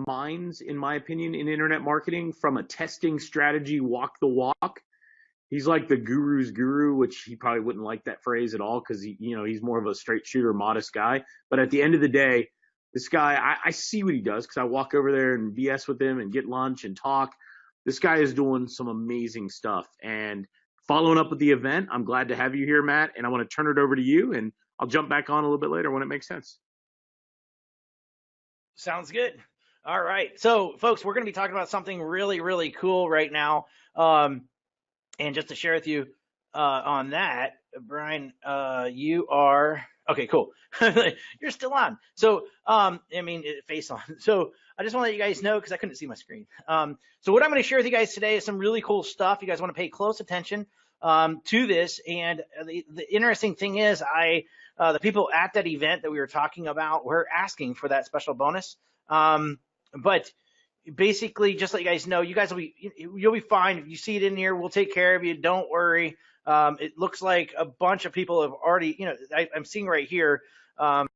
minds, in my opinion, in internet marketing from a testing strategy, walk the walk. He's like the guru's guru, which he probably wouldn't like that phrase at all because he's more of a straight shooter, modest guy. But at the end of the day, this guy, I see what he does because I walk over there and BS with him and get lunch and talk. This guy is doing some amazing stuff. And following up with the event, I'm glad to have you here, Matt. And I want to turn it over to you, and I'll jump back on a little bit later when it makes sense. Sounds good. All right. So, folks, we're going to be talking about something really, really cool right now. And just to share with you on that, Brian, you are okay. Cool. You're still on. So, face on. So, I just want to let you guys know because I couldn't see my screen. So, what I'm going to share with you guys today is some really cool stuff. You guys want to pay close attention to this. And the interesting thing is, the people at that event that we were talking about were asking for that special bonus. But basically, just let you guys know, you'll be fine. If you see it in here, we'll take care of you. Don't worry. It looks like a bunch of people have already, I'm seeing right here, a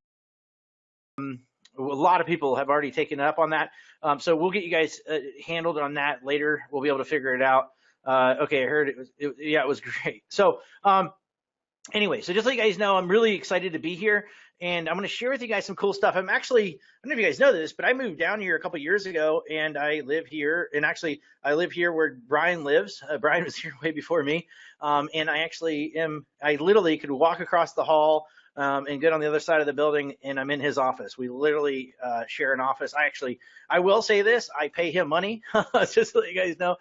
lot of people have already taken up on that. So we'll get you guys handled on that later. We'll be able to figure it out. Okay, I heard it was great. So anyway, so just let you guys know, I'm really excited to be here. And I'm going to share with you guys some cool stuff. I don't know if you guys know this, but I moved down here a couple years ago, and I live here. And actually, I live here where Brian lives. Brian was here way before me. And I literally could walk across the hall and get on the other side of the building, and I'm in his office. We literally share an office. I will say this, I pay him money, just to let you guys know,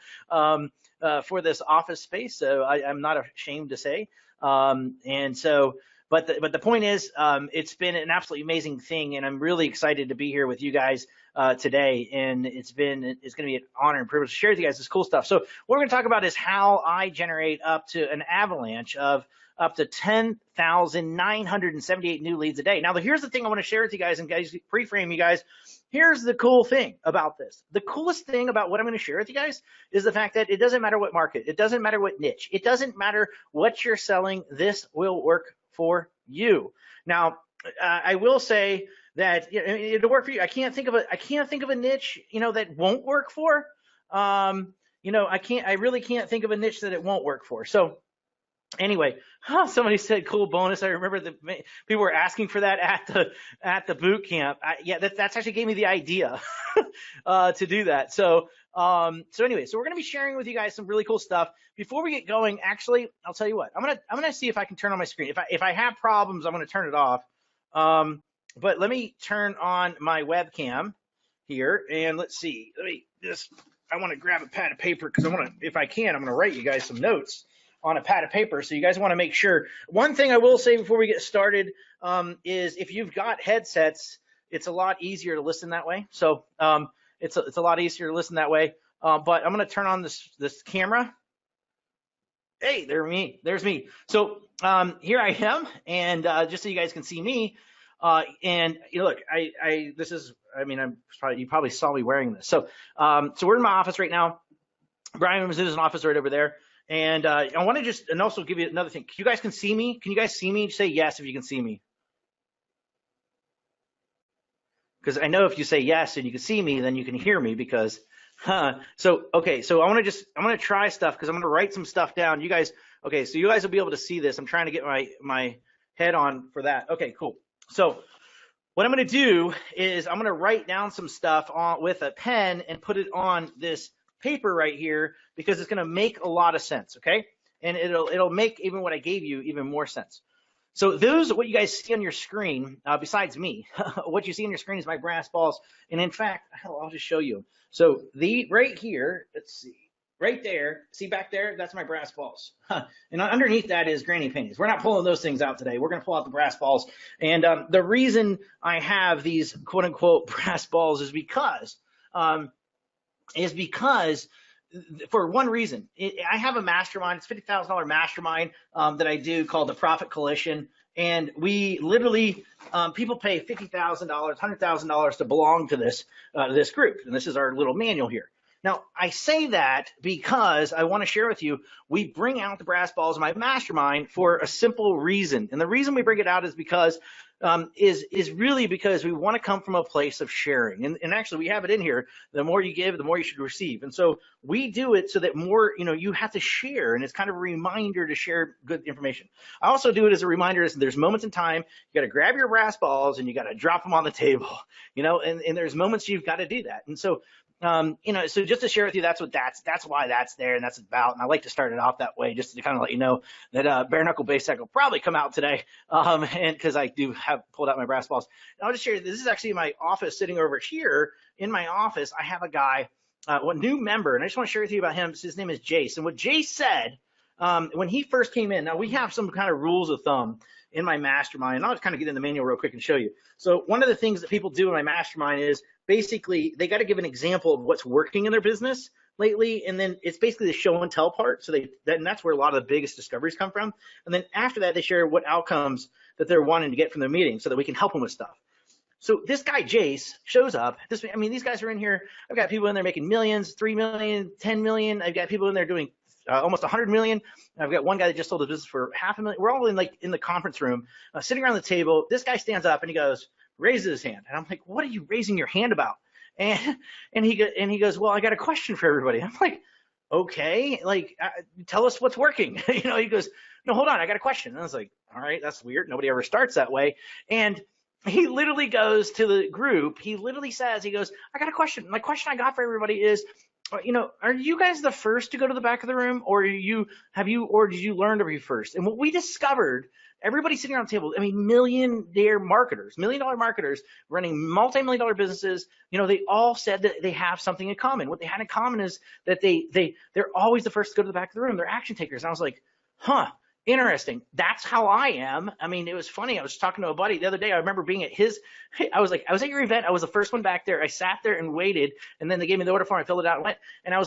for this office space. So I'm not ashamed to say. But the point is, it's been an absolutely amazing thing, and I'm really excited to be here with you guys today. And it's going to be an honor and privilege to share with you guys this cool stuff. So what we're going to talk about is how I generate up to an avalanche of up to 10,978 new leads a day. Now, here's the thing I want to share with you guys, and guys, pre-frame you guys. Here's the cool thing about this. The coolest thing about what I'm going to share with you guys is the fact that it doesn't matter what market, it doesn't matter what niche, it doesn't matter what you're selling. This will work for you. Now, I will say that it'll work for you. I can't think of a niche, that won't work for. I really can't think of a niche that it won't work for. So anyway, somebody said cool bonus. I remember people were asking for that at the boot camp. That's actually gave me the idea to do that. So anyway, so we're going to be sharing with you guys some really cool stuff. Before we get going, actually, I'll tell you what. I'm gonna see if I can turn on my screen. If I have problems, I'm going to turn it off. But let me turn on my webcam here, and let's see. I want to grab a pad of paper because if I can, I'm going to write you guys some notes on a pad of paper. So you guys want to make sure. One thing I will say before we get started is if you've got headsets, it's a lot easier to listen that way. So it's a lot easier to listen that way. But I'm going to turn on this camera. Hey, there's me. So here I am, and just so you guys can see me. And look, you probably saw me wearing this. So we're in my office right now. Brian was in his office right over there. And I want to and also give you another thing. You guys can see me? Can you guys see me? Say yes if you can see me. Because I know if you say yes and you can see me, then you can hear me because, So I'm going to try stuff because I'm going to write some stuff down. You guys, okay, so you guys will be able to see this. I'm trying to get my head on for that. Okay, cool. So what I'm going to do is I'm going to write down some stuff with a pen and put it on this paper right here because it's going to make a lot of sense, okay? And it'll make even what I gave you even more sense. So what you guys see on your screen, besides me, what you see on your screen is my brass balls. And in fact, I'll just show you. So right here, let's see, right there, see back there, that's my brass balls. And underneath that is granny pennies. We're not pulling those things out today. We're going to pull out the brass balls. And the reason I have these quote unquote brass balls is because for one reason. I have a mastermind. It's $50,000 mastermind that I do called the Profit Coalition. And we literally, people pay $50,000, $100,000 to belong to this group. And this is our little manual here. Now, I say that because I want to share with you, we bring out the brass balls in my mastermind for a simple reason. And the reason we bring it out is because is really because we want to come from a place of sharing. And actually, we have it in here. The more you give, the more you should receive. And so we do it so that more, you have to share. And it's kind of a reminder to share good information. I also do it as a reminder. There's moments in time, you got to grab your brass balls and you got to drop them on the table, and there's moments you've got to do that. And so, so just to share with you, that's why that's there and that's about. And I like to start it off that way, just to kind of let you know that bare knuckle base tech will probably come out today, and because I do have pulled out my brass balls. And I'll just share, this is actually my office sitting over here. In my office, I have a guy, a new member, and I just want to share with you about him. His name is Jace. And what Jace said when he first came in, now we have some kind of rules of thumb in my mastermind, and I'll just kind of get in the manual real quick and show you. So one of the things that people do in my mastermind is basically they got to give an example of what's working in their business lately, and then it's basically the show and tell part. So and that's where a lot of the biggest discoveries come from. And then after that, they share what outcomes that they're wanting to get from their meeting so that we can help them with stuff. So this guy, Jace, shows up. These guys are in here. I've got people in there making millions, 3 million, 10 million. I've got people in there doing almost 100 million. I've got one guy that just sold his business for $500,000. We're all in the conference room, sitting around the table. This guy stands up and he goes, raises his hand. And I'm like, what are you raising your hand about? And he goes, well, I got a question for everybody. I'm like, okay, tell us what's working. He goes, no, hold on, I got a question. And I was like, all right, that's weird. Nobody ever starts that way. And he literally goes to the group. He literally says, he goes, I got a question. My question I got for everybody is, are you guys the first to go to the back of the room, or did you learn to be first? And what we discovered, everybody sitting around the table, million-dollar marketers running multi-million-dollar businesses, they all said that they have something in common. What they had in common is that they're always the first to go to the back of the room. They're action takers. And I was like, huh. Interesting. That's how I am. It was funny. I was talking to a buddy the other day. I remember being at I was at your event. I was the first one back there. I sat there and waited, and then they gave me the order form. I filled it out and went. And I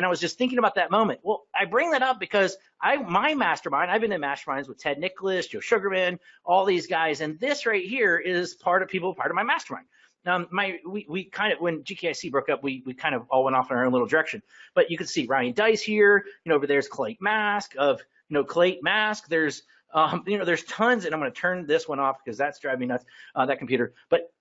was just thinking about that moment. Well, I bring that up because my mastermind, I've been in masterminds with Ted Nicholas, Joe Sugarman, all these guys. And this right here is part of my mastermind. We kind of, when GKIC broke up, we kind of all went off in our own little direction. But you can see Ryan Dice here. Over there's Clayton Mask of, Clayton Mask. There's tons, and I'm going to turn this one off because that's driving me nuts, that computer. But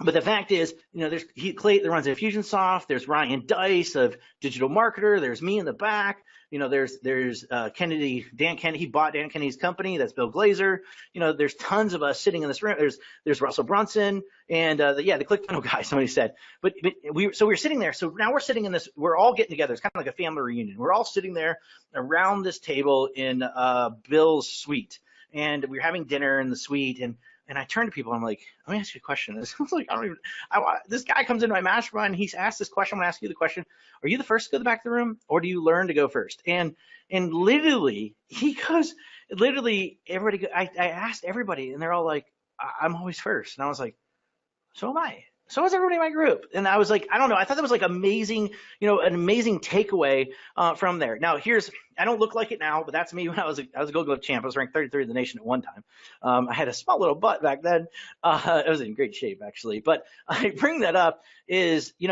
the fact is, there's Clayton that runs Infusionsoft. There's Ryan Dice of Digital Marketer. There's me in the back. There's Kennedy, Dan Kennedy. He bought Dan Kennedy's company. That's Bill Glazer. There's tons of us sitting in this room. There's Russell Brunson and the ClickFunnels guy. Somebody said, but we were sitting there. So now we're sitting in this. We're all getting together. It's kind of like a family reunion. We're all sitting there around this table in Bill's suite, and we're having dinner in the suite. And I turn to people, I'm like, let me ask you a question. I was like, this guy comes into my mastermind, he's asked this question, I'm gonna ask you the question. Are you the first to go to the back of the room, or do you learn to go first? And literally, he goes, everybody, I asked everybody, and they're all like, I'm always first. And I was like, so am I. So is everybody in my group. And I was like, I don't know. I thought that was like amazing, an amazing takeaway from there. Now I don't look like it now, but that's me when I was a Go-Go champ. I was ranked 33 in the nation at one time. I had a small little butt back then. I was in great shape actually. But I bring that up is, you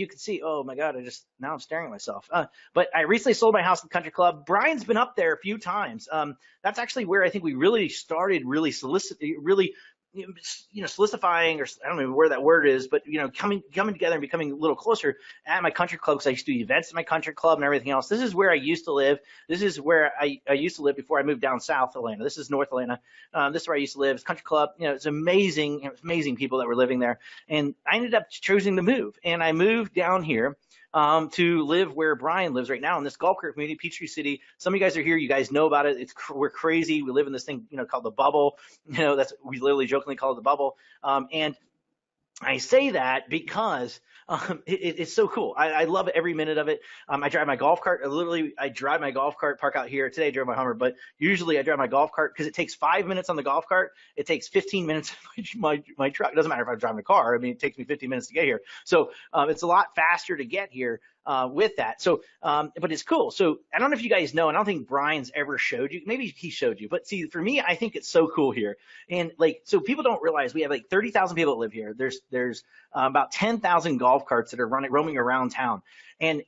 can see, oh my God, now I'm staring at myself. But I recently sold my house at the country club. Brian's been up there a few times. That's actually where I think we really started solidifying, or I don't know where that word is, but coming together and becoming a little closer at my country club, because I used to do events at my country club and everything else. This is where I used to live. This is where I used to live before I moved down south Atlanta. This is North Atlanta. This is where I used to live. It's country club. It's amazing people that were living there. And I ended up choosing to move, and I moved down here to live where Brian lives right now in this golf cart community, Peachtree City. Some of you guys are here. You guys know about it. We're crazy. We live in this thing, called the bubble. We literally jokingly call it the bubble. And I say that because it's so cool. I love every minute of it. I drive my golf cart. I drive my golf cart, park out here. Today I drove my Hummer, but usually I drive my golf cart because it takes 5 minutes on the golf cart. It takes 15 minutes my truck. It doesn't matter if I'm driving a car. It takes me 15 minutes to get here. So it's a lot faster to get here with that. So, but it's cool. So I don't know if you guys know, and I don't think Brian's ever showed you. Maybe he showed you, but see, for me, I think it's so cool here. And so people don't realize we have 30,000 people that live here. There's about 10,000 golf carts that are roaming around town. And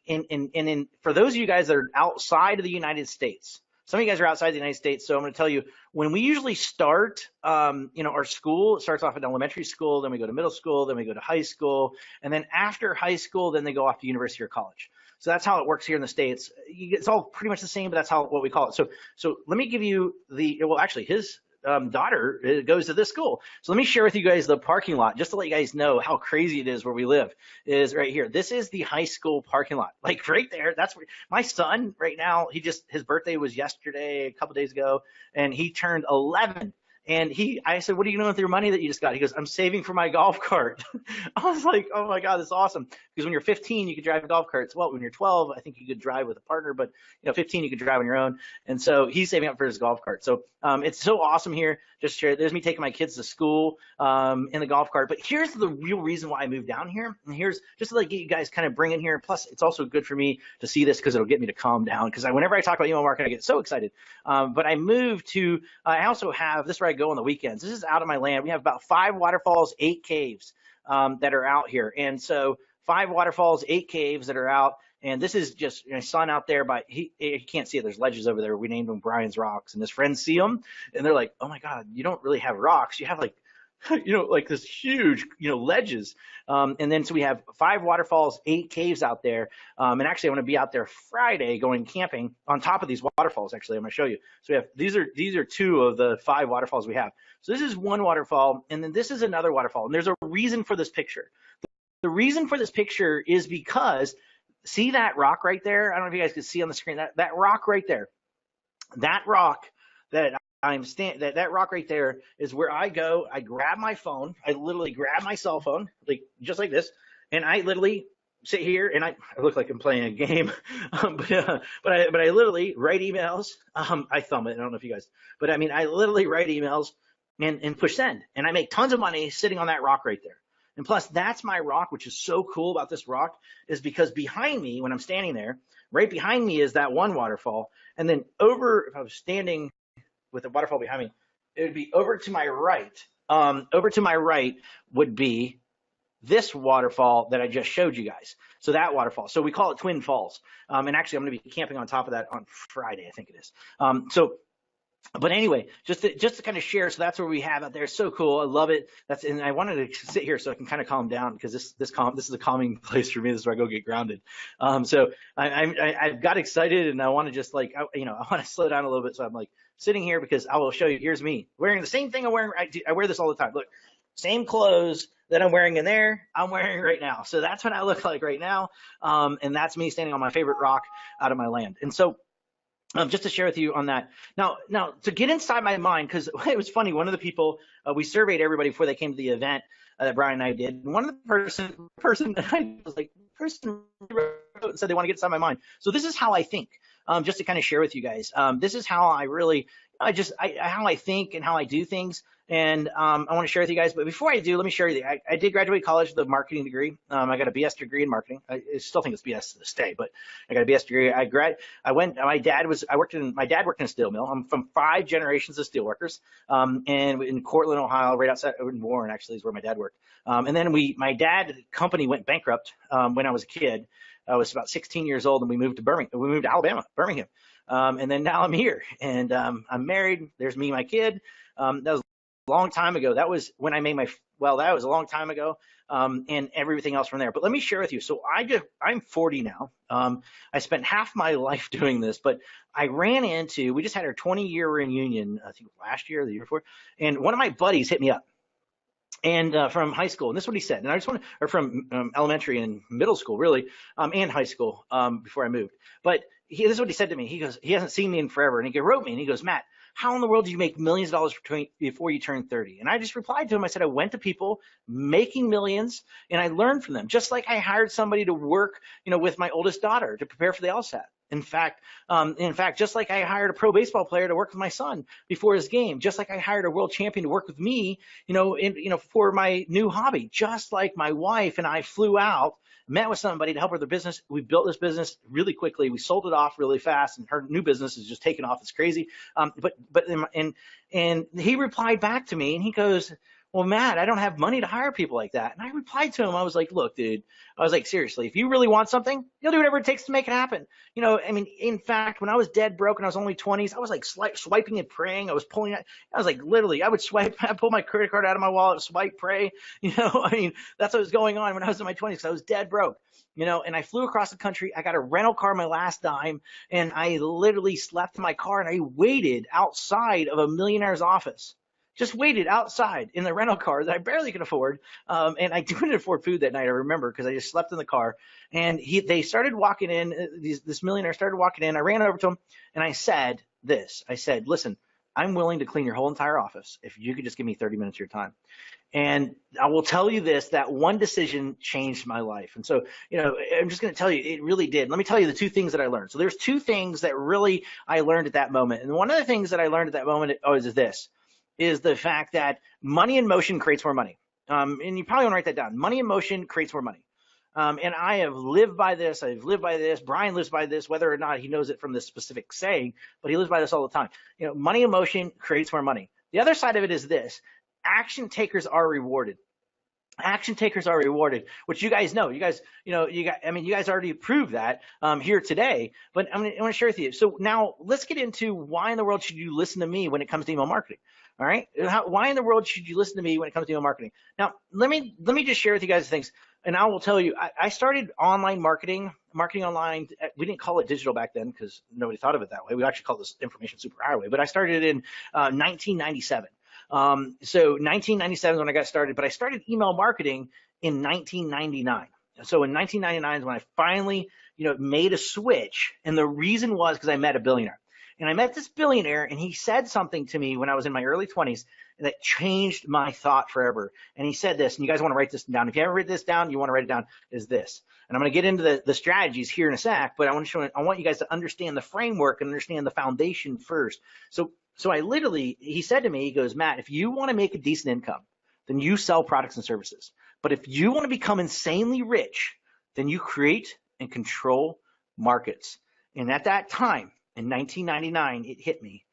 for those of you guys that are outside of the United States, Some of you guys are outside the United States, so I'm going to tell you when we usually start, our school, it starts off in elementary school, then we go to middle school, then we go to high school, and then after high school, then they go off to university or college. So that's how it works here in the States. It's all pretty much the same, but that's what we call it. So let me give you actually his daughter goes to this school. So let me share with you guys the parking lot, just to let you guys know how crazy it is where we live, is right here. This is the high school parking lot, like right there. That's where my son right now, his birthday was yesterday, a couple days ago, and he turned 11. And I said, what are you doing with your money that you just got? He goes, I'm saving for my golf cart. I was like, oh my God, that's awesome. Because when you're 15, you could drive golf carts. Well, when you're 12, I think you could drive with a partner, but 15, you could drive on your own. And so he's saving up for his golf cart. So it's so awesome here. Just share. There's me taking my kids to school in the golf cart. But here's the real reason why I moved down here. And here's just to get you guys kind of bring in here. Plus, it's also good for me to see this because it'll get me to calm down. Because whenever I talk about email marketing, I get so excited. But I moved to, I also have, this is where I go on the weekends. This is out of my land. We have about 5 waterfalls, 8 caves that are out here. And so 5 waterfalls, 8 caves that are out. And this is just my son out there, but he can't see it. There's ledges over there. We named them Brian's Rocks. And his friends see them, and they're like, oh my God, you don't really have rocks. You have like this huge, ledges. And then so we have 5 waterfalls, 8 caves out there. And actually, I'm going to be out there Friday going camping on top of these waterfalls. Actually, I'm going to show you. So we have these are 2 of the 5 waterfalls we have. So this is one waterfall, and then this is another waterfall. And there's a reason for this picture. The reason for this picture is because see that rock right there? I don't know if you guys can see on the screen that rock right there. That rock that that rock right there is where I go. I grab my phone. I literally grab my cell phone, just like this, and I literally sit here and I look like I'm playing a game, but I literally write emails. I thumb it. I don't know if you guys, but I mean I literally write emails and push send, and I make tons of money sitting on that rock right there. And plus, that's my rock, which is so cool about this rock, is because behind me, when I'm standing there, right behind me is that one waterfall. And then if I was standing with the waterfall behind me, it would be over to my right. Over to my right would be this waterfall that I just showed you guys. So that waterfall. So we call it Twin Falls. And actually, I'm going to be camping on top of that on Friday, I think it is. But anyway, just to kind of share, so that's where we have out there. It's so cool. I love it. And I wanted to sit here so I can kind of calm down because this is a calming place for me. This is where I go get grounded. So I got excited and I want to just I want to slow down a little bit. So I'm sitting here because I will show you. Here's me wearing the same thing I'm wearing. I wear this all the time. Look, same clothes that I'm wearing in there, I'm wearing right now. So that's what I look like right now. And that's me standing on my favorite rock out of my land. And so just to share with you on that. Now to get inside my mind, because it was funny, one of the people, we surveyed everybody before they came to the event that Brian and I did. And one of the person said they want to get inside my mind. So this is how I think, just to kind of share with you guys. This is how I really, how I think and how I do things. And I want to share with you guys. But before I do, let me share with you. I did graduate college with a marketing degree. I got a BS degree in marketing. I still think it's BS to this day, but I got a BS degree. My dad worked in a steel mill. I'm from 5 generations of steel workers. And in Cortland, Ohio, right outside Warren, actually, is where my dad worked. And then my dad's company went bankrupt when I was a kid. I was about 16 years old, and we moved to Birmingham. We moved to Alabama, Birmingham. And then now I'm here, and I'm married. There's me, and my kid. That was a long time ago. That was when I made that was a long time ago, and everything else from there. But let me share with you. So I'm 40 now. I spent half my life doing this, but we just had our 20-year reunion, I think last year or the year before, and one of my buddies hit me up. And from high school, and this is what he said. And or from elementary and middle school, really, and high school before I moved. But this is what he said to me. He goes, he hasn't seen me in forever, and he wrote me, and he goes, Matt, how in the world did you make millions of dollars before you turned 30? And I just replied to him. I said, I went to people making millions, and I learned from them. Just like I hired somebody to work, with my oldest daughter to prepare for the LSAT. In fact, just like I hired a pro baseball player to work with my son before his game, just like I hired a world champion to work with me, for my new hobby, just like my wife and I flew out, met with somebody to help her with their business. We built this business really quickly. We sold it off really fast, and her new business is just taking off. It's crazy. And he replied back to me, and he goes, well, Matt, I don't have money to hire people like that. And I replied to him, I was like, look, dude, I was like, seriously, if you really want something, you'll do whatever it takes to make it happen. I mean, in fact, when I was dead broke and I was only 20s, I was like swiping and praying. I was pulling, I was like, literally, I would swipe, I pull my credit card out of my wallet, swipe, pray. I mean, that's what was going on when I was in my 20s because I was dead broke. And I flew across the country. I got a rental car my last dime, and I literally slept in my car and I waited outside of a millionaire's office. Just waited outside in the rental car that I barely could afford. And I couldn't afford food that night, I remember, because I just slept in the car. And they started walking in, this millionaire started walking in. I ran over to him and I said this. I said, listen, I'm willing to clean your whole entire office if you could just give me 30 minutes of your time. And I will tell you this, that one decision changed my life. And so, I'm just going to tell you, it really did. Let me tell you the two things that I learned. So there's two things that really I learned at that moment. And one of the things that I learned at that moment is this, is the fact that money in motion creates more money. And you probably want to write that down. Money in motion creates more money. And I have lived by this. I've lived by this. Brian lives by this, whether or not he knows it from this specific saying, but he lives by this all the time. Money in motion creates more money. The other side of it is this. Action takers are rewarded. Action takers are rewarded, which you guys know. You guys already proved that here today. But I want to share with you. So now let's get into why in the world should you listen to me when it comes to email marketing. All right. Why in the world should you listen to me when it comes to email marketing? Now, let me just share with you guys things. And I will tell you, I started online marketing online. We didn't call it digital back then because nobody thought of it that way. We actually called this information superhighway. But I started in 1997. So 1997 is when I got started. But I started email marketing in 1999. So in 1999 is when I finally, made a switch. And the reason was because I met a billionaire. And I met this billionaire, and he said something to me when I was in my early 20s that changed my thought forever. And he said this, and you guys want to write this down. If you haven't written this down, you want to write it down, is this. And I'm going to get into the strategies here in a sec, but I want you guys to understand the framework and understand the foundation first. So he said to me, he goes, Matt, if you want to make a decent income, then you sell products and services. But if you want to become insanely rich, then you create and control markets. And at that time, in 1999, it hit me.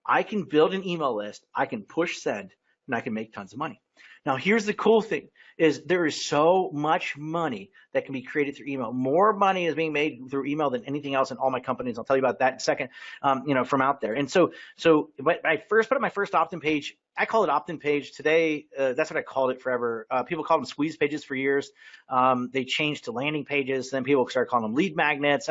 I can build an email list, I can push send, and I can make tons of money. Now, here's the cool thing, is there is so much money that can be created through email. More money is being made through email than anything else in all my companies. I'll tell you about that in a second, from out there. And so but I first put up my first opt-in page. I call it opt-in page today. That's what I called it forever. People called them squeeze pages for years. They changed to landing pages. Then people started calling them lead magnets.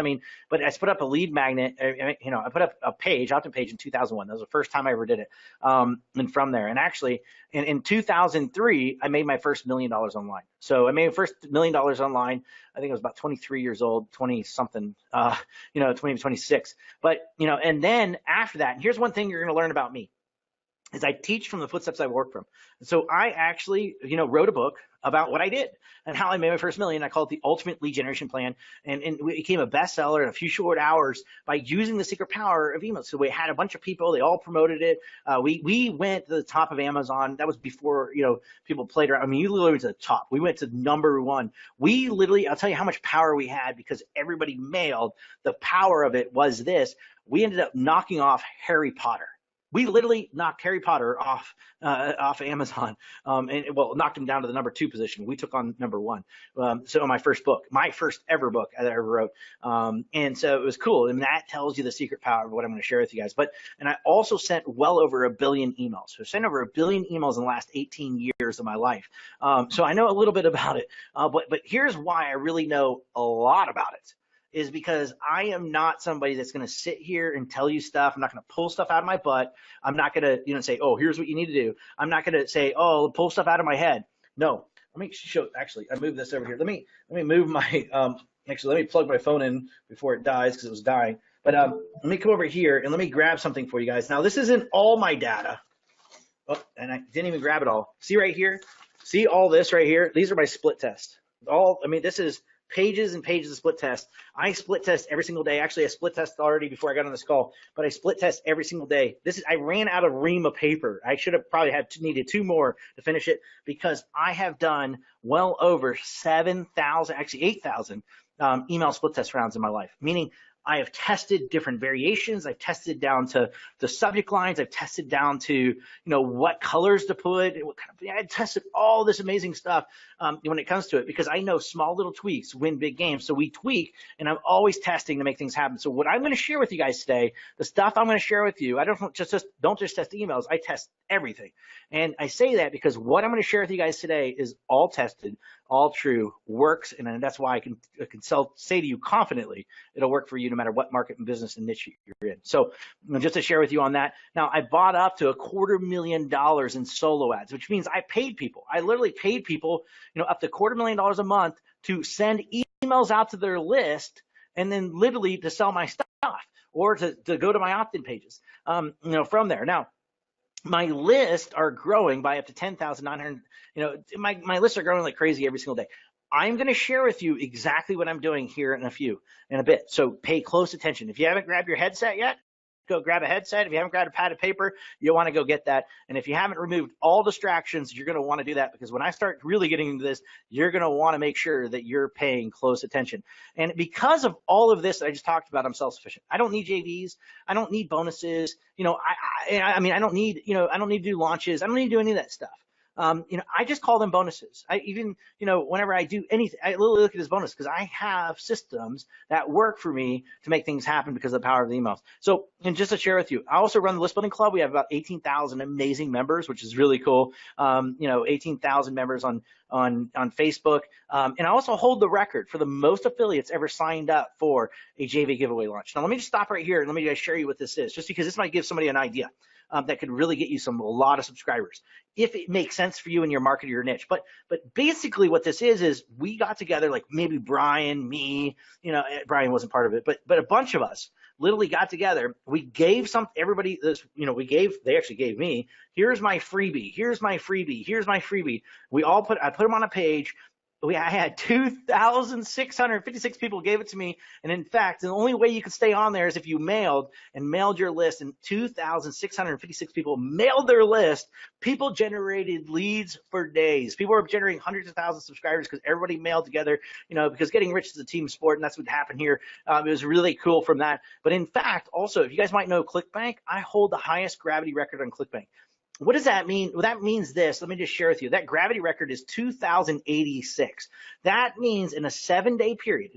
But I put up a lead magnet. I put up a page, opt-in page in 2001. That was the first time I ever did it. And from there, and actually in 2003, I made my first $1 million online. So I made my first $1 million online. I think I was about 23 years old, 20 something, 20 to 26. But, and then after that, and here's one thing you're going to learn about me. Is I teach from the footsteps I work from. So I actually, wrote a book about what I did and how I made my first million. I call it the Ultimate Lead Generation Plan. And it became a bestseller in a few short hours by using the secret power of email. So we had a bunch of people, they all promoted it. We went to the top of Amazon. That was before, people played around. You literally went to the top. We went to number one. I'll tell you how much power we had because everybody mailed. The power of it was this. We ended up knocking off Harry Potter. We literally knocked Harry Potter off Amazon, knocked him down to the number 2 position. We took on number 1. So my first book, my first ever book that I ever wrote. And so it was cool. And that tells you the secret power of what I'm going to share with you guys. And I also sent well over 1 billion emails. So I sent over 1 billion emails in the last 18 years of my life. So I know a little bit about it. But here's why I really know a lot about it. Is because I am not somebody that's going to sit here and tell you stuff. I'm not going to pull stuff out of my butt. I'm not going to, say, oh, here's what you need to do. I'm not going to say, oh, pull stuff out of my head. No, let me show, actually, I moved this over here. Let me move my, let me plug my phone in before it dies because it was dying. But let me come over here and let me grab something for you guys. Now, this isn't all my data. Oh, and I didn't even grab it all. See right here? See all this right here? These are my split tests. This is pages and pages of split test. I split test every single day. Actually, I split test already before I got on this call, but I split test every single day. I ran out of ream of paper. I should have probably needed 2 more to finish it because I have done well over 7,000, actually 8,000 email split test rounds in my life. Meaning I have tested different variations. I've tested down to the subject lines. I've tested down to, what colors to put. I tested all this amazing stuff when it comes to it, because I know small little tweaks win big games. So we tweak, and I'm always testing to make things happen. So what I'm going to share with you guys today, the stuff I'm going to share with you, I don't just test emails. I test everything. And I say that because what I'm going to share with you guys today is all tested, all true, works, and that's why I can say to you confidently, it'll work for you no matter what market and business and niche you're in. So just to share with you on that, now I bought up to $250,000 in solo ads, which means I paid people. I literally paid people, up to $250,000 a month to send emails out to their list, and then literally to sell my stuff or to go to my opt-in pages, from there. Now, my lists are growing by up to 10,900. My lists are growing like crazy every single day. I'm going to share with you exactly what I'm doing here in a bit. So pay close attention. If you haven't grabbed your headset yet, go grab a headset. If you haven't grabbed a pad of paper, you'll want to go get that. And if you haven't removed all distractions, you're going to want to do that, because when I start really getting into this, you're going to want to make sure that you're paying close attention. And because of all of this that I just talked about, I'm self-sufficient. I don't need JVs. I don't need bonuses. I don't need to do launches. I don't need to do any of that stuff. I just call them bonuses. I even, whenever I do anything, I literally look at it as bonus, because I have systems that work for me to make things happen because of the power of the emails. So, and just to share with you, I also run the List Building Club. We have about 18,000 amazing members, which is really cool. 18,000 members on Facebook. And I also hold the record for the most affiliates ever signed up for a JV giveaway launch. Now, let me just stop right here and let me just share you what this is, just because this might give somebody an idea. That could really get you a lot of subscribers, if it makes sense for you in your market or your niche. But basically what this is we got together, like maybe Brian, me, Brian wasn't part of it, but a bunch of us literally got together. We gave everybody this, they actually gave me, here's my freebie, here's my freebie, here's my freebie. I put them on a page. I had 2,656 people gave it to me. And in fact, the only way you could stay on there is if you mailed your list, and 2,656 people mailed their list. People generated leads for days. People were generating hundreds of thousands of subscribers because everybody mailed together, because getting rich is a team sport, and that's what happened here. It was really cool from that. But in fact, also, if you guys might know ClickBank, I hold the highest gravity record on ClickBank. What does that mean? Well, that means this. Let me just share with you. That gravity record is 2,086. That means in a 7-day period,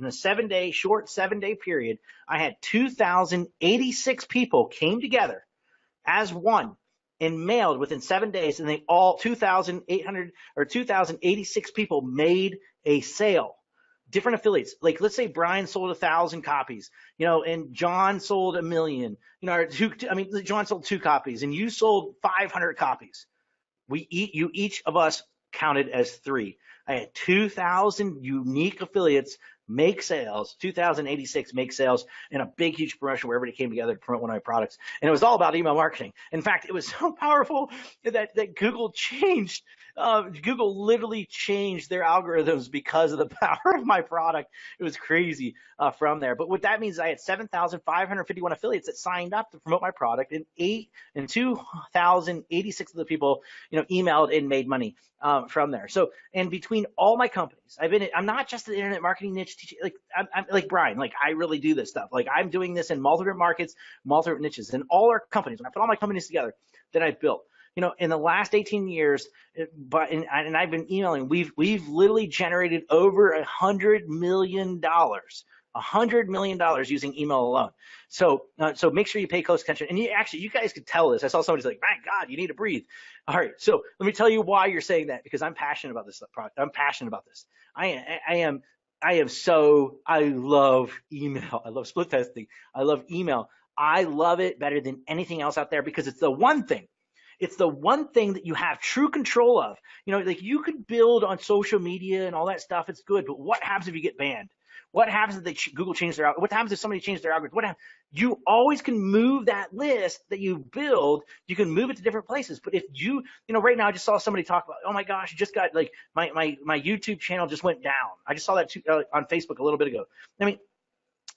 short 7-day period, I had 2,086 people came together as one and mailed within 7 days, and they all 2,800 or 2,086 people made a sale. Different affiliates. Like, let's say Brian sold 1,000 copies, and John sold 1,000,000, John sold 2 copies and you sold 500 copies. Each of us counted as 3. I had 2,000 unique affiliates make sales, 2,086 make sales, and a big, huge promotion where everybody came together to promote one of my products. And it was all about email marketing. In fact, it was so powerful that Google changed. Google literally changed their algorithms because of the power of my product. It was crazy from there. But what that means is I had 7,551 affiliates that signed up to promote my product, and 2,086 of the people, emailed and made money from there. So, and between all my companies, I'm not just an internet marketing niche teacher. I'm like Brian, I really do this stuff. I'm doing this in multiple markets, multiple niches, and all our companies. When I put all my companies together that I've built, in the last 18 years, and I've been emailing, we've literally generated over $100 million. $100 million using email alone. So make sure you pay close attention. And you guys could tell this. I saw somebody's like, my God, you need to breathe. All right. So let me tell you why you're saying that, because I'm passionate about this product. I'm passionate about this. I love email. I love split testing. I love email. I love it better than anything else out there, because it's the one thing. It's the one thing that you have true control of. You could build on social media and all that stuff. It's good. But what happens if you get banned? What happens if Google changes their algorithm? What happens if somebody changes their algorithm? What happens? You always can move that list that you build. You can move it to different places. But if right now I just saw somebody talk about, oh my gosh, you just got my YouTube channel just went down. I just saw that on Facebook a little bit ago.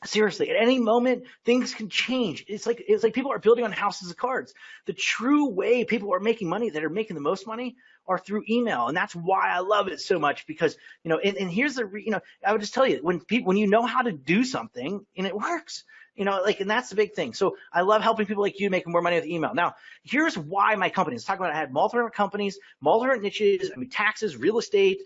Seriously, at any moment, things can change. It's like people are building on houses of cards. The true way people are making money, that are making the most money, are through email. And that's why I love it so much, because, and here's I would just tell you, when you know how to do something and it works, Like, and that's the big thing. So I love helping people like you making more money with email. Now, here's why my company, let's talk about, I had multiple companies, multiple niches, taxes, real estate,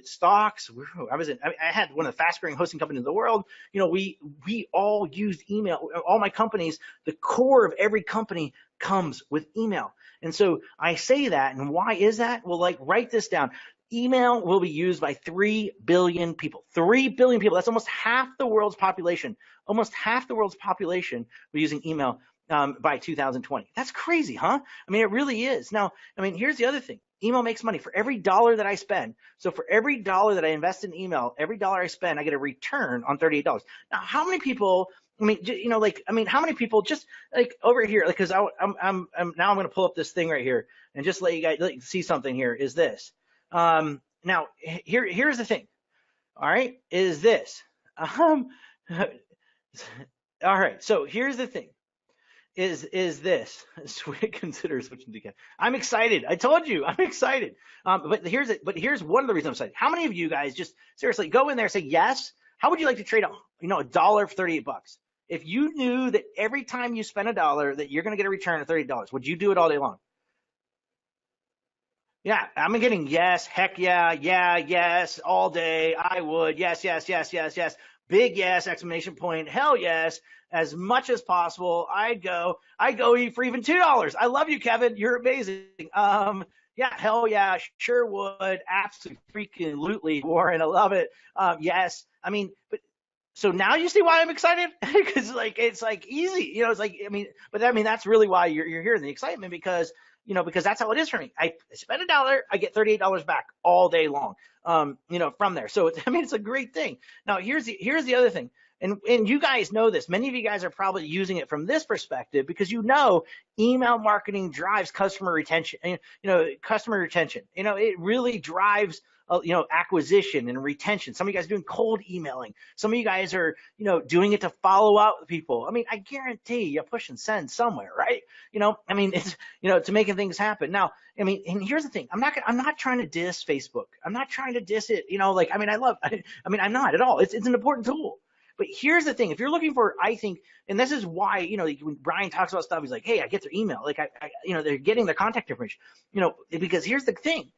stocks. I had one of the fast growing hosting companies in the world. We all used email. All my companies, the core of every company comes with email. And so I say that, and why is that? Well, like, write this down. Email will be used by 3 billion people. 3 billion people. That's almost half the world's population. Almost half the world's population will be using email by 2020. That's crazy, huh? It really is. Now, here's the other thing. Email makes money for every dollar that I spend. So for every dollar that I invest in email, every dollar I spend, I get a return on $38. Now, how many people? How many people just like over here? Because now I'm going to pull up this thing right here and just let you guys see something here. Is this? Now here's the thing. All right, is this? All right. So here's the thing. Is this? Consider switching to cash. I'm excited. I told you, I'm excited. But here's one of the reasons I'm excited. How many of you guys just seriously go in there and say yes? How would you like to trade a dollar for $38? If you knew that every time you spend $1 that you're going to get a return of $30, would you do it all day long? Yeah, I'm getting yes, heck yeah, yes, all day. I would, yes, big yes, exclamation point, hell yes, as much as possible. I'd go eat for even $2. I love you, Kevin. You're amazing. Yeah, hell yeah, sure would, absolutely freaking lootly, Warren. I love it. Yes, but. So now you see why I'm excited, because it's like easy, it's like, that's really why you're hearing the excitement, because that's how it is for me. I spend $1, I get $38 back all day long, from there. So it's a great thing. Now here's the other thing, and you guys know this. Many of you guys are probably using it from this perspective, because email marketing drives customer retention. Customer retention. It really drives acquisition and retention. Some of you guys are doing cold emailing. Some of you guys are, doing it to follow up with people. I guarantee you're pushing send somewhere, right? It's, to making things happen. Now, and here's the thing. I'm not trying to diss Facebook. I'm not trying to diss it. I'm not at all. It's an important tool. But here's the thing. If you're looking for, I think, and this is why, when Brian talks about stuff, he's like, hey, I get their email. They're getting their contact information, because here's the thing.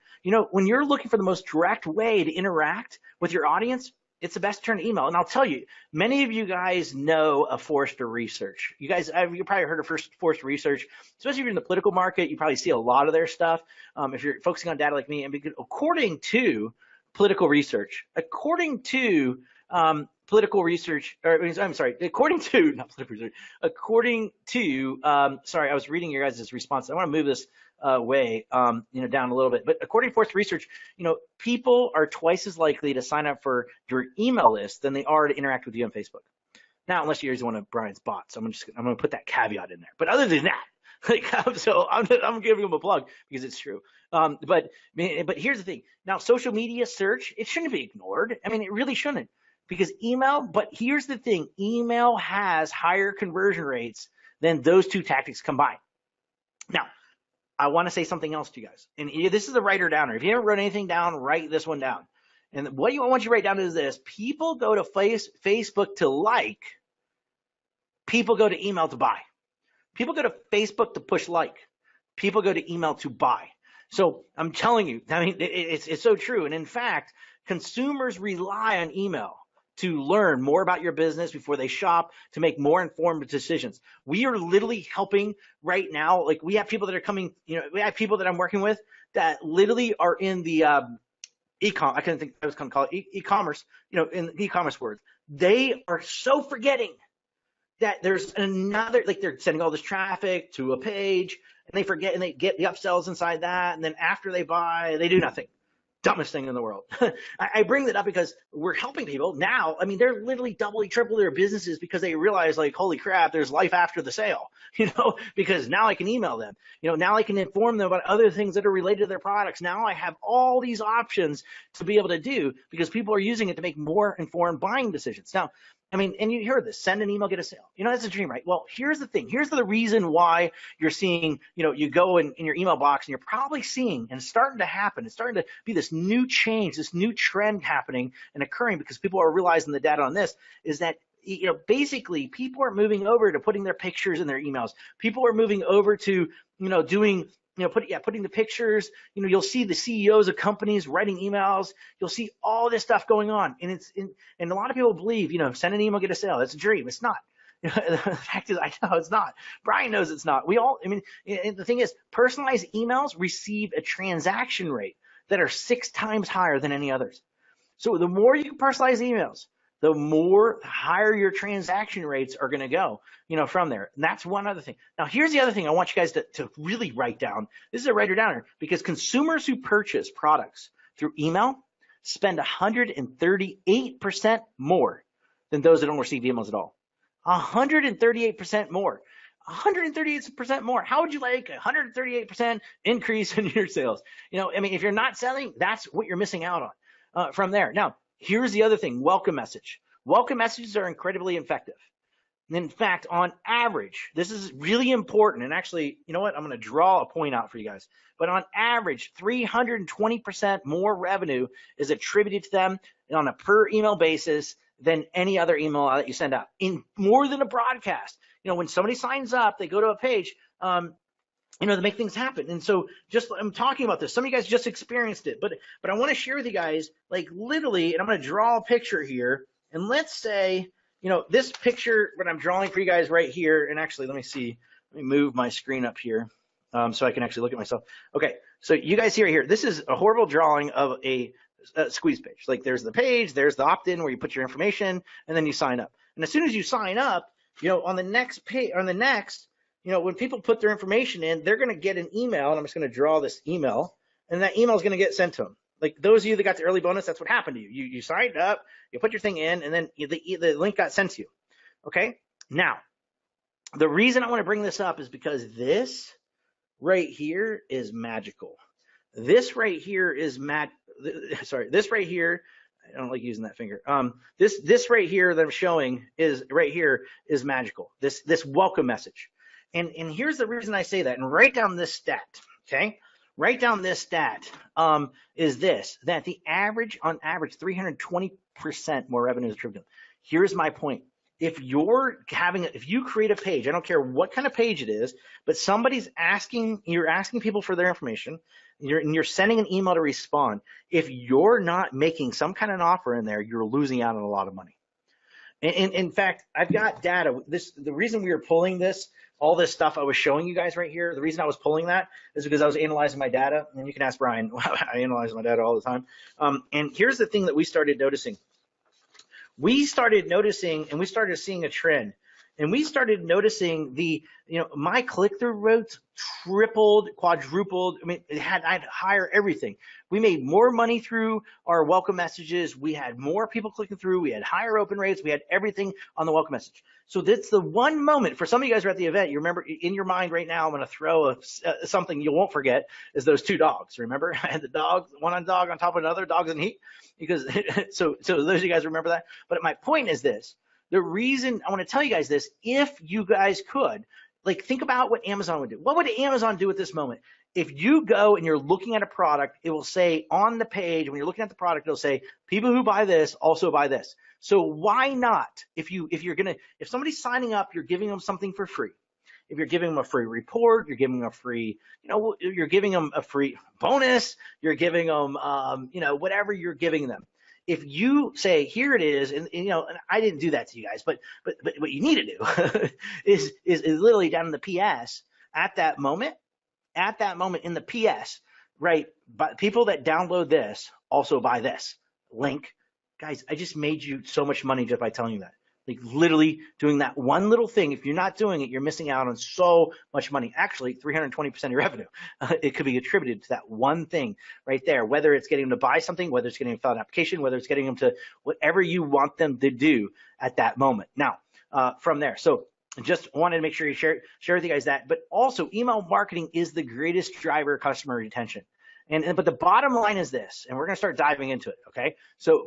When you're looking for the most direct way to interact with your audience, it's the best to turn to email. And I'll tell you, many of you guys know of Forrester Research. You probably heard of Forrester Research, especially if you're in the political market. You probably see a lot of their stuff. If you're focusing on data like me, and because according to political research, according to not political research, according to, sorry, I was reading your guys' response. I want to move this way, down a little bit. But according to Forrester Research, people are twice as likely to sign up for your email list than they are to interact with you on Facebook. Now, unless you're one of Brian's bots, I'm going to put that caveat in there. But other than that, so I'm giving him a plug because it's true. But here's the thing. Now, social media search, it shouldn't be ignored. It really shouldn't, because email. But here's the thing. Email has higher conversion rates than those two tactics combined. Now, I want to say something else to you guys. And this is a writer downer. If you haven't wrote anything down, write this one down. And what I want you to write down is this. People go to Facebook to like. People go to email to buy. People go to Facebook to push like. People go to email to buy. So I'm telling you, it's so true. And in fact, consumers rely on email to learn more about your business before they shop, to make more informed decisions. We are literally helping right now. Like, we have people that are coming, we have people that I'm working with that literally are in the I couldn't think I was going to call it e-commerce, in the e-commerce words. They are so forgetting that there's another, like, they're sending all this traffic to a page, and they forget, and they get the upsells inside that, and then after they buy, they do nothing. Dumbest thing in the world. I bring that up because we're helping people now. They're literally doubling, triple their businesses because they realize, like, holy crap, there's life after the sale, because now I can email them, now I can inform them about other things that are related to their products. Now I have all these options to be able to do, because people are using it to make more informed buying decisions. Now, and you heard this, send an email, get a sale. That's a dream, right? Well, here's the thing. Here's the reason why you're seeing, you go in your email box, and you're probably seeing, and it's starting to happen. It's starting to be this new change, this new trend happening and occurring, because people are realizing the data on this is that basically people are moving over to putting their pictures in their emails. People are moving over to, doing, putting the pictures, you'll see the CEOs of companies writing emails. You'll see all this stuff going on. And a lot of people believe, send an email, get a sale. That's a dream. It's not. The fact is, I know it's not. Brian knows it's not. The thing is, personalized emails receive a transaction rate that are 6 times higher than any others. So the more you can personalize emails, the higher your transaction rates are going to go, from there. And that's one other thing. Now, here's the other thing I want you guys to really write down. This is a writer downer, because consumers who purchase products through email spend 138% more than those that don't receive emails at all. 138% more. 138% more. How would you like a 138% increase in your sales? If you're not selling, that's what you're missing out on from there. Now, here's the other thing, welcome message. Welcome messages are incredibly effective. In fact, on average, this is really important. And actually, you know what? I'm going to draw a point out for you guys. But on average, 320% more revenue is attributed to them on a per email basis than any other email that you send out, in more than a broadcast. When somebody signs up, they go to a page, to make things happen. And so I'm talking about this. Some of you guys just experienced it, but I want to share with you guys, like literally, and I'm going to draw a picture here. And let's say, this picture, what I'm drawing for you guys right here, and actually, let me move my screen up here so I can actually look at myself. Okay, so you guys see right here, this is a horrible drawing of a squeeze page. Like there's the page, there's the opt-in where you put your information, and then you sign up. And as soon as you sign up, on the next page, when people put their information in, they're going to get an email, and I'm just going to draw this email, and that email is going to get sent to them. Like those of you that got the early bonus, that's what happened to you. You signed up, you put your thing in, and then the link got sent to you. Okay? Now, the reason I want to bring this up is because this right here is magical. This right here is this right here, I don't like using that finger. This right here that I'm showing is magical. This welcome message. And here's the reason I say that. And write down this stat, okay? Write down this stat is this, that on average, 320% more revenue is attributed. Here's my point. If you create a page, I don't care what kind of page it is, but you're asking people for their information, and you're sending an email to respond. If you're not making some kind of an offer in there, you're losing out on a lot of money. And in fact, I've got data. The reason we were pulling all this stuff I was showing you guys right here, the reason I was pulling that is because I was analyzing my data. And you can ask Brian, I analyze my data all the time. And here's the thing that we started noticing. We started noticing, and we started seeing a trend. And we started noticing my click-through rates tripled, quadrupled. I'd hire everything. We made more money through our welcome messages. We had more people clicking through. We had higher open rates. We had everything on the welcome message. So that's the one moment for some of you guys who are at the event. You remember in your mind right now, I'm going to throw something you won't forget is those 2 dogs. Remember, I had the dog, one dog on top of another, dogs in heat. Because so those of you guys remember that. But my point is this. The reason I want to tell you guys this, if you guys could, think about what Amazon would do. What would Amazon do at this moment? If you go and you're looking at a product, it will say on the page, when you're looking at the product, it'll say, people who buy this also buy this. So why not? If somebody's signing up, you're giving them something for free. If you're giving them a free report, you're giving them a free, you're giving them a free bonus, you're giving them, whatever you're giving them. If you say, here it is, and I didn't do that to you guys, but what you need to do is literally down in the PS at that moment in the PS, right? But people that download this also buy this link. Guys, I just made you so much money just by telling you that. Literally doing that one little thing. If you're not doing it, you're missing out on so much money. Actually, 320% of your revenue. It could be attributed to that one thing right there, whether it's getting them to buy something, whether it's getting them to fill out an application, whether it's getting them to whatever you want them to do at that moment. Now, from there. So just wanted to make sure you share with you guys that. But also, email marketing is the greatest driver of customer retention. But the bottom line is this, and we're going to start diving into it, okay?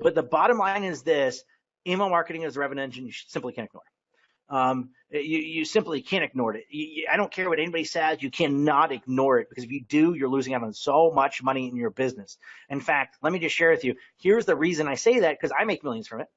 But the bottom line is this. Email marketing is a revenue engine you simply can't ignore. You simply can't ignore it. I don't care what anybody says. You cannot ignore it, because if you do, you're losing out on so much money in your business. In fact, let me just share with you. Here's the reason I say that, because I make millions from it.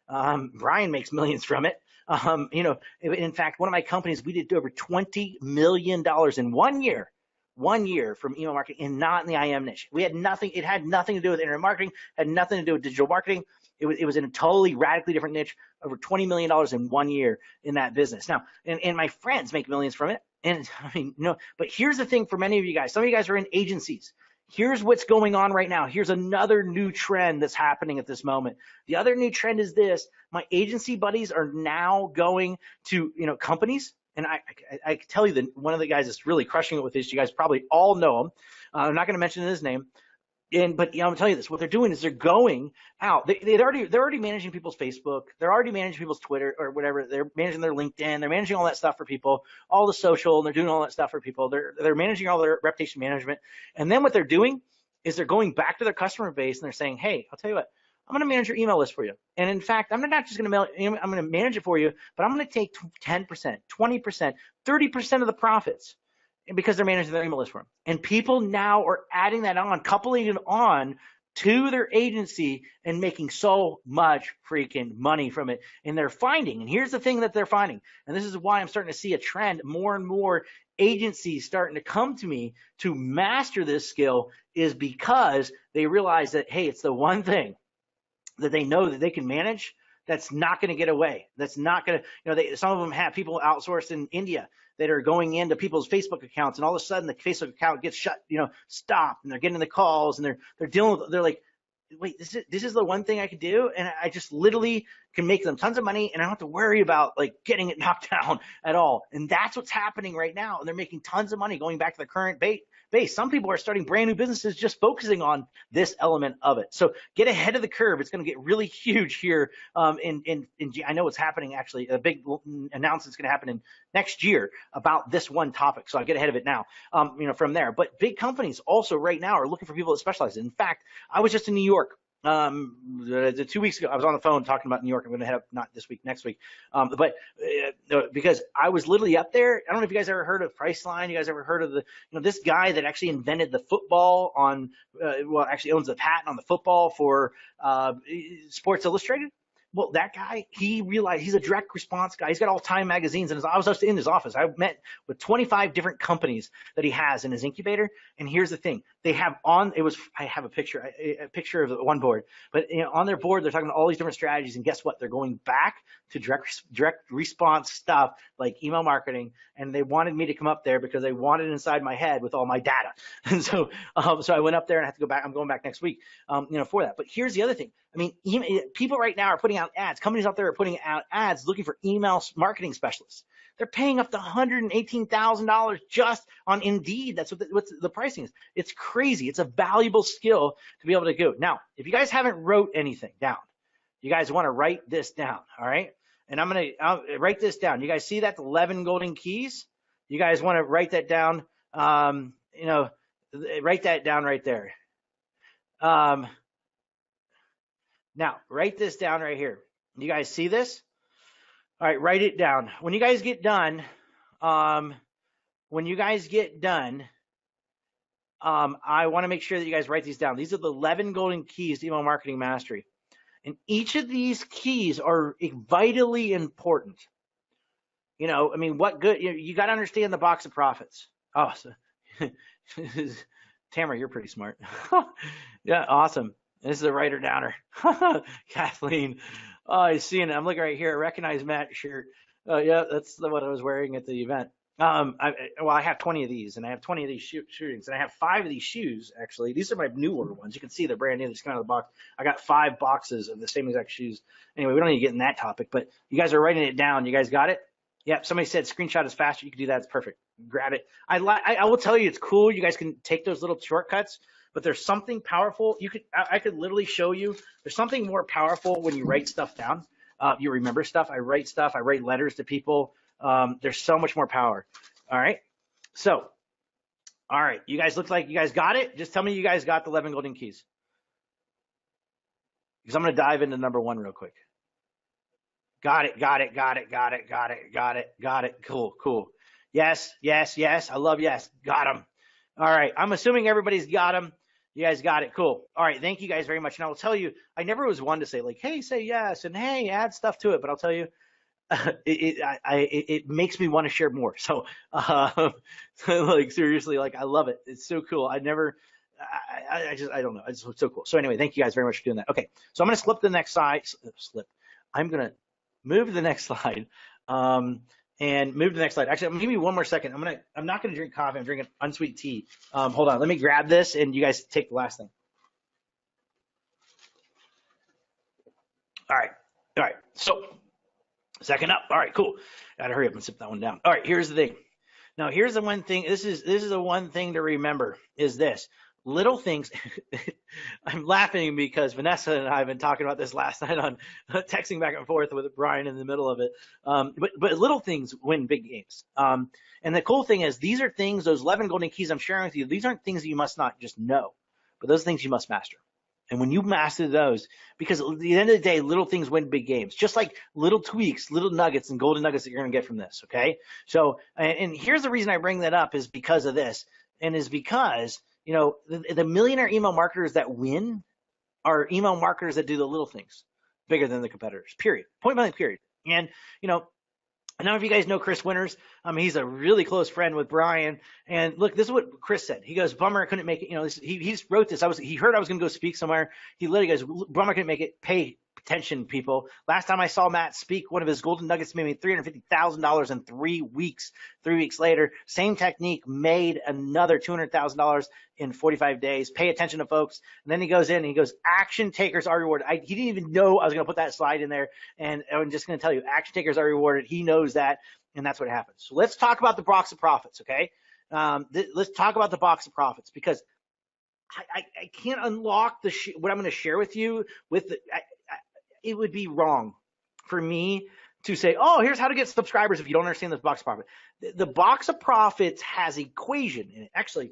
Brian makes millions from it. In fact, one of my companies, we did over $20 million in 1 year from email marketing, and not in the IM niche. We had nothing. It had nothing to do with internet marketing, had nothing to do with digital marketing. It was in a totally radically different niche, over $20 million in 1 year in that business. Now, and my friends make millions from it. And I mean, but here's the thing for many of you guys. Some of you guys are in agencies. Here's what's going on right now. Here's another new trend that's happening at this moment. The other new trend is this. My agency buddies are now going to, companies. And I can tell you that one of the guys that's really crushing it with this, you guys probably all know him. I'm not going to mention his name. But I'm gonna tell you this: what they're doing is they're going out. They're already managing people's Facebook. They're already managing people's Twitter or whatever. They're managing their LinkedIn. They're managing all that stuff for people, all the social, and they're doing all that stuff for people. They're managing all their reputation management. And then what they're doing is they're going back to their customer base and they're saying, "Hey, I'll tell you what. I'm going to manage your email list for you. And in fact, I'm not just going to manage it for you, but I'm going to take 10%, 20%, 30% of the profits." Because they're managing their email list for them. And people now are adding that on, coupling it on to their agency and making so much freaking money from it. And they're finding, and here's the thing that they're finding, and this is why I'm starting to see a trend, more and more agencies starting to come to me to master this skill, is because they realize that, hey, it's the one thing that they know that they can manage that's not going to get away. That's not going to, some of them have people outsourced in India that are going into people's Facebook accounts, and all of a sudden the Facebook account gets shut, stopped, and they're getting the calls, and they're dealing with, they're like, wait, this is the one thing I can do, and I just literally can make them tons of money, and I don't have to worry about like getting it knocked down at all. And that's what's happening right now, and they're making tons of money going back to the current base. Some people are starting brand new businesses just focusing on this element of it. So get ahead of the curve. It's going to get really huge here. I know what's happening, actually. A big announcement is going to happen in next year about this one topic. So I'll get ahead of it now, from there. But big companies also right now are looking for people that specialize. In fact, I was just in New York 2 weeks ago. I was on the phone talking about New York. I'm going to head up, not this week, next week. Because I was literally up there. I don't know if you guys ever heard of Priceline. You guys ever heard of this guy that actually invented the football on, actually owns the patent on the football for Sports Illustrated? Well, that guy, he realized he's a direct response guy. He's got all Time magazines, and I was just in his office. I met with 25 different companies that he has in his incubator. And here's the thing: they have I have a picture of one board, but on their board, they're talking about all these different strategies. And guess what? They're going back to direct response stuff like email marketing. And they wanted me to come up there because they wanted it inside my head with all my data. And so I went up there and I have to go back. I'm going back next week, for that. But here's the other thing. I mean, people right now are putting out ads. Companies out there are putting out ads looking for email marketing specialists. They're paying up to $118,000 just on Indeed. That's what the pricing is. It's crazy. It's a valuable skill to be able to go. Now, if you guys haven't wrote anything down, you guys want to write this down, all right? And I'll write this down. You guys see that, the 11 golden keys? You guys want to write that down, write that down right there. Now, write this down right here. You guys see this? All right, write it down. When you guys get done, I want to make sure that you guys write these down. These are the 11 golden keys to email marketing mastery. And each of these keys are vitally important. What good? You got to understand the box of profits. Oh, Tamara, you're pretty smart. Yeah, awesome. This is a writer downer. Kathleen. Oh, I see it. I'm looking right here. I recognize Matt's shirt. Yeah, that's what I was wearing at the event. I have 20 of these, and I have 20 of these shootings, and I have 5 of these shoes, actually. These are my newer ones. You can see they're brand new. They just come out of the box. I got 5 boxes of the same exact shoes. Anyway, we don't need to get in that topic, but you guys are writing it down. You guys got it? Yep. Somebody said screenshot is faster. You can do that. It's perfect. Grab it. I will tell you, it's cool. You guys can take those little shortcuts. But there's something powerful. I could literally show you. There's something more powerful when you write stuff down. You remember stuff. I write stuff. I write letters to people. There's so much more power. All right. So, all right. You guys look like you guys got it. Just tell me you guys got the 11 golden keys. Because I'm going to dive into number 1 real quick. Got it. Cool. Yes. I love yes. Got them. All right. I'm assuming everybody's got them. You guys got it. Cool. All right. Thank you guys very much. And I will tell you, I never was one to say like, hey, say yes, and hey, add stuff to it. But I'll tell you, it makes me want to share more. So, like seriously, like I love it. It's so cool. I don't know. It's so cool. So anyway, thank you guys very much for doing that. Okay. So I'm going to slip to the next slide. I'm going to move to the next slide. And move to the next slide. Actually, give me one more second. I'm not gonna drink coffee. I'm drinking unsweet tea. Hold on. Let me grab this, and you guys take the last thing. All right. So, second up. All right, cool. Gotta hurry up and sip that one down. All right. Here's the thing. Now, here's the one thing. This is the one thing to remember is this. Little things. I'm laughing because Vanessa and I have been talking about this last night on texting back and forth with Brian in the middle of it. But little things win big games. And the cool thing is these are things, those 11 golden keys I'm sharing with you, these aren't things that you must not just know, but those things you must master. And when you master those, because at the end of the day, little things win big games, just like little tweaks, little nuggets and golden nuggets that you're going to get from this. Okay. So, and here's the reason I bring that up is because of this, and is because, you know, the millionaire email marketers that win are email marketers that do the little things bigger than the competitors, period. Point blank, period. And, you know, I don't know if you guys know Chris Winters. He's a really close friend with Brian. And look, this is what Chris said. He goes, bummer, I couldn't make it. You know, he just wrote this. He heard I was going to go speak somewhere. He literally goes, bummer, I couldn't make it. Pay attention, people. Last time I saw Matt speak, one of his golden nuggets made me $350,000 in 3 weeks. 3 weeks later, same technique made another $200,000 in 45 days. Pay attention to folks. And then he goes in and he goes, action takers are rewarded. He didn't even know I was going to put that slide in there. And I'm just going to tell you, action takers are rewarded. He knows that. And that's what happens. So let's talk about the box of profits. Okay. Let's talk about the box of profits because I can't unlock what I'm going to share with you with it would be wrong for me to say, oh, here's how to get subscribers if you don't understand this box of profit. The box of profits has equation in it. Actually,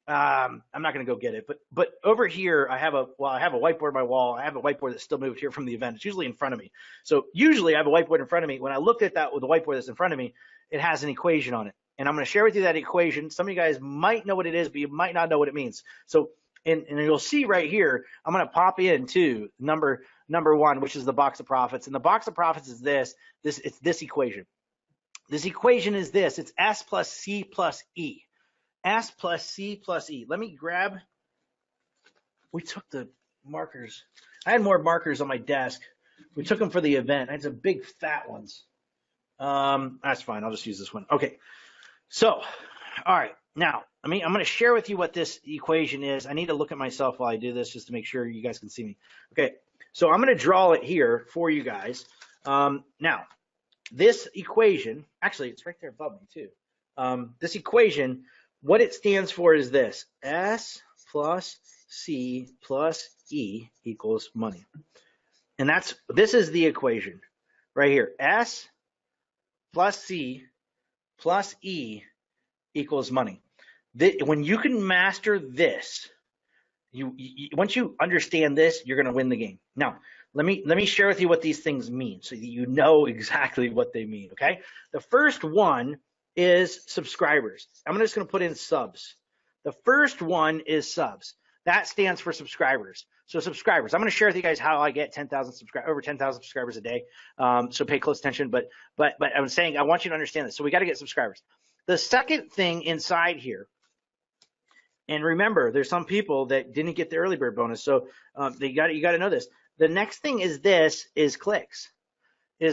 I'm not going to go get it, but over here I have a whiteboard on my wall. I have a whiteboard that's still moved here from the event. It's usually in front of me. So usually I have a whiteboard in front of me. When I looked at that with the whiteboard that's in front of me, it has an equation on it. And I'm going to share with you that equation. Some of you guys might know what it is, but you might not know what it means. So, and you'll see right here, I'm going to pop into number one, which is the box of profits. And the box of profits is it's this equation. This equation is this. It's S plus C plus E. S plus C plus E. Let me grab. We took the markers. I had more markers on my desk. We took them for the event. I had some big fat ones. That's fine. I'll just use this one. Okay. So, all right. Now, I'm going to share with you what this equation is. I need to look at myself while I do this just to make sure you guys can see me. Okay. So I'm going to draw it here for you guys. Now, this equation, actually, it's right there above me too. This equation, what it stands for is this: S plus C plus E equals money. And this is the equation right here. S plus C plus E equals money. When you can master this, once you understand this, you're going to win the game. Now, let me share with you what these things mean so that you know exactly what they mean, okay? The first one is subscribers. I'm just going to put in subs. The first one is subs. That stands for subscribers. So subscribers. I'm going to share with you guys how I get over 10,000 subscribers a day. So pay close attention. But I'm saying I want you to understand this. So we got to get subscribers. The second thing inside here, and remember, there's some people that didn't get the early bird bonus, so you got to know this. The next thing is clicks. Oh,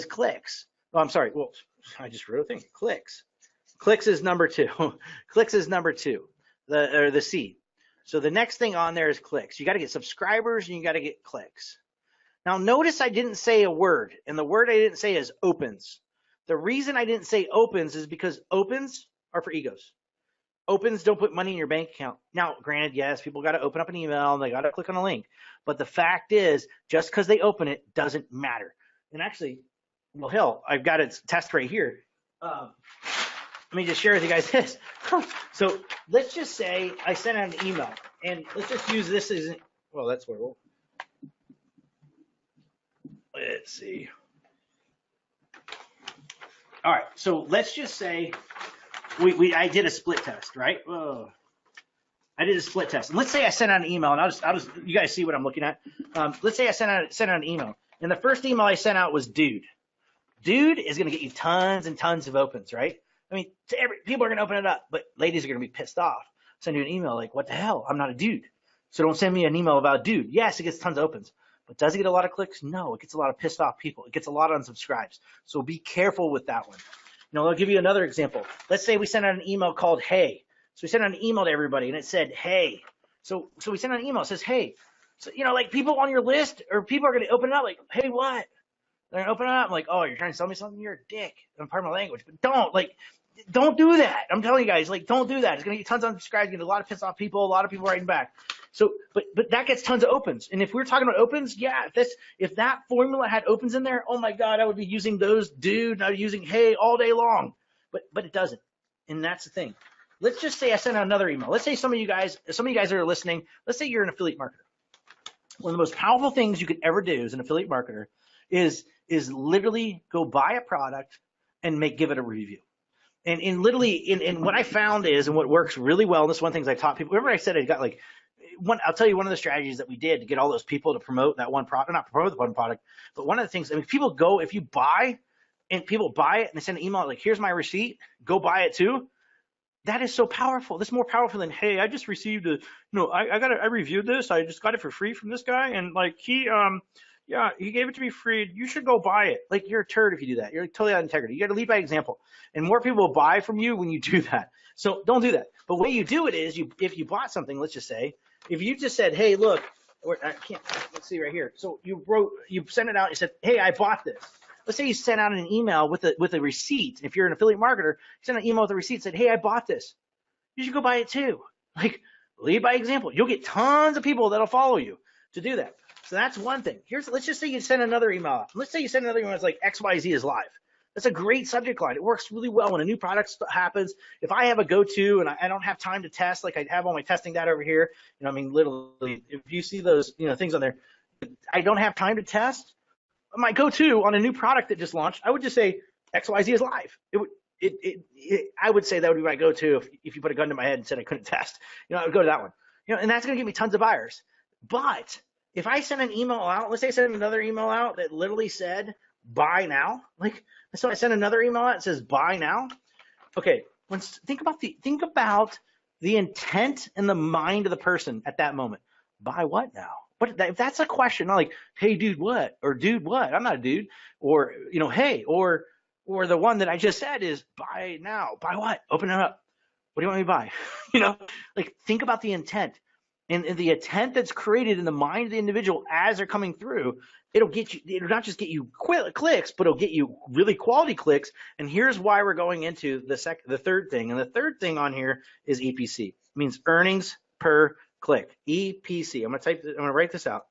I'm sorry. Well, I just wrote a thing. Clicks. Clicks is number two. Clicks is number two. The C. So the next thing on there is clicks. You got to get subscribers and you got to get clicks. Now notice I didn't say a word, and the word I didn't say is opens. The reason I didn't say opens is because opens are for egos. Opens don't put money in your bank account. Now, granted, yes, people got to open up an email and they got to click on a link. But the fact is, just because they open it doesn't matter. And actually, well, hell, I've got a test right here. Let me just share with you guys this. So let's just say I sent out an email, and let's just use this as, well, that's where we'll, let's see. All right, so let's just say I did a split test, right? Oh. I did a split test. And let's say I sent out an email, and I'll just, you guys see what I'm looking at. Let's say I sent out an email, and the first email I sent out was dude. Dude is going to get you tons and tons of opens, right? I mean, people are going to open it up, but ladies are going to be pissed off. Send you an email like, what the hell? I'm not a dude. So don't send me an email about dude. Yes, it gets tons of opens, but does it get a lot of clicks? No, it gets a lot of pissed off people. It gets a lot of unsubscribes. So be careful with that one. I'll give you another example. Let's say we sent out an email called hey. So we sent out an email to everybody and it said, hey. So we sent out an email that says, hey. So, like people on your list or people are going to open it up like, hey, what? They're going to open it up. I'm like, oh, you're trying to sell me something? You're a dick. I'm pardon my language, but don't do that. I'm telling you guys, don't do that. It's going to get tons of unsubscribes, get a lot of pissed off people, a lot of people writing back. So, but that gets tons of opens. And if we're talking about opens, yeah, if that formula had opens in there, oh my God, I would be using those dude, and I would be using hey all day long. But it doesn't. And that's the thing. Let's just say I sent out another email. Let's say some of you guys that are listening, let's say you're an affiliate marketer. One of the most powerful things you could ever do as an affiliate marketer is literally go buy a product and give it a review. And literally, what I found is, and what works really well, and this is one of the things I taught people. Remember I said I got like I'll tell you one of the strategies that we did to get all those people to promote that one product, not promote the one product, but one of the things, I mean, people go, if you buy and people buy it and they send an email like, here's my receipt, go buy it too. That is so powerful. That's more powerful than, hey, I just received I reviewed this. I just got it for free from this guy. And like, he gave it to me free. You should go buy it. Like, you're a turd if you do that. You're totally out of integrity. You got to lead by example. And more people will buy from you when you do that. So don't do that. But the way you do it is if you bought something, let's just say, if you just said, hey, look, let's see right here. So you sent it out. You said, hey, I bought this. Let's say you sent out an email with a receipt. If you're an affiliate marketer, you send an email with a receipt, said, hey, I bought this. You should go buy it too. Like, lead by example. You'll get tons of people that'll follow you to do that. So that's one thing. Let's just say you send another email out. Let's say you send another email that's like XYZ is live. That's a great subject line. It works really well when a new product happens. If I have a go-to and I don't have time to test, like I have all my testing data over here, I mean, literally, if you see those, things on there, I don't have time to test. My go-to on a new product that just launched, I would just say XYZ is live. I would say that would be my go-to if you put a gun to my head and said I couldn't test. I would go to that one. And that's going to give me tons of buyers. But if I send an email out, let's say I send another email out that literally said buy now, so I send another email out that says buy now. Okay, think about the intent and the mind of the person at that moment. Buy what now? But if that's a question, not like, hey, dude, what? Or dude, what? I'm not a dude. Or, hey, or the one that I just said is buy now. Buy what? Open it up. What do you want me to buy? Think about the intent. And the intent that's created in the mind of the individual as they're coming through, it'll not just get you clicks, but it'll get you really quality clicks. And here's why we're going into the third thing. And the third thing on here is EPC. It means earnings per click. EPC. I'm going to write this out.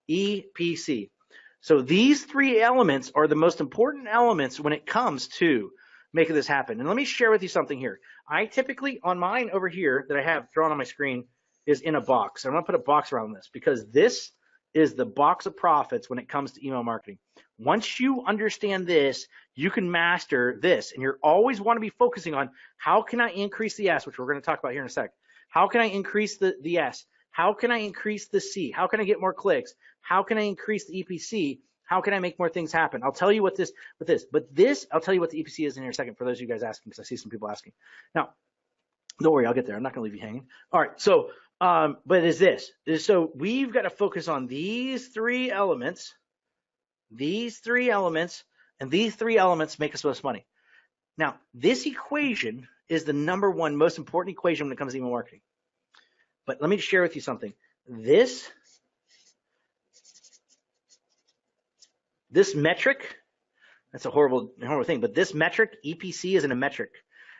EPC. So these three elements are the most important elements when it comes to making this happen. And let me share with you something here. I typically, on mine over here that I have thrown on my screen, is in a box. I'm going to put a box around this because this is the box of profits when it comes to email marketing. Once you understand this, you can master this. And you always want to be focusing on how can I increase the S, which we're going to talk about here in a sec. How can I increase the S? How can I increase the C? How can I get more clicks? How can I increase the EPC? How can I make more things happen? I'll tell you I'll tell you what the EPC is in here in a second for those of you guys asking, because I see some people asking. Now, don't worry, I'll get there. I'm not going to leave you hanging. All right, so but is this. So we've got to focus on these three elements, and these three elements make us most money. Now, this equation is the number one most important equation when it comes to email marketing. But let me just share with you something. This metric, that's a horrible thing, but this metric, EPC, isn't a metric.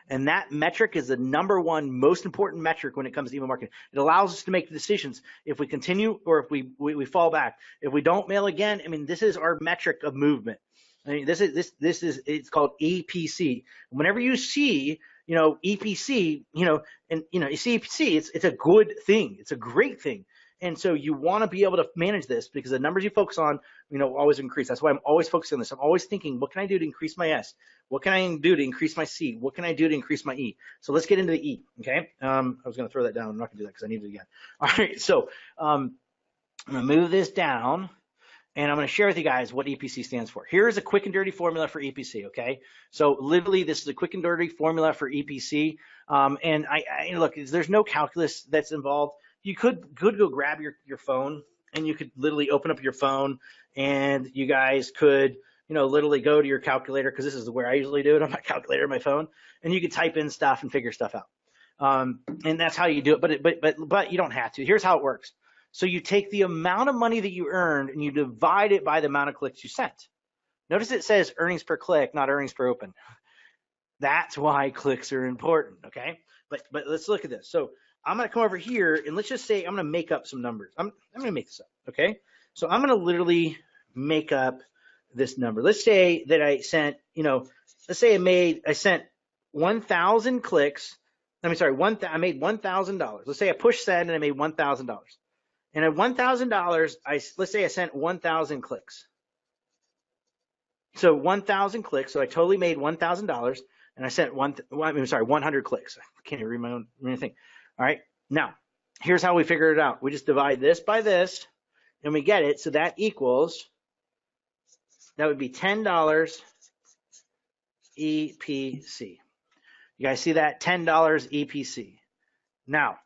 And that metric is the number one most important metric when it comes to email marketing. It allows us to make decisions if we continue or if we fall back. If we don't mail again, I mean, this is our metric of movement. I mean, it's called EPC. Whenever you see, EPC, and you see EPC, it's a good thing. It's a great thing. And so you want to be able to manage this because the numbers you focus on, always increase. That's why I'm always focusing on this. I'm always thinking, what can I do to increase my S? What can I do to increase my C? What can I do to increase my E? So let's get into the E, okay? I was going to throw that down. I'm not going to do that because I need it again. All right, so I'm going to move this down. And I'm going to share with you guys what EPC stands for. Here's a quick and dirty formula for EPC, okay? So literally, this is a quick and dirty formula for EPC. And I look, there's no calculus that's involved. You could go grab your phone, and you could literally open up your phone, and you guys could, literally go to your calculator, because this is where I usually do it on my calculator on my phone, and you could type in stuff and figure stuff out. And that's how you do it, but you don't have to. Here's how it works. So you take the amount of money that you earned and you divide it by the amount of clicks you sent. Notice it says earnings per click, not earnings per open. That's why clicks are important, okay? But let's look at this. So I'm going to come over here, and let's just say I'm going to make up some numbers. I'm going to make this up, okay? So I'm going to literally make up this number. Let's say that I sent, let's say I sent 1,000 clicks. I made $1,000. Let's say I pushed send and I made $1,000. And at $1,000, let's say I sent 1,000 clicks. So 1,000 clicks. So I totally made $1,000, and I sent 100 clicks. I can't even read my own thing. All right. Now, here's how we figure it out. We just divide this by this, and we get it. So that would be $10 EPC. You guys see that? $10 EPC. Now,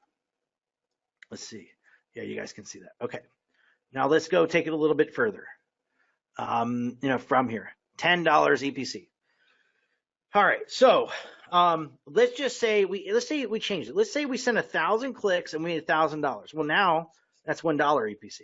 let's see. Yeah, you guys can see that. Okay. Now let's go take it a little bit further. From here, $10 EPC. All right. So let's say we changed it. Let's say we sent 1,000 clicks and we made $1,000. Well, now that's $1 EPC.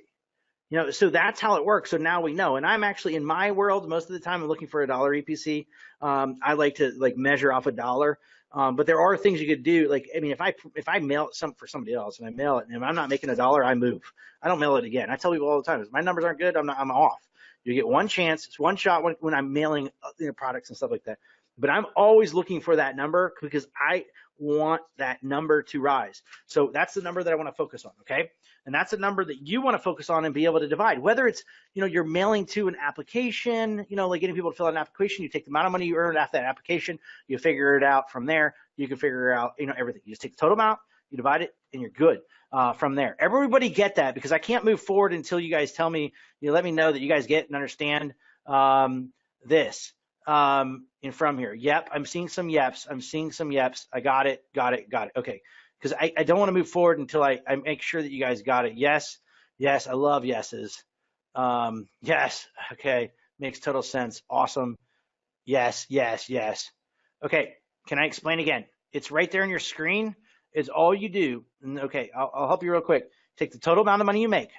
So that's how it works. So now we know. And I'm actually, in my world, most of the time I'm looking for $1 EPC. I like to measure off $1. But there are things you could do. If I mail it for somebody else and I mail it, and if I'm not making $1, I move. I don't mail it again. I tell people all the time, if my numbers aren't good, I'm off. You get one chance. It's one shot when I'm mailing products and stuff like that. But I'm always looking for that number because I want that number to rise. So that's the number that I want to focus on, okay? And that's the number that you want to focus on and be able to divide. Whether it's, you're mailing to an application, like getting people to fill out an application, you take the amount of money you earned after that application, you figure it out from there. You can figure out, everything. You just take the total amount, you divide it, and you're good from there. Everybody get that, because I can't move forward until you guys tell me, let me know that you guys get and understand this. And from here, yep, I'm seeing some yeps. I got it. Okay. Because I don't want to move forward until I make sure that you guys got it. Yes. I love yeses. Yes. Okay. Makes total sense. Awesome. Yes. Okay. Can I explain again? It's right there on your screen. It's all you do. Okay. I'll help you real quick. Take the total amount of money you make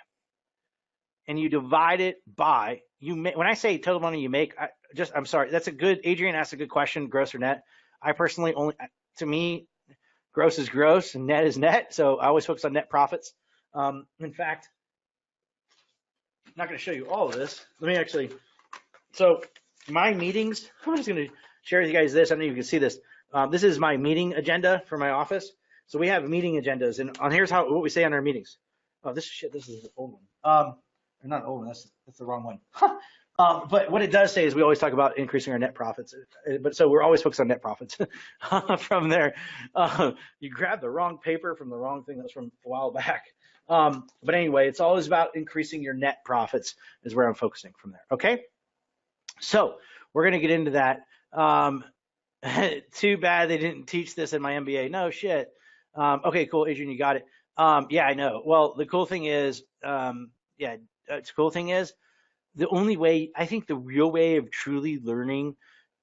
and you divide it by when I say total money you make, I'm sorry. That's a good, Adrian asked a good question, gross or net. I personally to me, gross is gross and net is net. So I always focus on net profits. In fact, I'm not going to show you all of this. So my meetings, I'm just going to share with you guys this. I know you can see this. This is my meeting agenda for my office. So we have meeting agendas, and here's what we say on our meetings. Oh, this is the old one. Not old one. That's the wrong one. But what it does say is we always talk about increasing our net profits. But so we're always focused on net profits. From there, you grab the wrong paper from the wrong thing. That's from a while back. But anyway, it's always about increasing your net profits is where I'm focusing from there. Okay. So we're going to get into that. Too bad they didn't teach this in my MBA. No shit. Okay, cool. Adrian, you got it. Yeah, I know. Well, the cool thing is, the only way, I think the real way of truly learning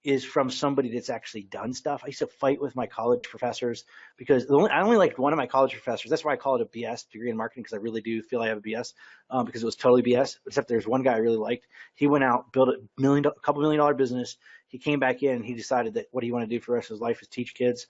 is from somebody that's actually done stuff. I used to fight with my college professors because I only liked one of my college professors. That's why I call it a BS, degree in marketing, because I really do feel I have a BS, because it was totally BS, except there's one guy I really liked. He went out, built a couple $1 million business. He came back in and he decided that what he wanted to do for the rest of his life is teach kids.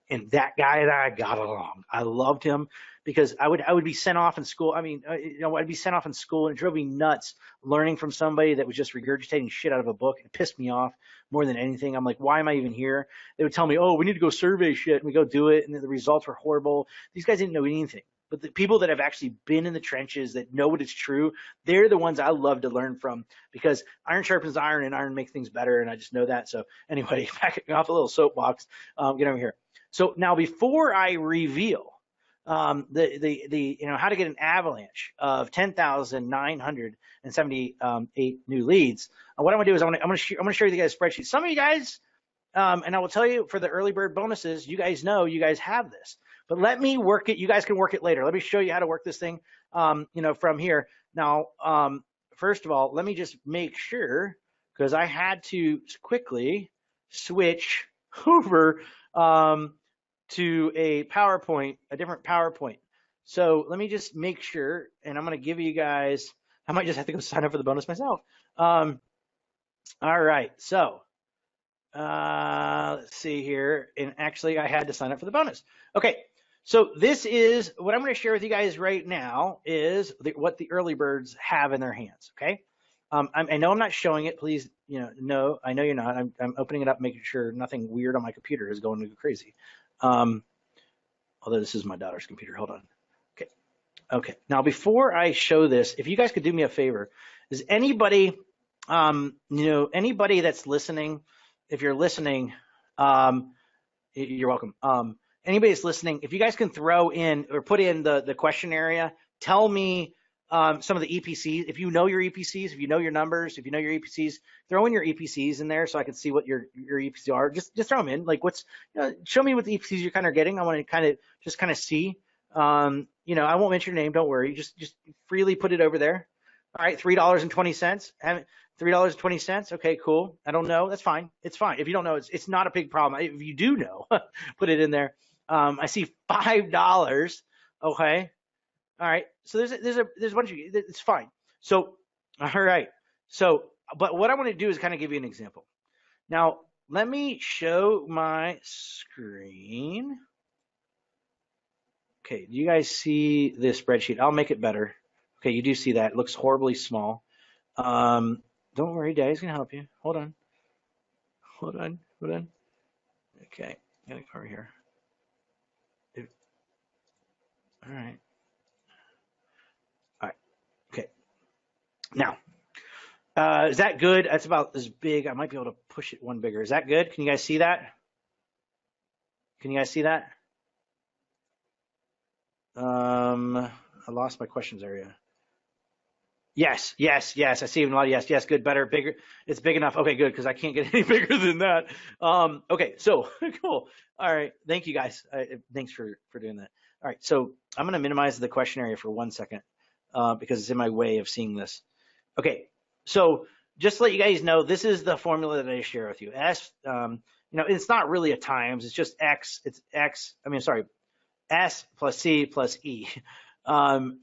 And that guy and I got along. I loved him because I would be sent off in school. I'd be sent off in school, and it drove me nuts learning from somebody that was just regurgitating shit out of a book. It pissed me off more than anything. I'm like, why am I even here? They would tell me, oh, we need to go survey shit, and we go do it, and the results were horrible. These guys didn't know anything. but the people that have actually been in the trenches that know what is true, they're the ones I love to learn from, because iron sharpens iron and iron makes things better. And I just know that. So anyway, backing off a little soapbox, get over here. So now before I reveal how to get an avalanche of 10,978 new leads, what I'm gonna do is I'm gonna show you guys a spreadsheet. Some of you guys, and I will tell you for the early bird bonuses, you guys know you guys have this, but let me work it. You guys can work it later. Let me show you how to work this thing, from here. Now, first of all, let me just make sure, because I had to quickly switch over to a PowerPoint, a different PowerPoint. So let me just make sure, and I'm going to give you guys, I might just have to go sign up for the bonus myself. All right, so let's see here. And actually, I had to sign up for the bonus. Okay, so this is what I'm going to share with you guys right now is what the early birds have in their hands. Okay, I know I'm not showing it. Please, no, I know you're not. I'm opening it up, making sure nothing weird on my computer is going to go crazy. Although this is my daughter's computer. Hold on. Okay. Now, before I show this, if you guys could do me a favor, is anybody, anybody that's listening, if you're listening, you're welcome. Anybody that's listening, if you guys can throw in or put in the question area, tell me some of the EPCs. If you know your EPCs, if you know your numbers, if you know your EPCs, throw in your EPCs in there so I can see what your EPCs are. Just throw them in. Like show me what the EPCs you're kind of getting. I want to kind of see. I won't mention your name. Don't worry. Just freely put it over there. All right, $3.20. $3.20. Okay, cool. I don't know. That's fine. It's fine. If you don't know, it's not a big problem. If you do know, put it in there. I see $5. Okay. All right. So there's a bunch of, it's fine. So, all right. So, but what I want to do is kind of give you an example. Now, let me show my screen. Okay. Do you guys see this spreadsheet? I'll make it better. Okay. You do see that. It looks horribly small. Don't worry. Daddy's going to help you. Hold on. Okay. I'm going to come over here. All right. Okay. Now, is that good? That's about as big. I might be able to push it one bigger. Is that good? Can you guys see that? I lost my questions area. Yes. I see even a lot of yes, good, better, bigger. It's big enough. Okay, good, because I can't get any bigger than that. Okay, so cool. All right, thank you guys. Thanks for doing that. All right, so I'm going to minimize the question area for 1 second because it's in my way of seeing this. Okay, so just to let you guys know, this is the formula that I share with you. It's not really a times. It's just X. It's X. S plus C plus E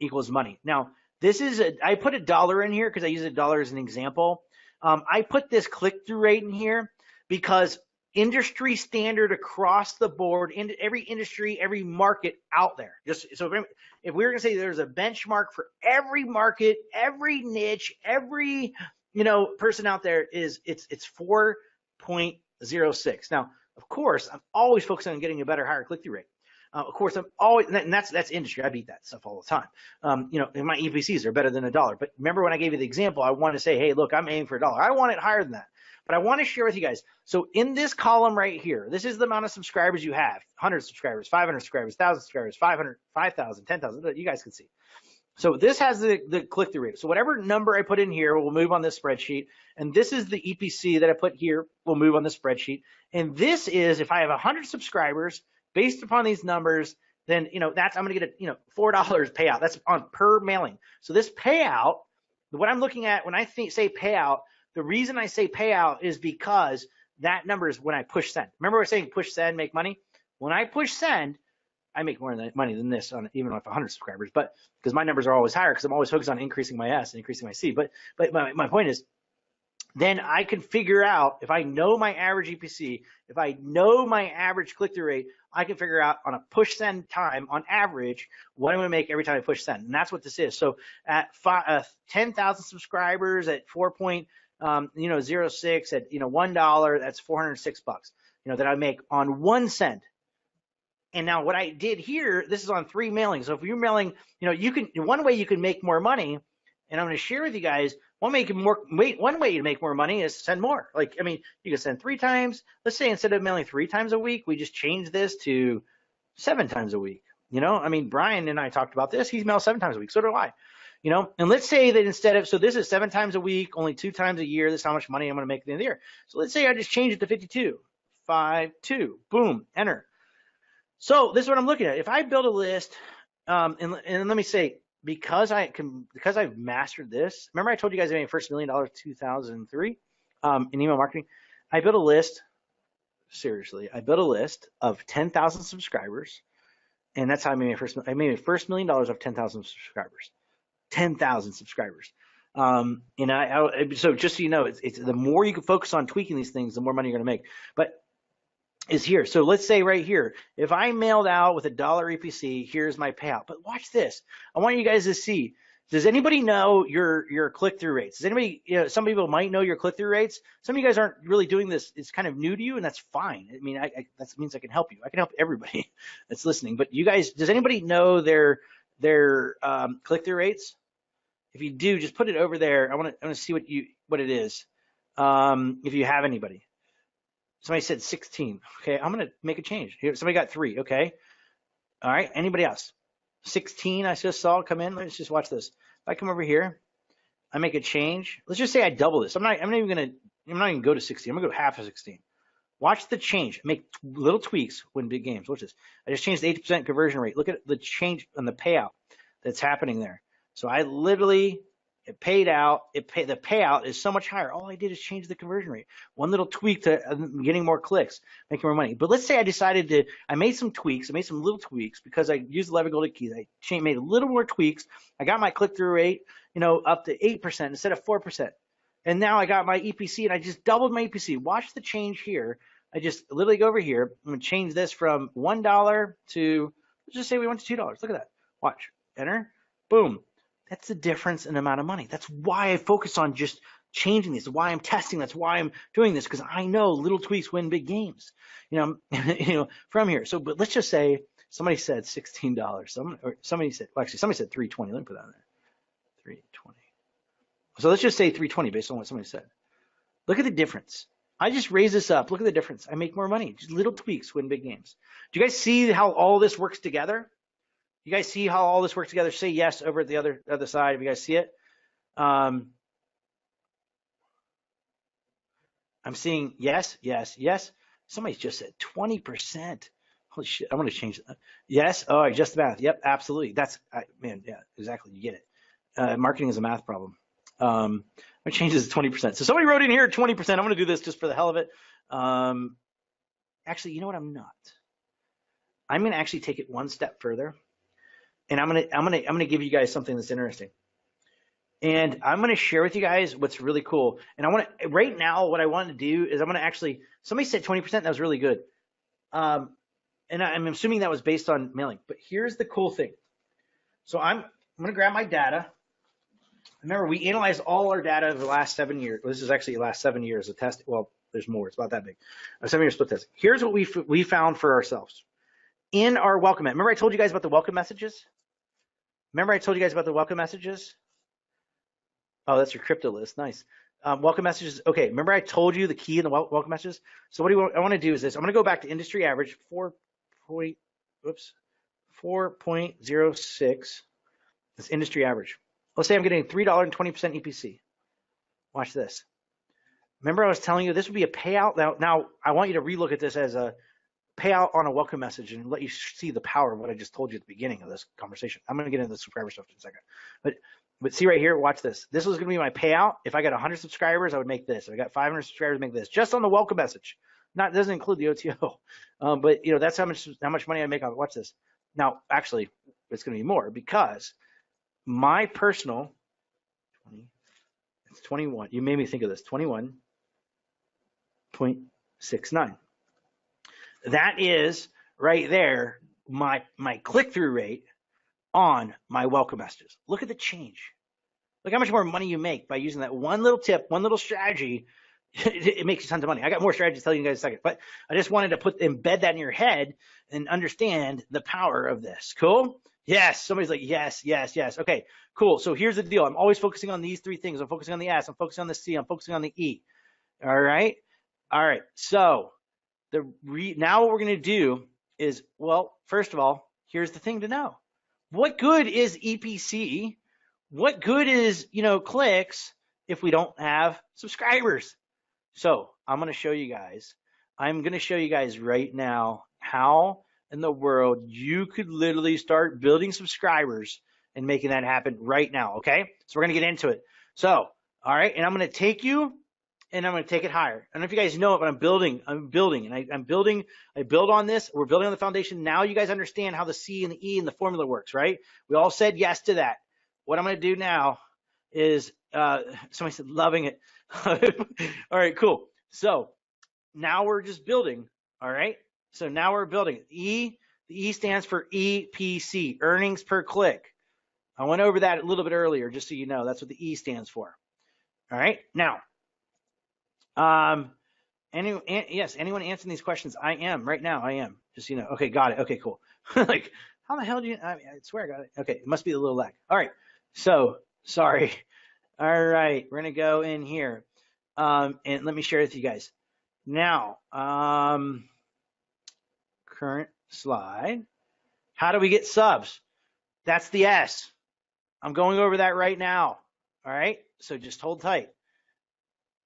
equals money. Now, I put $1 in here because I use $1 as an example. I put this click-through rate in here because industry standard across the board, in every industry, every market out there. Just so if we were going to say there's a benchmark for every market, every niche, every person out there, it's 4.06. Now, of course, I'm always focusing on getting a better, higher click-through rate. Of course, I'm always, and that's industry. I beat that stuff all the time. And my EPCs are better than $1. But remember when I gave you the example, I wanted to say, hey, look, I'm aiming for $1. I want it higher than that. But I want to share with you guys. So in this column right here, this is the amount of subscribers you have: 100 subscribers, 500 subscribers, 1,000 subscribers, 500, 5,000, 10,000. You guys can see. So this has the click-through rate. So whatever number I put in here will move on this spreadsheet. And this is the EPC that I put here will move on the spreadsheet. And this is if I have 100 subscribers. Based upon these numbers, then I'm going to get a $4 payout. That's on per mailing. So this payout, what I'm looking at when I say payout, the reason I say payout is because that number is when I push send. Remember we're saying push send, make money. When I push send, I make more money than this on even with 100 subscribers, but because my numbers are always higher because I'm always focused on increasing my S and increasing my C. But my point is, then I can figure out if I know my average EPC, if I know my average click-through rate, I can figure out on a push send time on average what I'm going to make every time I push send. And that's what this is. So at 10,000 subscribers at 4.06 at $1, that's $406 that I make on one send. And now what I did here, this is on 3 mailings. So if you're mailing, one way you can make more money, and I'm going to share with you guys, one way to make more money is send more. Like, I mean, you can send 3 times. Let's say instead of mailing 3 times a week, we just change this to 7 times a week. I mean, Brian and I talked about this. He's mailed 7 times a week. So do I. And let's say that so this is 7 times a week, only 2 times a year. This is how much money I'm going to make at the end of the year. So let's say I just change it to 52, 5, 2, boom, enter. So this is what I'm looking at. If I build a list, and let me say, because I've mastered this. Remember I told you guys I made my first $1 million 2003 in email marketing. I built a list. Seriously, I built a list of 10,000 subscribers, and that's how I made my first $1 million of 10,000 subscribers. 10,000 subscribers. So just so you know, it's the more you can focus on tweaking these things, the more money you're going to make. But is here. So let's say right here, if I mailed out with $1 EPC, here's my payout. But watch this. I want you guys to see. Does anybody know your click-through rates? Does anybody, some people might know your click-through rates. Some of you guys aren't really doing this. It's kind of new to you, and that's fine. I mean, that means I can help you. I can help everybody that's listening. But you guys, does anybody know their click-through rates? If you do, just put it over there. I want to see what it is. If you have anybody. Somebody said 16. Okay, I'm going to make a change. Here, somebody got 3. Okay. All right. Anybody else? 16, I just saw come in. Let's just watch this. If I come over here, I make a change. Let's just say I double this. I'm not even going to go to 16. I'm going to go half of 16. Watch the change. Make little tweaks when big games. Watch this. I just changed the 80% conversion rate. Look at the change on the payout that's happening there. So I literally, it paid out. The payout is so much higher. All I did is change the conversion rate. One little tweak to getting more clicks, making more money. But let's say I made some tweaks. I made some little tweaks because I used 11 golden keys. I made a little more tweaks. I got my click-through rate, up to 8% instead of 4%. And now I got my EPC, and I just doubled my EPC. Watch the change here. I just literally go over here. I'm going to change this from $1 to, let's just say we went to $2. Look at that. Watch. Enter. Boom. That's the difference in the amount of money. That's why I focus on just changing this. Why I'm testing. That's why I'm doing this, because I know little tweaks win big games. From here. So, but let's just say somebody said $16. Somebody said $320. Let me put that in there. $320. So let's just say $320 based on what somebody said. Look at the difference. I just raise this up. Look at the difference. I make more money. Just little tweaks win big games. Do you guys see how all this works together? You guys see how all this works together? Say yes over at the other side if you guys see it. I'm seeing yes, yes, yes. Somebody just said 20%. Holy shit, I'm going to change that. Yes, oh, just the math. Yep, absolutely. Man, yeah, exactly. You get it. Marketing is a math problem. I'm going to change this to 20%. So somebody wrote in here 20%. I'm going to do this just for the hell of it. Actually, you know what? I'm not. I'm going to actually take it one step further. And I'm gonna give you guys something that's interesting. And I'm gonna share with you guys what's really cool. And right now what I want to do is somebody said 20%, that was really good. And I'm assuming that was based on mailing. But here's the cool thing. So I'm gonna grab my data. Remember, we analyzed all our data of the last 7 years. This is actually the last 7 years of testing. Well, there's more. It's about that big. 7 years split testing. Here's what we found for ourselves. In our welcome message. Remember I told you guys about the welcome messages? Oh, that's your crypto list. Nice. Welcome messages. Okay, remember I told you the key in the welcome messages? So what I want to do is this. I'm going to go back to industry average, 4.06. That's industry average. Let's say I'm getting $3.20 EPC. Watch this. Remember I was telling you this would be a payout. Now I want you to relook at this as a payout on a welcome message and let you see the power of what I just told you at the beginning of this conversation. I'm going to get into the subscriber stuff in a second. But see right here, watch this. This was going to be my payout. If I got 100 subscribers, I would make this. If I got 500 subscribers, I'd make this. Just on the welcome message. It doesn't include the OTO. But that's how much money I make on it. Watch this. Now, actually, it's going to be more because my personal, it's 21. You made me think of this. 21.69. That is right there my click-through rate on my welcome messages. Look at the change. Look how much more money you make by using that one little tip, one little strategy it makes you tons of money. I got more strategies to tell you guys in a second, but I just wanted to embed that in your head and understand the power of this. Cool? Yes. Somebody's like, yes, yes, yes. Okay, cool. So here's the deal. I'm always focusing on these three things. I'm focusing on the S, I'm focusing on the C, I'm focusing on the E. All right. All right. So now what we're going to do is, well, first of all, here's the thing to know. What good is EPC? What good is, clicks if we don't have subscribers? So I'm going to show you guys. I'm going to show you guys right now how in the world you could literally start building subscribers and making that happen right now. Okay. So we're going to get into it. So, all right. And I'm going to take you and I'm going to take it higher. I don't know if you guys know it, but I'm building, and I build on this. We're building on the foundation. Now you guys understand how the C and the E and the formula works, right? We all said yes to that. What I'm going to do now is, somebody said loving it. All right, cool. So now we're just building. All right. So now we're building. The E stands for EPC, earnings per click. I went over that a little bit earlier, just so you know. That's what the E stands for. All right. Now, yes, anyone answering these questions? I am right now. I am. Just so you know. Okay, got it. Okay, cool. Like, how the hell do you? I swear I got it. Okay, it must be a little lag. All right. So sorry. All right, we're gonna go in here, and let me share with you guys. Now, current slide. How do we get subs? That's the S. I'm going over that right now. All right, so just hold tight.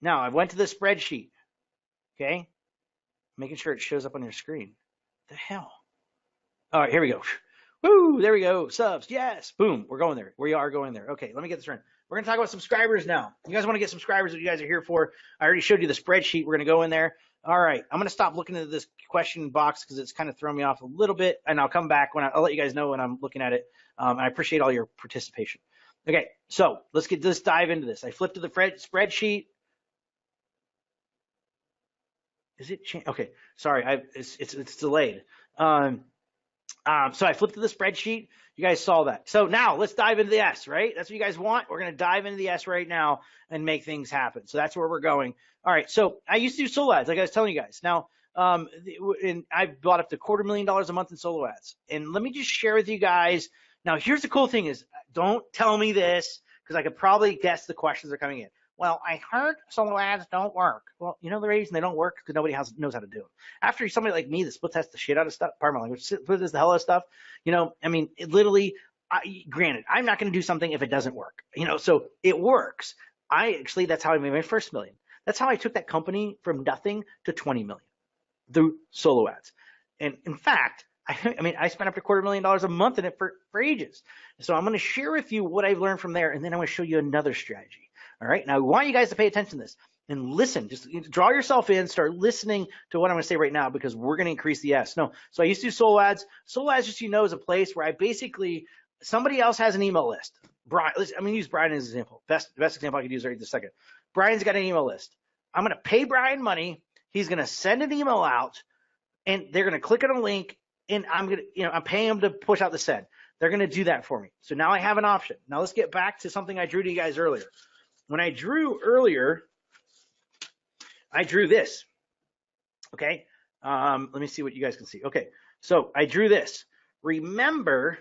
Now I went to the spreadsheet. Okay, making sure it shows up on your screen. What the hell? All right, here we go. Woo, there we go. Subs, yes. Boom, we're going there. We are going there. Okay, let me get this right. We're going to talk about subscribers now. You guys want to get subscribers, what you guys are here for. I already showed you the spreadsheet. We're going to go in there. All right, I'm going to stop looking at this question box because it's kind of thrown me off a little bit, and I'll come back when I'll let you guys know when I'm looking at it. I appreciate all your participation. Okay, so let's dive into this. I flipped to the spreadsheet. Is it changed? Okay, sorry, it's delayed. So I flipped to the spreadsheet. You guys saw that. So now let's dive into the S, right? That's what you guys want. We're going to dive into the S right now and make things happen. So that's where we're going. All right. So I used to do solo ads, like I was telling you guys. Now, and I've bought up to $250,000 a month in solo ads. And let me just share with you guys. Now, here's the cool thing is, don't tell me this because I could probably guess the questions that are coming in. Well, I heard solo ads don't work. Well, you know the reason they don't work because nobody knows how to do them. After somebody like me that split tests the shit out of stuff, pardon my language, split tests the hell out of stuff, I mean, it literally, granted, I'm not going to do something if it doesn't work, so it works. That's how I made my first million. That's how I took that company from nothing to 20 million through solo ads. And in fact, I spent up to $250,000 a month in it for ages. So I'm going to share with you what I've learned from there, and then I'm going to show you another strategy. All right. Now I want you guys to pay attention to this and listen. Just draw yourself in, start listening to what I'm going to say right now because we're going to increase the S. No. So I used to do solo ads. Solo ads, just is a place where I basically somebody else has an email list. Brian, I'm going to use Brian as an example. Best example I could use right this second. Brian's got an email list. I'm going to pay Brian money. He's going to send an email out, and they're going to click on a link, and I'm going to, I'm paying them to push out the send. They're going to do that for me. So now I have an option. Now let's get back to something I drew to you guys earlier. When I drew earlier, I drew this. Okay. Let me see what you guys can see. Okay. So I drew this. Remember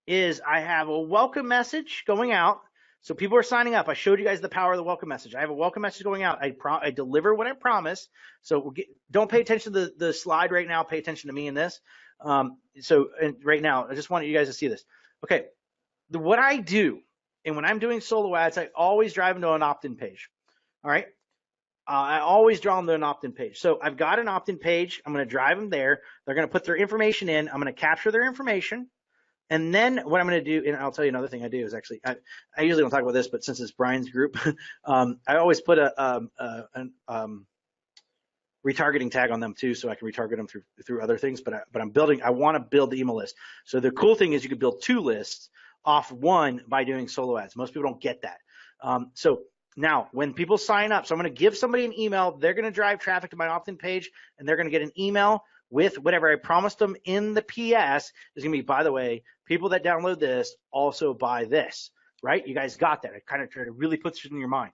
is I have a welcome message going out. So people are signing up. I showed you guys the power of the welcome message. I have a welcome message going out. I deliver what I promise. So don't pay attention to the slide right now. Pay attention to me in this. Right now, I just wanted you guys to see this. Okay. What I do, and when I'm doing solo ads, I always drive them to an opt-in page. All right. I always draw them to an opt-in page. So I've got an opt-in page. I'm going to drive them there. They're going to put their information in. I'm going to capture their information. And then what I'm going to do, and I'll tell you another thing I do is actually, I usually don't talk about this, but since it's Brian's group, I always put a retargeting tag on them too, so I can retarget them through other things. But I want to build the email list. So the cool thing is you can build two lists off one by doing solo ads. Most people don't get that. So now when people sign up, so I'm going to give somebody an email, they're going to drive traffic to my opt-in page, and they're going to get an email with whatever I promised them in the PS is going to be, by the way, people that download this also buy this, right? You guys got that. I kind of try to really put this in your mind.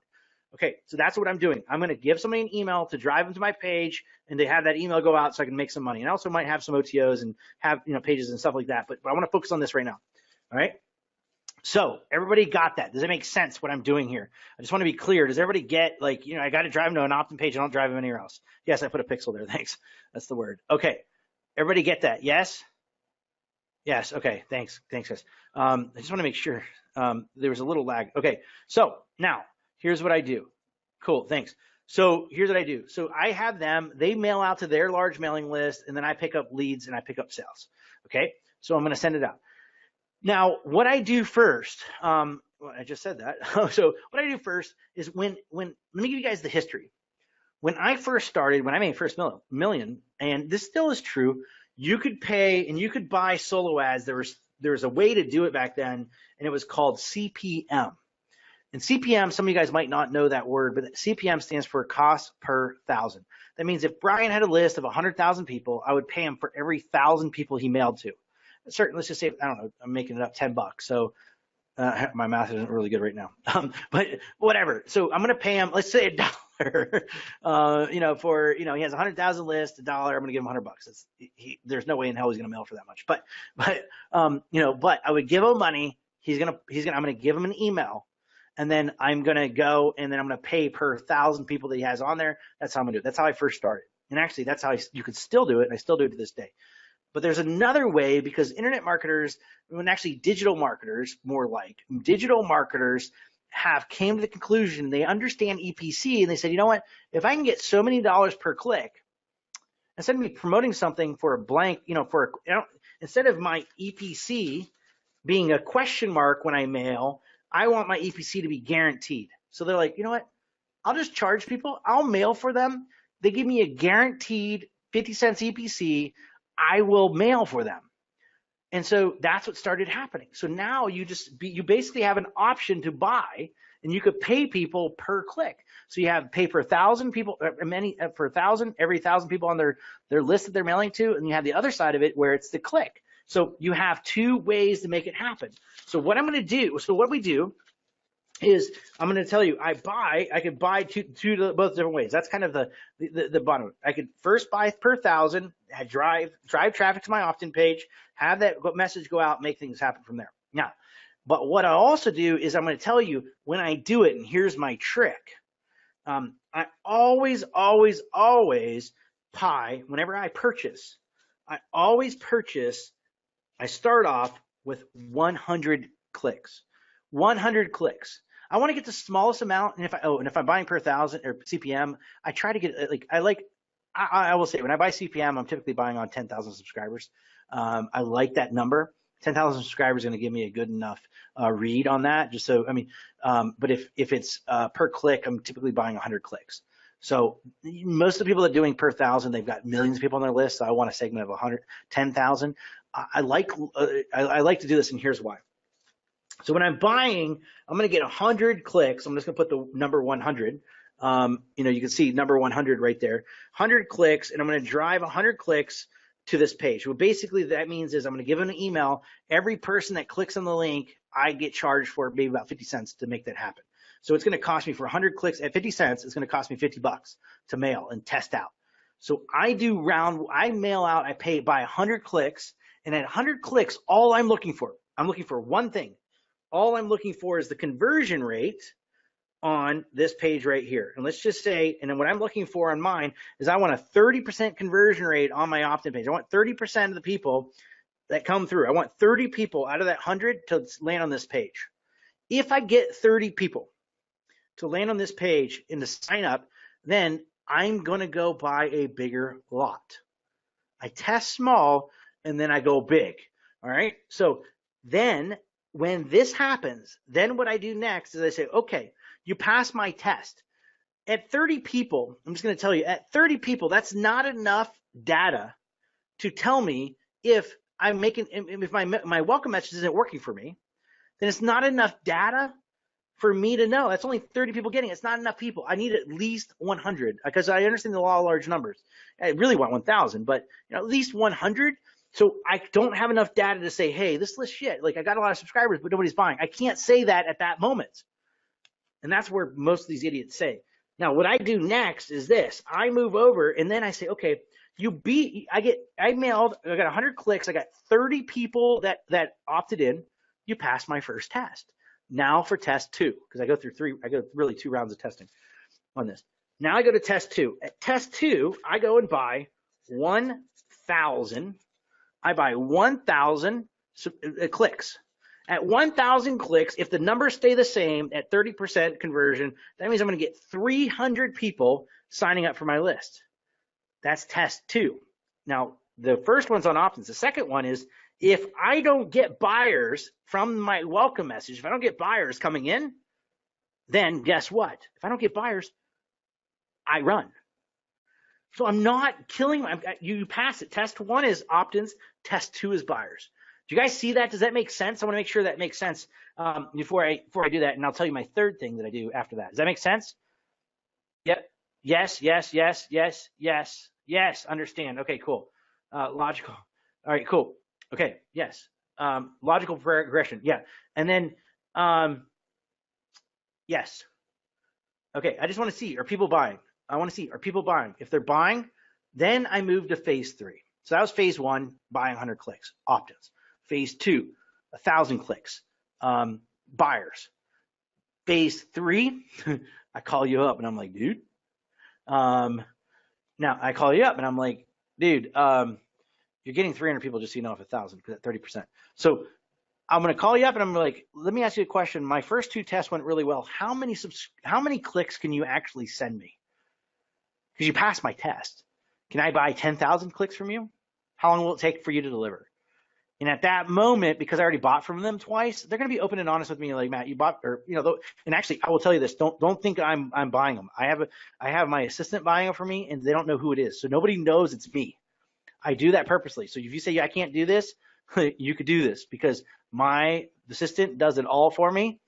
Okay, so that's what I'm doing. I'm going to give somebody an email to drive them to my page, and they have that email go out so I can make some money. And I also might have some OTOs and have pages and stuff like that. But I want to focus on this right now. All right. So everybody got that? Does it make sense what I'm doing here? I just want to be clear. Does everybody get I got to drive them to an opt-in page. I don't drive them anywhere else. Yes, I put a pixel there. Thanks. That's the word. Okay. Everybody get that? Yes. Yes. Okay. Thanks. Thanks, guys. I just want to make sure. There was a little lag. Okay. So now here's what I do. Cool. Thanks. So here's what I do. So I have them, they mail out to their large mailing list, and then I pick up leads and I pick up sales. Okay. So I'm going to send it out. Now, what I do first, well, I just said that. So what I do first is let me give you guys the history. When I first started, when I made first million, and this still is true, you could pay and you could buy solo ads. There was a way to do it back then, and it was called CPM. And CPM, some of you guys might not know that word, but CPM stands for cost per thousand. That means if Brian had a list of 100,000 people, I would pay him for every 1,000 people he mailed to. Certain, let's just say, I don't know, I'm making it up, $10. So my math isn't really good right now, but whatever. So I'm going to pay him, let's say $1, for, he has 100,000 list, $1, I'm going to give him $100. There's no way in hell he's going to mail for that much, but I would give him money. I'm going to give him an email, and then I'm going to go, and then I'm going to pay per 1,000 people that he has on there. That's how I'm going to do it. That's how I first started. And actually, that's how you could still do it, and I still do it to this day. But there's another way, because internet marketers, and actually digital marketers, digital marketers have came to the conclusion, they understand EPC, and they said, you know what, if I can get so many dollars per click, instead of me promoting something for a blank, instead of my EPC being a question mark when I mail, I want my EPC to be guaranteed. So they're like, you know what, I'll just charge people, I'll mail for them. They give me a guaranteed 50 cents EPC. I will mail for them. And so that's what started happening. So now you basically have an option to buy, and you could pay people per click. So you have pay per 1,000 people, for 1,000, every 1,000 people on their list that they're mailing to, and you have the other side of it where it's the click. So you have two ways to make it happen. So what we do is I'm going to tell you, I could buy both different ways. That's kind of the bottom. I could first buy per 1,000, drive traffic to my opt-in page, have that message go out, make things happen from there. Now, but what I also do is I'm going to tell you when I do it, and here's my trick. I always whenever I purchase, I start off with 100 clicks. 100 clicks. I want to get the smallest amount, and if I'm buying per 1,000 or CPM, I try to get I will say when I buy CPM, I'm typically buying on 10,000 subscribers. I like that number. 10,000 subscribers is going to give me a good enough read on that. But if it's per click, I'm typically buying 100 clicks. So most of the people that are doing per 1,000, they've got millions of people on their list. So I want a segment of 10,000. I like to do this, and here's why. So when I'm buying, I'm going to get 100 clicks. I'm just going to put the number 100. You can see number 100 right there. 100 clicks, and I'm going to drive 100 clicks to this page. What basically that means is I'm going to give them an email. Every person that clicks on the link, I get charged for maybe about 50 cents to make that happen. So it's going to cost me for 100 clicks at 50 cents. It's going to cost me $50 to mail and test out. So I mail out, I pay by 100 clicks, and at 100 clicks, all I'm looking for one thing. All I'm looking for is the conversion rate on this page right here. And let's just say, and then what I'm looking for on mine is I want a 30% conversion rate on my opt-in page. I want 30% of the people that come through. I want 30 people out of that 100 to land on this page. If I get 30 people to land on this page and to sign up, then I'm going to go buy a bigger lot. I test small, and then I go big. All right. So then when this happens, then what I do next is I say, okay, you passed my test. At 30 people, I'm just going to tell you, at 30 people, that's not enough data to tell me if my welcome message isn't working for me, then it's not enough data for me to know. That's only 30 people getting it. It's not enough people. I need at least 100, because I understand the law of large numbers. I really want 1,000, but at least 100. So I don't have enough data to say, hey, this list shit. Like, I got a lot of subscribers, but nobody's buying. I can't say that at that moment. And that's where most of these idiots say. Now, what I do next is this. I move over and then I say, okay, I got 100 clicks. I got 30 people that opted in. You passed my first test. Now for test 2, because I go really 2 rounds of testing on this. Now I go to test 2. At test 2, I go and buy 1,000. I buy 1,000 clicks. At 1,000 clicks, if the numbers stay the same at 30% conversion, that means I'm going to get 300 people signing up for my list. That's test 2. Now, the first one's on opt-ins. The second one is if I don't get buyers from my welcome message, if I don't get buyers coming in, then guess what? If I don't get buyers, I run. So I'm not killing. You pass it. Test 1 is opt-ins. Test 2 is buyers. Do you guys see that? Does that make sense? I want to make sure that makes sense before I do that, and I'll tell you my third thing that I do after that. Does that make sense? Yep. Yes. Understand. Okay, cool. Logical. All right, cool. Okay, yes. Logical progression. Yeah. And then, yes. Okay, I just want to see, are people buying? I want to see, are people buying? If they're buying, then I move to phase 3. So that was phase 1, buying 100 clicks, opt-ins. Phase 2, 1,000 clicks, buyers. Phase 3, I call you up and I'm like, dude. Now I call you up and I'm like, dude, you're getting 300 people just so you know off 1,000 because at 30%. So I'm going to call you up and I'm like, let me ask you a question. My first 2 tests went really well. How many clicks can you actually send me? Because you passed my test. Can I buy 10,000 clicks from you? How long will it take for you to deliver? And at that moment, because I already bought from them twice, they're going to be open and honest with me. Like, Matt, you bought, or and actually, I will tell you this: don't think I'm buying them. I have my assistant buying them for me, and they don't know who it is, so nobody knows it's me. I do that purposely. So if you say I can't do this, you could do this because my assistant does it all for me,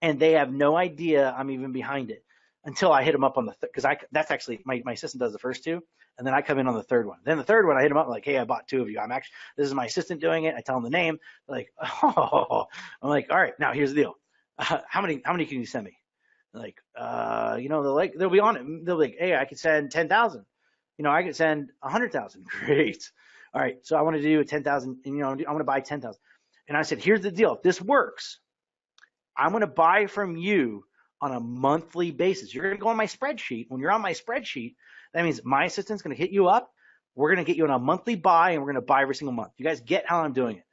and they have no idea I'm even behind it until I hit them up on the because that's actually my assistant does the first 2. And then I come in on the third one. Then the third one, I hit them up like, hey, I bought 2 of you. This is my assistant doing it. I tell them the name. They're like, oh, I'm like, all right, now here's the deal. How many can you send me? They're like, they'll be on it. They'll be like, hey, I could send 10,000. I could send 100,000. Great. All right. So I want to do 10,000 and, I want to buy 10,000. And I said, here's the deal. If this works, I'm going to buy from you on a monthly basis. You're going to go on my spreadsheet. When you're on my spreadsheet, that means my assistant's going to hit you up. We're going to get you on a monthly buy, and we're going to buy every single month. You guys get how I'm doing it?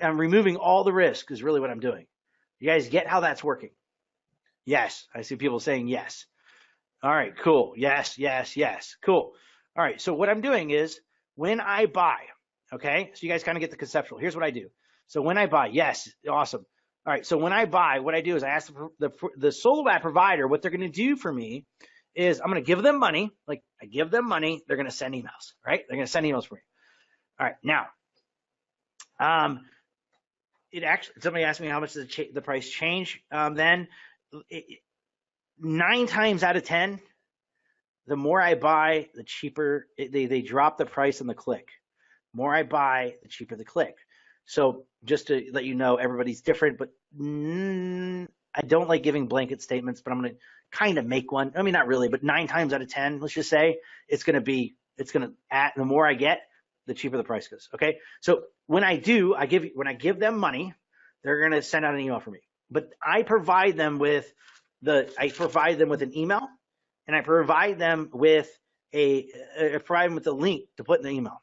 I'm removing all the risk is really what I'm doing. You guys get how that's working? Yes. I see people saying yes. All right, cool. Yes. Cool. All right, so what I'm doing is when I buy, okay, so you guys kind of get the conceptual. Here's what I do. So when I buy, yes, awesome. All right, so when I buy, what I do is I ask the solo app provider what they're going to do for me is I'm going to give them money. Like I give them money, they're going to send emails, right? They're going to send emails for me. All right, now, somebody asked me how much does the price change. Then 9 times out of 10, the more I buy, the cheaper they drop the price on the click. The more I buy, the cheaper the click. So just to let you know, everybody's different, but I don't like giving blanket statements, but I'm going to kind of make one. I mean, not really, but 9 times out of 10, let's just say the more I get, the cheaper the price goes. Okay. So when I give them money, they're going to send out an email for me, but I provide them with an email, and I provide them with a link to put in the email.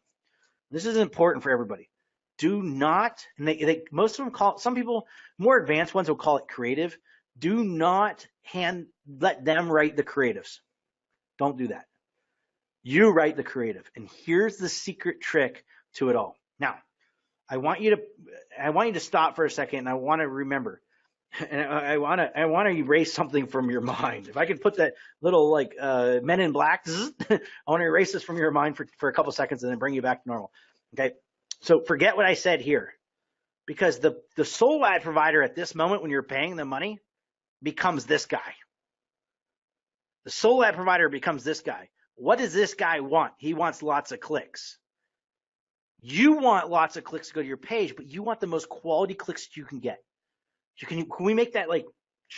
This is important for everybody. Do not, and most of them some people, more advanced ones will call it creative. Do not let them write the creatives. Don't do that. You write the creative. And here's the secret trick to it all. Now, I want you to stop for a second, and I want to remember. And I want to erase something from your mind. If I could put that little Men in Black, I want to erase this from your mind for a couple seconds and then bring you back to normal. Okay. So forget what I said here, because the sole ad provider at this moment, when you're paying them money, becomes this guy. The sole ad provider becomes this guy. What does this guy want? He wants lots of clicks. You want lots of clicks to go to your page, but you want the most quality clicks you can get. Can we make that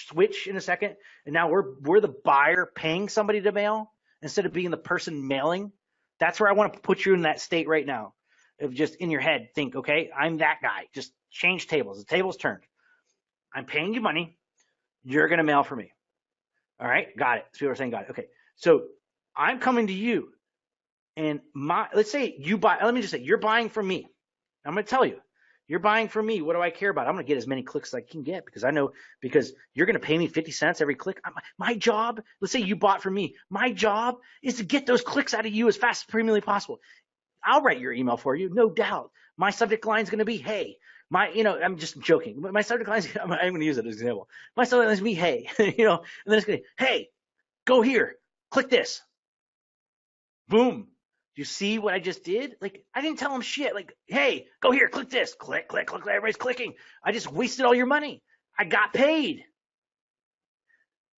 switch in a second, and now we're the buyer paying somebody to mail instead of being the person mailing? That's where I want to put you in that state right now. Of just in your head, think, okay, I'm that guy. Just change tables. The table's turned. I'm paying you money. You're going to mail for me. All right, got it. So people are saying, got it. Okay, so I'm coming to you, and let's say you buy. Let me just say, you're buying from me. I'm going to tell you, you're buying from me. What do I care about? I'm going to get as many clicks as I can get because I know because you're going to pay me 50 cents every click. My job, let's say you bought from me. My job is to get those clicks out of you as fast as humanly possible. I'll write your email for you, no doubt. My subject line is going to be, hey. I'm just joking. My subject line is, I'm going to use it as an example. My subject line is be, hey, and then it's going to be, hey, go here, click this. Boom. You see what I just did? Like, I didn't tell them shit. Like, hey, go here, click this. Click, click, click. Everybody's clicking. I just wasted all your money. I got paid.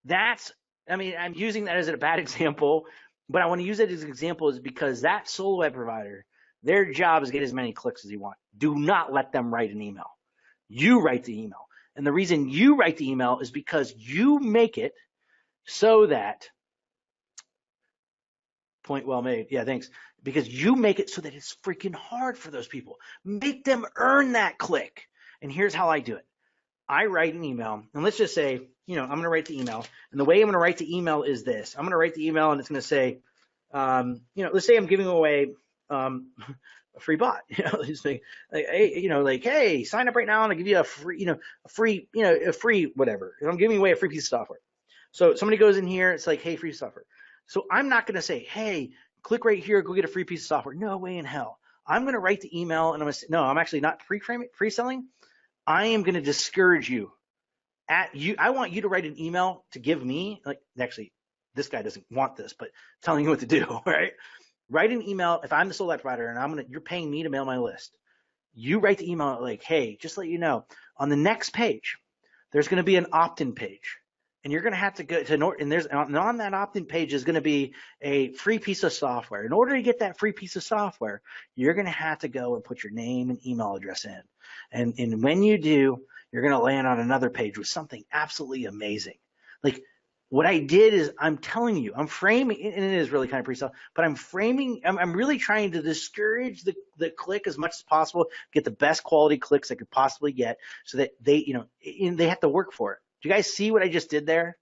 I'm using that as a bad example, but I want to use it as an example is because that solo web provider, their job is get as many clicks as you want. Do not let them write an email. You write the email. And the reason you write the email is because you make it so that, point well made. Yeah, thanks. Because you make it so that it's freaking hard for those people. Make them earn that click. And here's how I do it. I write an email, and let's just say, I'm going to write the email. And the way I'm going to write the email is this. I'm going to write the email, and it's going to say, let's say I'm giving away a free bot. Hey, sign up right now, and I'll give you a free whatever. And I'm giving away a free piece of software. So somebody goes in here, it's like, hey, free software. So I'm not going to say, hey, click right here, go get a free piece of software. No way in hell. I'm going to write the email, and I'm going to say, no, I'm actually not pre-selling. I am going to discourage you. I want you to write an email to give me, actually, this guy doesn't want this, but telling you what to do, right? Write an email. If I'm the sole provider and you're paying me to mail my list, you write the email like, hey, just let you know, on the next page, there's going to be an opt-in page. And you're going to have to go to, and on that opt-in page is going to be a free piece of software. In order to get that free piece of software, you're going to have to go and put your name and email address in. And when you do, you're going to land on another page with something absolutely amazing. Like what I did is I'm telling you, I'm framing, and it is really kind of pre-sale, but I'm really trying to discourage the click as much as possible, get the best quality clicks I could possibly get so that they have to work for it. Do you guys see what I just did there?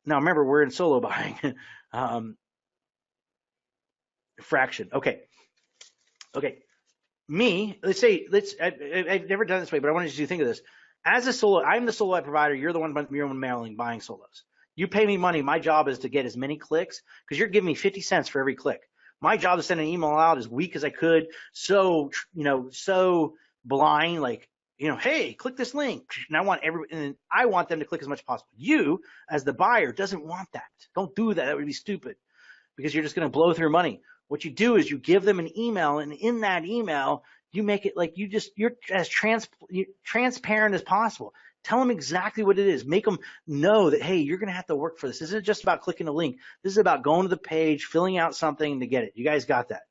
Now, remember, we're in solo buying. Fraction. Okay. I've never done it this way, but I wanted you to think of this. As a solo, I'm the solo provider. You're the one mailing, buying solos. You pay me money. My job is to get as many clicks because you're giving me 50 cents for every click. My job is to send an email out as weak as I could. So blind, like, hey, click this link. And I want them to click as much as possible. You, as the buyer, doesn't want that. Don't do that. That would be stupid because you're just going to blow through money. What you do is you give them an email, and in that email, you make it like you're as transparent as possible. Tell them exactly what it is. Make them know that, hey, you're going to have to work for this. This isn't just about clicking a link. This is about going to the page, filling out something to get it. You guys got that?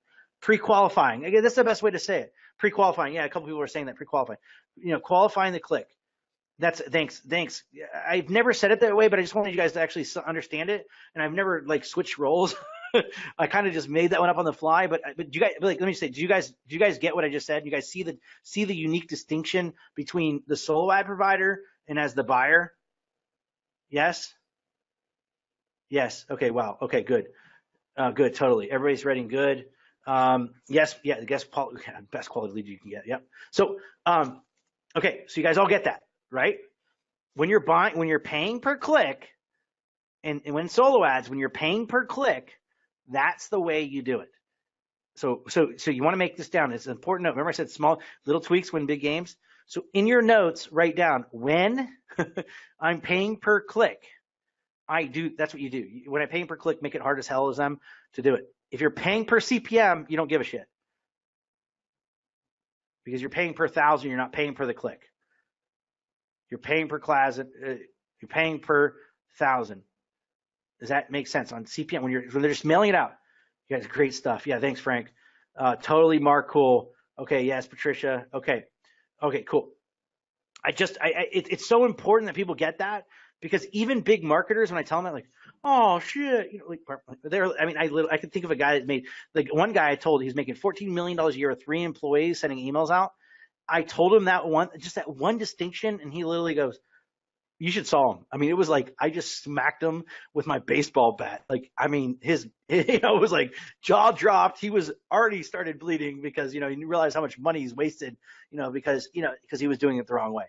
Pre-qualifying. Again, that's the best way to say it. Pre-qualifying. Yeah, a couple people are saying that, pre-qualifying. Qualifying the click. Thanks. I've never said it that way, but I just wanted you guys to actually understand it. And I've never switched roles. I kind of just made that one up on the fly, but you guys, let me say, do you guys get what I just said? You guys see the unique distinction between the solo ad provider and as the buyer? Yes. Okay. Wow. Okay. Good. Good. Totally. Everybody's writing good. Yes. Yeah. Best quality lead you can get. Yep. So, okay. So you guys all get that, right? When you're paying per click, and when solo ads, when you're paying per click, that's the way you do it. So you want to make this down. It's an important note. Remember I said small little tweaks win big games. So in your notes, write down when I'm paying per click. That's what you do. When I'm paying per click, make it hard as hell as them to do it. If you're paying per CPM, you don't give a shit. Because you're paying per 1,000, you're not paying per the click. You're paying per class, you're paying per 1,000. Does that make sense on CPM when they're just mailing it out? You guys, great stuff. Yeah, thanks, Frank. Totally, Mark. Cool. Okay, yes, Patricia. Okay, cool. it's so important that people get that, because even big marketers, when I tell them that, like, oh shit, like I mean, I could think of a guy that made, like, one guy I told he's making $14 million a year with 3 employees sending emails out. I told him that one distinction, and he literally goes, you should saw him. I mean, it was like I just smacked him with my baseball bat. Like, I mean, it was like jaw dropped. He was already started bleeding because, he realized how much money he's wasted, because he was doing it the wrong way.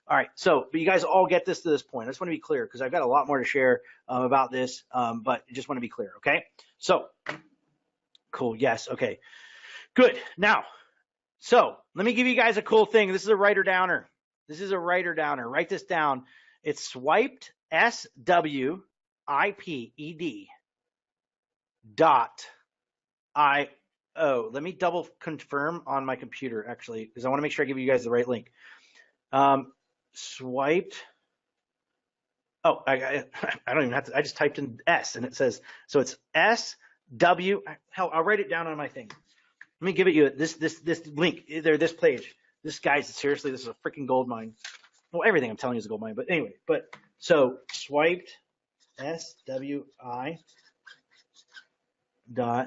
All right. So, but you guys all get this to this point. I just want to be clear because I've got a lot more to share about this, but I just want to be clear. Okay. So, cool. Yes. Okay. Good. Now, so let me give you guys a cool thing. This is a writer downer. Write this down. It's swiped, SWIPED .io. Let me double confirm on my computer, actually, because I want to make sure I give you guys the right link. Swiped. Oh, I don't even have to. I just typed in S, and it says, so it's SW. Hell, I'll write it down on my thing. Let me give it you this link there, this page. This, guys, seriously, this is a freaking gold mine. Well, everything I'm telling you is a gold mine, but anyway. But so swiped, SWI .co.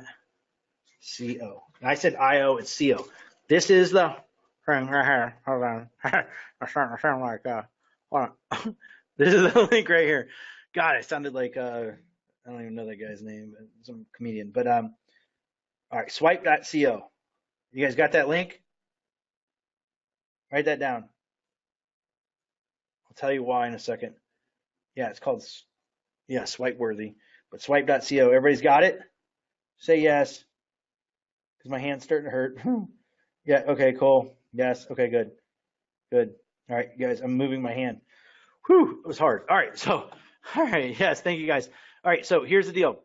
I said IO, it's CO. This is the thing right here. Hold on. I sound like hold on. This is the link right here. God, it sounded like I don't even know that guy's name, but some comedian. But all right, swipe.co. You guys got that link? Write that down. I'll tell you why in a second. Yeah, it's called, swipe worthy. But swipe.co. Everybody's got it? Say yes. Because my hand's starting to hurt. Yeah, okay, cool. Yes, okay, good. Good. All right, guys, I'm moving my hand. Whew, it was hard. All right, yes, thank you guys. All right, so here's the deal.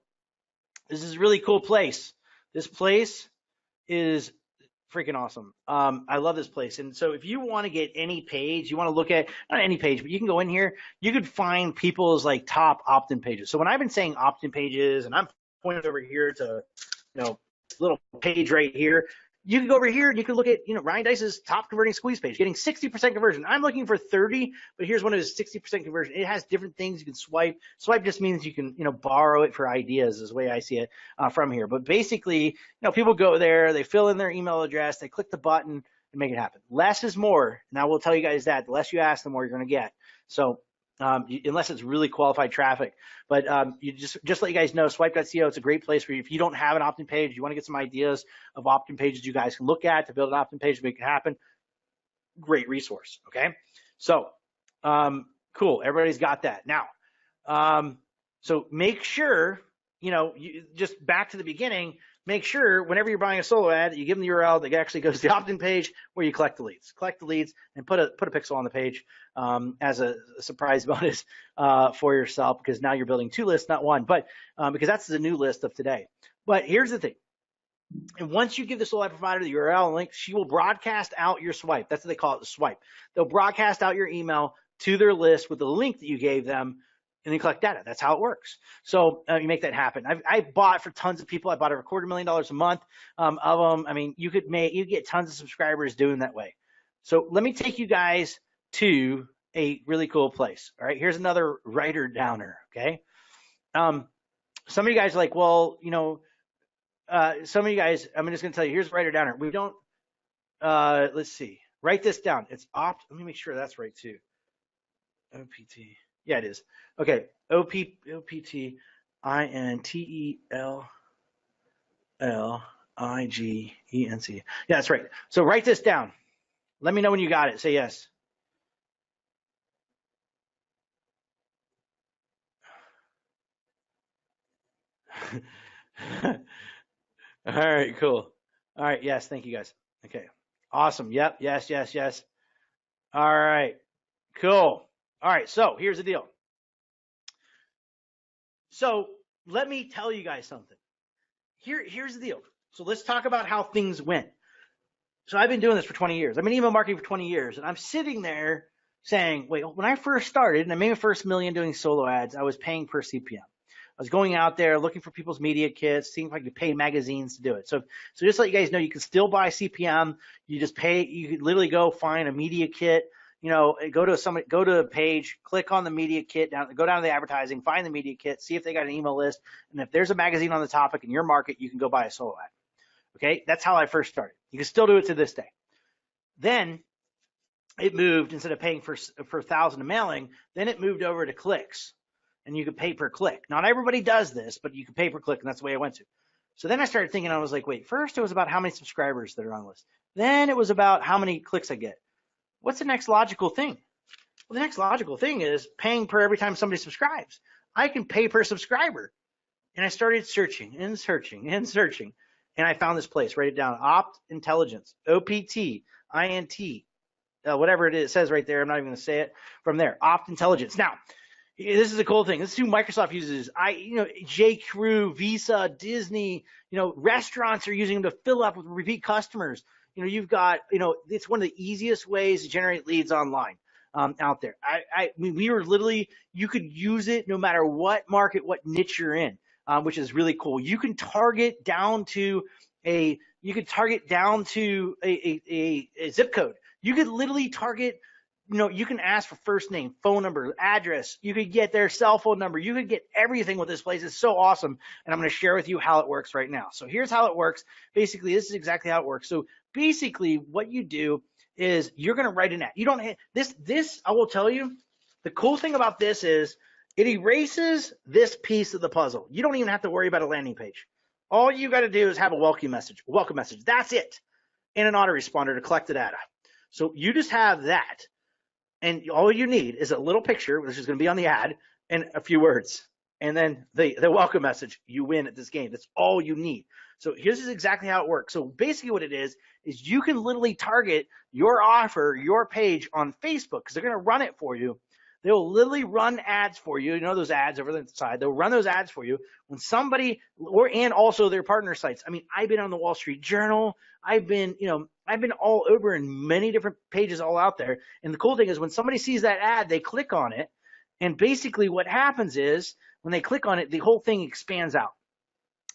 This is a really cool place. This place is freaking awesome. I love this place. And so if you want to get any page, you want to look at, not any page, but you can go in here, you could find people's like top opt-in pages. So when I've been saying opt-in pages, and I'm pointing over here to, little page right here, you can go over here and you can look at, Ryan Dice's top converting squeeze page, getting 60% conversion. I'm looking for 30, but here's one of his 60% conversion. It has different things you can swipe. Swipe just means you can, borrow it for ideas is the way I see it from here. But basically, people go there, they fill in their email address, they click the button and make it happen. Less is more. And I will tell you guys that the less you ask, the more you're going to get. So unless it's really qualified traffic. But you just let you guys know, swipe.co, it's a great place for you. If you don't have an opt-in page, you want to get some ideas of opt-in pages you guys can look at to build an opt-in page to make it happen, great resource, okay? So, cool, everybody's got that. Now, so make sure, you just back to the beginning, make sure whenever you're buying a solo ad that you give them the URL that actually goes to the opt-in page where you collect the leads. Collect the leads and put a pixel on the page as a surprise bonus for yourself, because now you're building 2 lists, not 1. But because that's the new list of today. But here's the thing. And once you give the solo ad provider the URL and link, she will broadcast out your swipe. That's what they call it, the swipe. They'll broadcast out your email to their list with the link that you gave them, and then collect data. That's how it works. So you make that happen. I bought for tons of people. I bought over $250,000 a month of them. I mean, you get tons of subscribers doing that way. So let me take you guys to a really cool place. All right, here's another writer downer. Okay, some of you guys are like, well, some of you guys, I'm just going to tell you, here's writer downer. We don't. Let's see. Write this down. It's opt. Let me make sure that's right too. OPT. Yeah, it is. Okay, OPTINTELLIGENC. Yeah, that's right. So write this down. Let me know when you got it. Say yes. All right, cool. All right, yes, thank you guys. Okay, awesome. Yep, yes. All right, cool. All right, so here's the deal. So let me tell you guys something. Here's the deal. So let's talk about how things went. So I've been doing this for 20 years. I've been email marketing for 20 years, and I'm sitting there saying, wait, when I first started and I made my first $1 million doing solo ads, I was paying per CPM. I was going out there looking for people's media kits, seeing if I could pay magazines to do it. So just to let you guys know, you can still buy CPM. You just pay. You could literally go find a media kit. go to a page, click on the media kit, go down to the advertising, find the media kit, see if they got an email list, and if there's a magazine on the topic in your market, you can go buy a solo ad. Okay, that's how I first started. You can still do it to this day. Then it moved, instead of paying for 1,000 of mailing, then it moved over to clicks, and you could pay per click. Not everybody does this, but you can pay per click, and that's the way I went to. So then I started thinking, I was like, wait, first it was about how many subscribers that are on the list. Then it was about how many clicks I get. What's the next logical thing? Well, the next logical thing is paying per every time somebody subscribes. I can pay per subscriber. And I started searching and searching and searching. And I found this place. Write it down. Opt Intelligence. OPT-INT. Whatever it is, it says right there. I'm not even going to say it from there. Opt Intelligence. Now, this is a cool thing. This is who Microsoft uses. J.Crew, Visa, Disney, restaurants are using them to fill up with repeat customers. You've got, it's one of the easiest ways to generate leads online out there. I mean, we were literally, you could use it no matter what market, what niche you're in, which is really cool. You can target down to a zip code. You could literally target, you can ask for first name, phone number, address. You could get their cell phone number. You could get everything with this place. It's so awesome. And I'm going to share with you how it works right now. So here's how it works. Basically, this is exactly how it works. So basically what you do is you're going to write an ad. You don't this, I will tell you, the cool thing about this is it erases this piece of the puzzle. You don't even have to worry about a landing page. All you got to do is have a welcome message. That's it. And an autoresponder to collect the data. So you just have that. And all you need is a little picture, which is going to be on the ad, and a few words. And then the welcome message, you win at this game. That's all you need. So here's exactly how it works. So basically what it is you can literally target your offer, your page on Facebook, because they're going to run it for you. They'll literally run ads for you. Those ads over the side. They'll run those ads for you when somebody, and also their partner sites. I mean, I've been on the Wall Street Journal. I've been all over in many different pages all out there. And the cool thing is when somebody sees that ad, they click on it. And basically what happens is when they click on it, the whole thing expands out.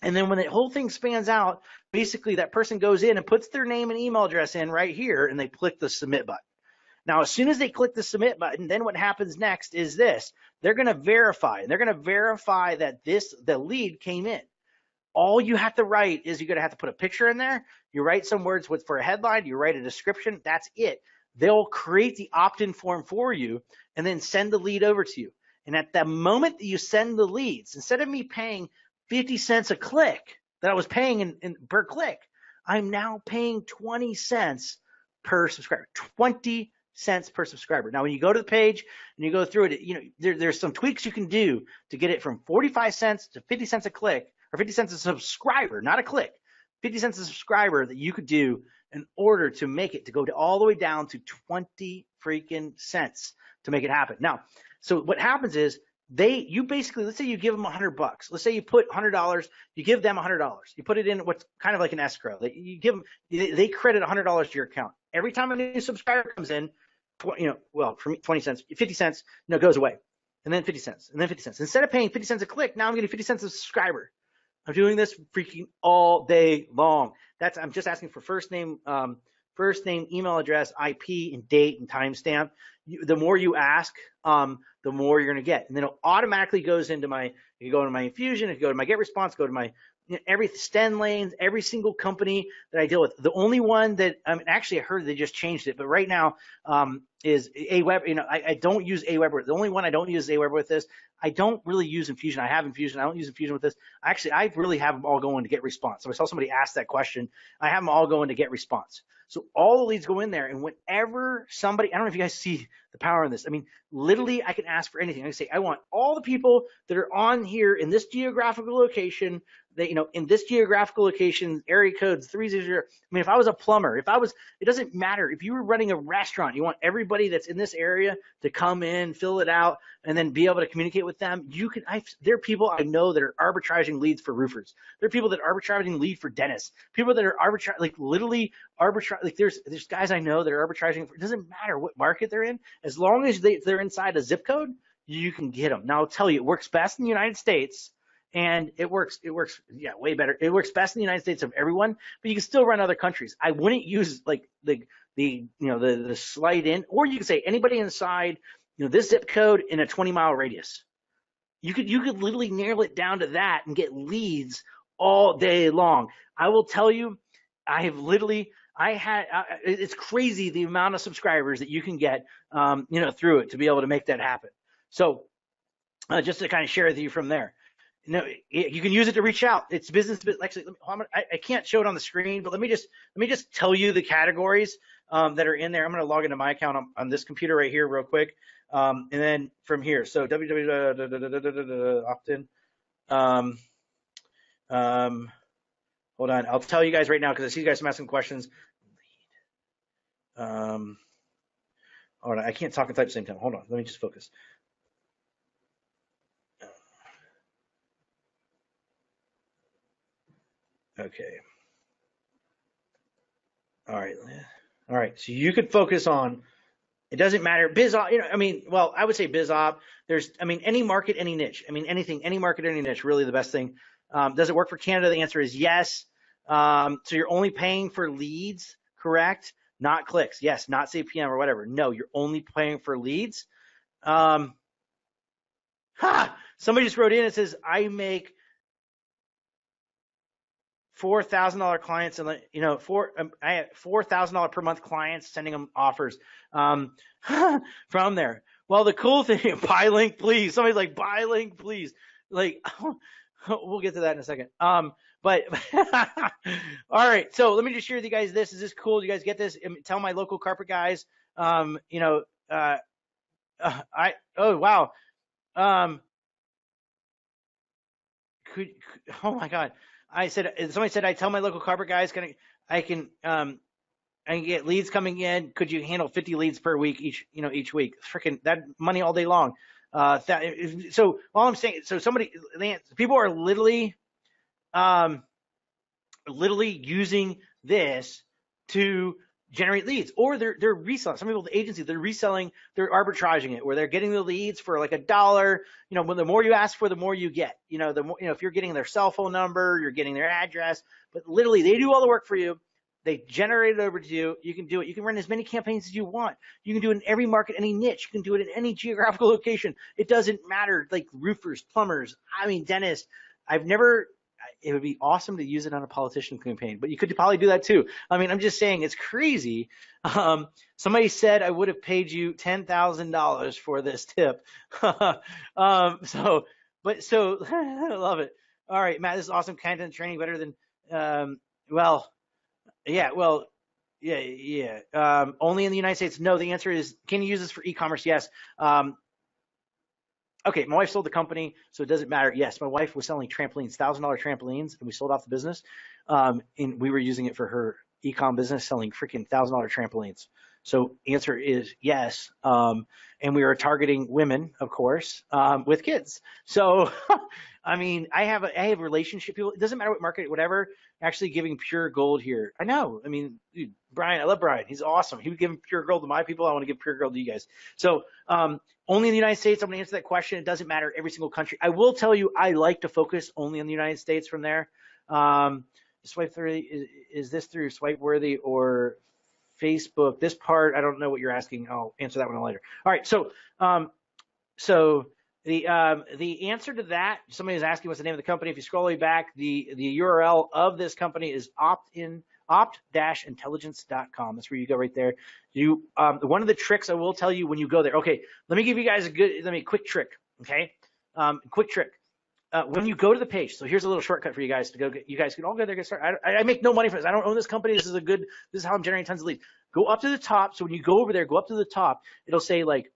And then when the whole thing expands out, basically that person goes in and puts their name and email address in right here, and they click the submit button. Now, as soon as they click the submit button, then what happens next is this. They're going to verify. And they're going to verify that the lead came in. All you have to write is you're going to have to put a picture in there. You write some words for a headline. You write a description. That's it. They'll create the opt-in form for you and then send the lead over to you. And at the moment that you send the leads, instead of me paying 50 cents a click that I was paying in per click, I'm now paying 20 cents per subscriber. 20 cents per subscriber. Now, when you go to the page and you go through it, there's some tweaks you can do to get it from 45 cents to 50 cents a click, or 50 cents a subscriber, not a click, 50 cents a subscriber that you could do in order to make it to go all the way down to 20 freaking cents to make it happen. Now, so what happens is you basically, let's say you give them $100. Let's say you put $100, you give them $100. You put it in what's kind of like an escrow. You give them, they credit $100 to your account. Every time a new subscriber comes in, for me, 20 cents, 50 cents, goes away. And then 50 cents, and then 50 cents. Instead of paying 50 cents a click, now I'm getting 50 cents a subscriber. I'm doing this freaking all day long. I'm just asking for first name, email address, IP, and date and timestamp. The more you ask, the more you're going to get. And then it automatically goes into you go to my Infusion, if you go to my Get Response, go to my every Sten Lanes, every single company that I deal with. The only one that actually I heard they just changed it, but right now is Aweber. I don't use Aweber. The only one I don't use is Aweber with this. I don't really use Infusion. I have Infusion. I don't use Infusion with this. Actually, I really have them all going to Get Response. So I saw somebody ask that question. I have them all going to Get Response. So all the leads go in there, and whenever somebody, I don't know if you guys see the power in this. I mean, literally, I can ask for anything. I can say, I want all the people that are on here in this geographical location, that, in this geographical location, area codes 300. I mean, if I was a plumber, it doesn't matter. If you were running a restaurant, you want everybody that's in this area to come in, fill it out, and then be able to communicate with them. There are people I know that are arbitraging leads for roofers. There are people that are arbitraging lead for dentists. People that are literally arbitrage. Like there's guys I know that are arbitraging. It doesn't matter what market they're in, as long as they're inside a zip code, you can get them. Now I'll tell you, it works best in the United States. And it works, way better. It works best in the United States of everyone, but you can still run other countries. I wouldn't use like the slide in, or you can say anybody inside this zip code in a 20-mile radius. You could literally narrow it down to that and get leads all day long. I will tell you, it's crazy the amount of subscribers that you can get through it to be able to make that happen. So just to kind of share with you from there. You can use it to reach out. It's business. Actually, I can't show it on the screen, but let me just tell you the categories that are in there. I'm going to log into my account on this computer right here real quick, and then from here. So opt-in. Hold on. I'll tell you guys right now because I see you guys asking questions. Hold on. I can't talk and type at the same time. Hold on. Let me just focus. Okay. All right. So you could focus on, it doesn't matter. BizOp, I would say BizOp. Any market, any niche. Anything, any market, any niche, really the best thing. Does it work for Canada? The answer is yes. So you're only paying for leads, correct? Not clicks. Yes, not CPM or whatever. No, you're only paying for leads. Somebody just wrote in and says, I make $4,000 clients, and I have $4,000 per month clients sending them offers from there. Well, the cool thing, buy link, please. Somebody's like, buy link, please. Like, we'll get to that in a second. But all right. So let me just share with you guys this. Is this cool? Do you guys get this? Tell my local carpet guys. Oh wow. Oh my God. Somebody said, I tell my local carpet guys, I can get leads coming in. Could you handle 50 leads per week each week? Freaking that money all day long. So all I'm saying, people are literally using this to generate leads, or they're reselling. Some people, the agency, they're reselling, they're arbitraging it, where they're getting the leads for like $1. When the more you ask for, the more you get. The more, if you're getting their cell phone number, you're getting their address, but literally they do all the work for you. They generate it over to you. You can do it. You can run as many campaigns as you want. You can do it in every market, any niche. You can do it in any geographical location. It doesn't matter. Like roofers, plumbers, dentists. It would be awesome to use it on a politician campaign, but you could probably do that too. I'm just saying it's crazy. Somebody said I would have paid you $10,000 for this tip. I love it. All right, Matt, this is awesome content training, better than, yeah. Only in the United States. No, the answer is, can you use this for e-commerce? Yes. Okay, my wife sold the company, so it doesn't matter. Yes, my wife was selling trampolines, $1,000 trampolines, and we sold off the business. And we were using it for her e-com business, selling freaking $1,000 trampolines. So answer is yes. And we are targeting women, of course, with kids. So, I have relationship people. It doesn't matter what market, whatever. Actually giving pure gold here. I know. Dude, Brian, I love Brian. He's awesome. He would give pure gold to my people. I want to give pure gold to you guys. So, only in the United States. I'm going to answer that question. It doesn't matter every single country. I will tell you, I like to focus only on the United States from there. Swipe through, is this through Swipeworthy or Facebook? This part, I don't know what you're asking. I'll answer that one later. All right. So the answer to that, somebody is asking what's the name of the company. If you scroll way back, the URL of this company is opt-intelligence.com. That's where you go right there. One of the tricks I will tell you when you go there. Okay, let me give you guys a quick trick. Okay, quick trick. When you go to the page, so here's a little shortcut for you guys to go get. You guys can all go there, get started. I make no money from this. I don't own this company. This is how I'm generating tons of leads. Go up to the top. So when you go over there, go up to the top. It'll say like,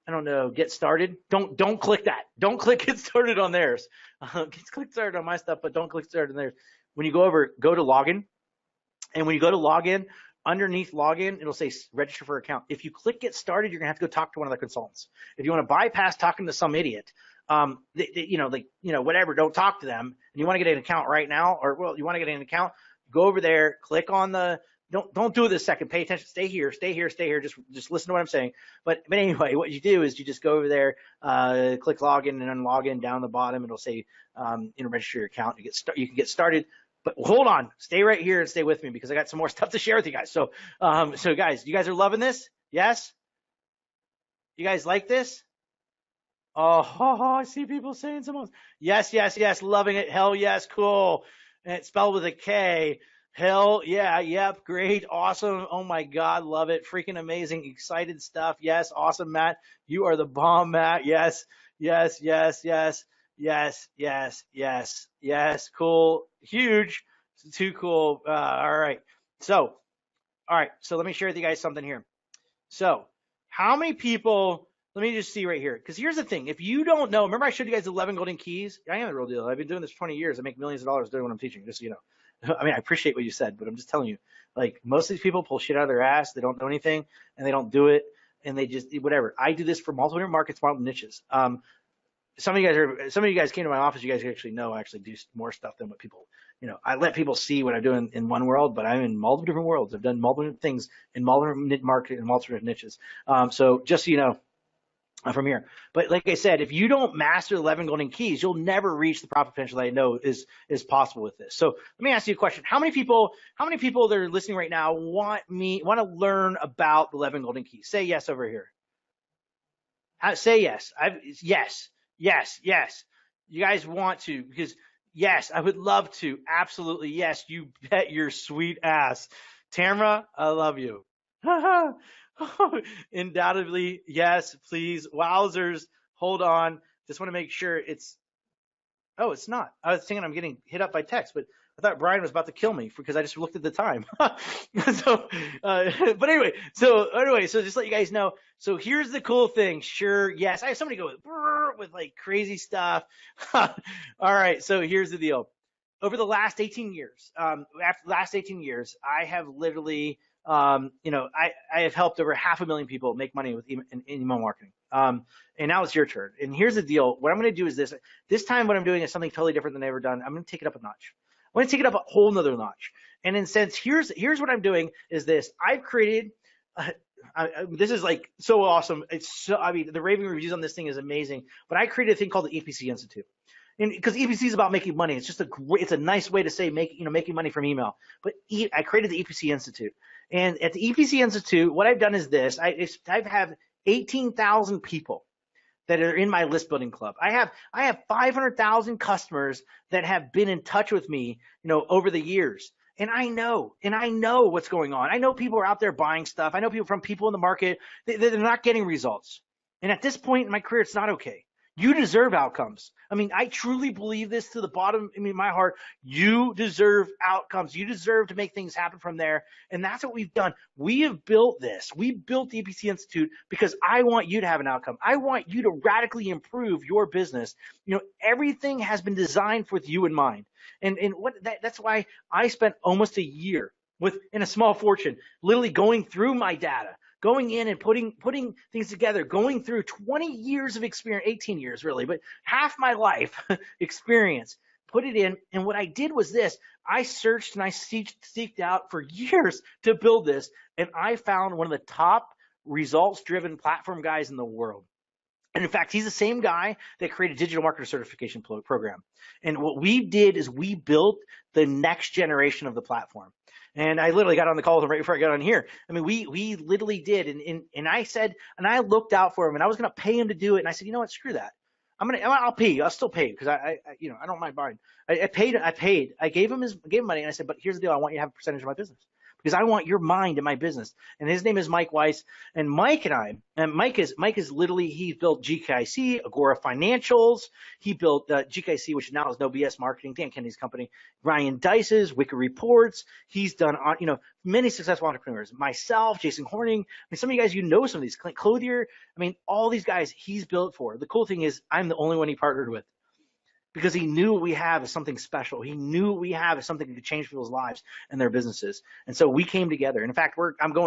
I don't know, get started. Don't click that. Don't click get started on theirs. Click started on my stuff, but don't click started on theirs. When you go over, go to login. And when you go to login, underneath login, it'll say register for account. If you click get started, you're gonna have to go talk to one of the consultants. If you want to bypass talking to some idiot, whatever, don't talk to them. And you want to get an account right now, you want to get an account, go over there, click on the, don't do this second, pay attention, stay here, just listen to what I'm saying. But anyway, what you do is you just go over there, click login and then login down the bottom. It'll say, register your account. You can get started. But hold on, stay right here and stay with me because I got some more stuff to share with you guys. So, so guys, you guys are loving this? Yes? You guys like this? Oh, I see people saying some. Yes, yes, yes, loving it. Hell yes, cool. And it's spelled with a K. Hell yeah, yep, great, awesome. Oh my God, love it. Freaking amazing, excited stuff. Yes, awesome, Matt. You are the bomb, Matt. Yes, yes, yes, yes, yes, yes, yes, yes. Cool, huge, too cool. All right. So, all right. So let me share with you guys something here. So, how many people? Let me just see right here. Because here's the thing: if you don't know, remember I showed you guys 11 golden keys. I am the real deal. I've been doing this for 20 years. I make millions of dollars doing what I'm teaching. Just so you know. I mean, I appreciate what you said, but I'm just telling you. Like most of these people pull shit out of their ass. They don't know anything, and they don't do it, and they just whatever. I do this for multiple different markets, multiple niches. Some of you guys came to my office. You guys actually know I actually do more stuff than what people, I let people see what I'm doing in one world, but I'm in multiple different worlds. I've done multiple different things in multiple market and multiple different niches. So just so you know, from here. But like I said, if you don't master 11 golden keys, you'll never reach the profit potential that I know is possible with this. So let me ask you a question. How many people that are listening right now want to learn about the 11 golden keys? Say yes over here. Say yes. Yes, yes, yes. You guys want to, because yes, I would love to. Absolutely, yes. You bet your sweet ass. Tamara, I love you. Undoubtedly, yes, please. Wowzers, hold on. Just want to make sure it's. Oh, it's not. I was thinking I'm getting hit up by text, but I thought Brian was about to kill me because I just looked at the time. So, but anyway, so just let you guys know. So here's the cool thing. Sure, yes, I have somebody go with like crazy stuff. All right, so here's the deal. Over the last 18 years, after the last 18 years, I have literally, I have helped over 500,000 people make money with email marketing. And now it's your turn. And here's the deal. What I'm going to do is this. This time what I'm doing is something totally different than I've ever done. I'm going to take it up a notch. I'm going to take it up a whole nother notch. And in sense, here's what I'm doing is this. I've created, this is like so awesome. The raving reviews on this thing is amazing. But I created a thing called the EPC Institute. And because EPC is about making money, it's just it's a nice way to say making money from email. But I created the EPC Institute, and at the EPC Institute, what I've done is this: I have 18,000 people that are in my list building club. I have 500,000 customers that have been in touch with me, over the years. And I know what's going on. I know people are out there buying stuff. I know people in the market, they're not getting results. And at this point in my career, it's not okay. You deserve outcomes. I mean, I truly believe this to the bottom of my heart. You deserve outcomes. You deserve to make things happen from there. And that's what we've done. We have built this. We built the EPC Institute because I want you to have an outcome. I want you to radically improve your business. Everything has been designed with you in mind. And that's why I spent almost a year in a small fortune, literally going through my data, going in and putting things together, going through 20 years of experience, 18 years really, but half my life experience, put it in. And what I did was this: I searched and I seeked out for years to build this. And I found one of the top results-driven platform guys in the world. And in fact, he's the same guy that created Digital Marketer Certification Program. And what we did is we built the next generation of the platform. And I literally got on the call with him right before I got on here. I mean, we literally did. And I said, and I looked out for him, and I was going to pay him to do it. And I said, you know what? Screw that. I'll pay you. I'll still pay you because I don't mind buying. I paid. I gave him money, and I said, but here's the deal. I want you to have a percentage of my business, because I want your mind in my business. And his name is Mike Weiss. And Mike is literally, he built GKIC, Agora Financials. He built GKIC, which now is No BS Marketing, Dan Kennedy's company. Ryan Dice's Wicked Reports. He's done, many successful entrepreneurs. Myself, Jason Horning. I mean, some of you guys, some of these, Clint Clothier. I mean, all these guys he's built for. The cool thing is I'm the only one he partnered with, because he knew what we have is something special. He knew what we have is something that could change people's lives and their businesses. And so we came together. And in fact,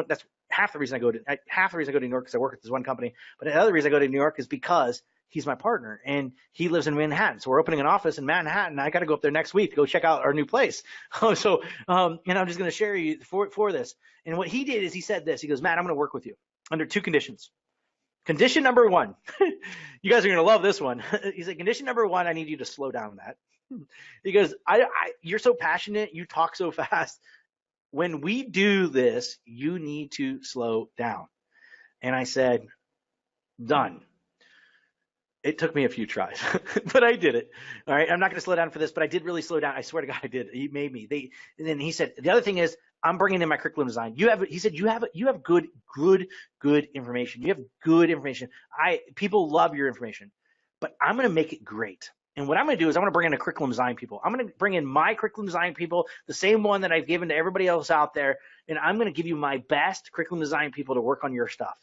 that's half the reason I go to New York, because I work at this one company. But the other reason I go to New York is because he's my partner and he lives in Manhattan. So we're opening an office in Manhattan. I got to go up there next week to go check out our new place. And I'm just going to share you for this. And what he did is he said this. He goes, Matt, I'm going to work with you under two conditions. Condition number one, you guys are going to love this one. He said, condition number one, I need you to slow down that. He goes, you're so passionate, you talk so fast. When we do this, you need to slow down. And I said, done. It took me a few tries, but I did it. All right. I'm not going to slow down for this, but I did really slow down. I swear to God, I did. He made me. And then he said, the other thing is, I'm bringing in my curriculum design. He said, you have good information. You have good information. People love your information, but I'm going to make it great. And what I'm going to do is I'm going to bring in a curriculum design people. I'm going to bring in my curriculum design people, the same one that I've given to everybody else out there. And I'm going to give you my best curriculum design people to work on your stuff.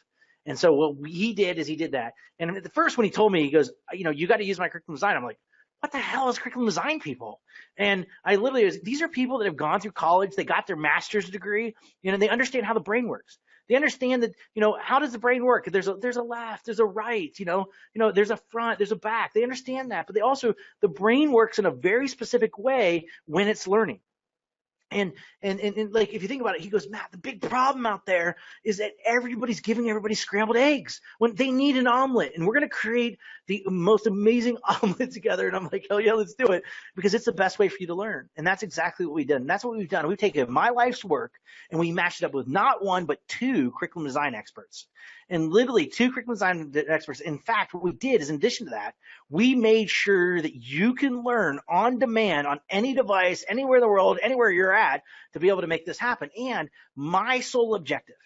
And so what he did is he did that. And at the first, when he told me, he goes, you got to use my curriculum design. I'm like, what the hell is curriculum design people? And I literally was, these are people that have gone through college. They got their master's degree. They understand how the brain works. They understand that, how does the brain work? There's a left, there's a right, there's a front, there's a back. They understand that, but the brain works in a very specific way when it's learning. And like, if you think about it, he goes, Matt, the big problem out there is that everybody's giving everybody scrambled eggs when they need an omelet, and we're going to create the most amazing omelet together. And I'm like, hell yeah, let's do it, because it's the best way for you to learn. And that's exactly what we've done. And that's what we've done. We've taken my life's work and we matched it up with not one, but two curriculum design experts. And literally two curriculum design experts. In fact, what we did is, in addition to that, we made sure that you can learn on demand on any device, anywhere in the world, anywhere you're at, to be able to make this happen. And my sole objective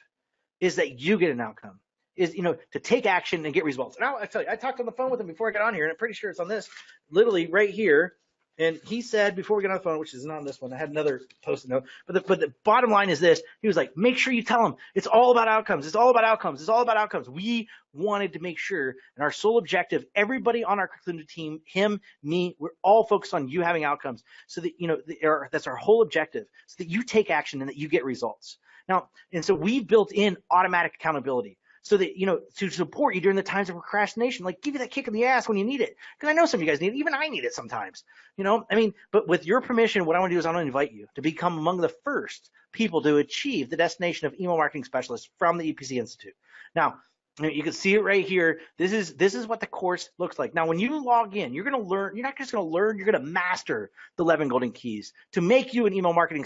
is that you get an outcome, is, to take action and get results. And I tell you, I talked on the phone with him before I got on here, and I'm pretty sure it's on this, literally right here. And he said, before we get on the phone, which is not on this one, I had another post-it note, but the bottom line is this. He was like, make sure you tell them it's all about outcomes. It's all about outcomes. It's all about outcomes. We wanted to make sure, and our sole objective, everybody on our curriculum team, him, me, we're all focused on you having outcomes, so that, that's our whole objective, so that you take action and that you get results. Now, and so we built in automatic accountability, so that, to support you during the times of procrastination, like give you that kick in the ass when you need it. Because I know some of you guys need it. Even I need it sometimes, but with your permission, what I want to do is I want to invite you to become among the first people to achieve the destination of email marketing specialist from the EPC Institute. Now, you can see it right here. This is what the course looks like. Now, when you log in, you're going to learn. You're not just going to learn. You're going to master the 11 golden keys to make you an email marketing,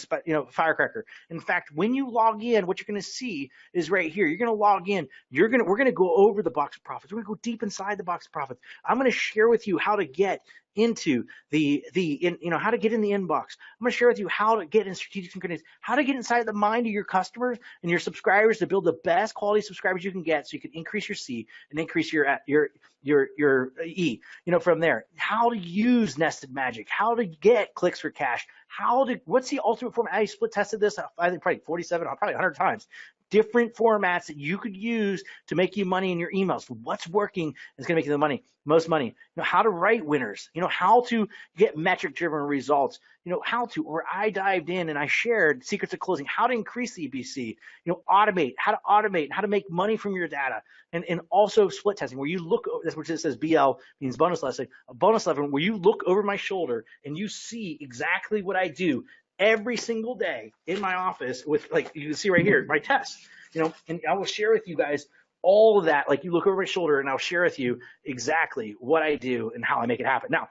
firecracker. In fact, when you log in, what you're going to see is right here. You're going to log in. We're going to go over the box of profits. We're going to go deep inside the box of profits. I'm going to share with you how to get into how to get in the inbox. I'm going to share with you how to get in strategic synchronicities, how to get inside the mind of your customers and your subscribers to build the best quality subscribers you can get, so you can increase your C and increase your E. From there, how to use nested magic, how to get clicks for cash, what's the ultimate format. I split tested this, I think probably 47, probably 100 times. Different formats that you could use to make you money in your emails. What's working is going to make you the most money. How to write winners. How to get metric-driven results. Where I dived in and I shared secrets of closing, how to increase the EPC. Automate, how to make money from your data, and also split testing, where you look. That's what it says. BL means bonus lesson. A bonus lesson where you look over my shoulder and you see exactly what I do every single day in my office with, like, you can see right here, my tests, and I will share with you guys all of that. Like, you look over my shoulder and I'll share with you exactly what I do and how I make it happen. Now,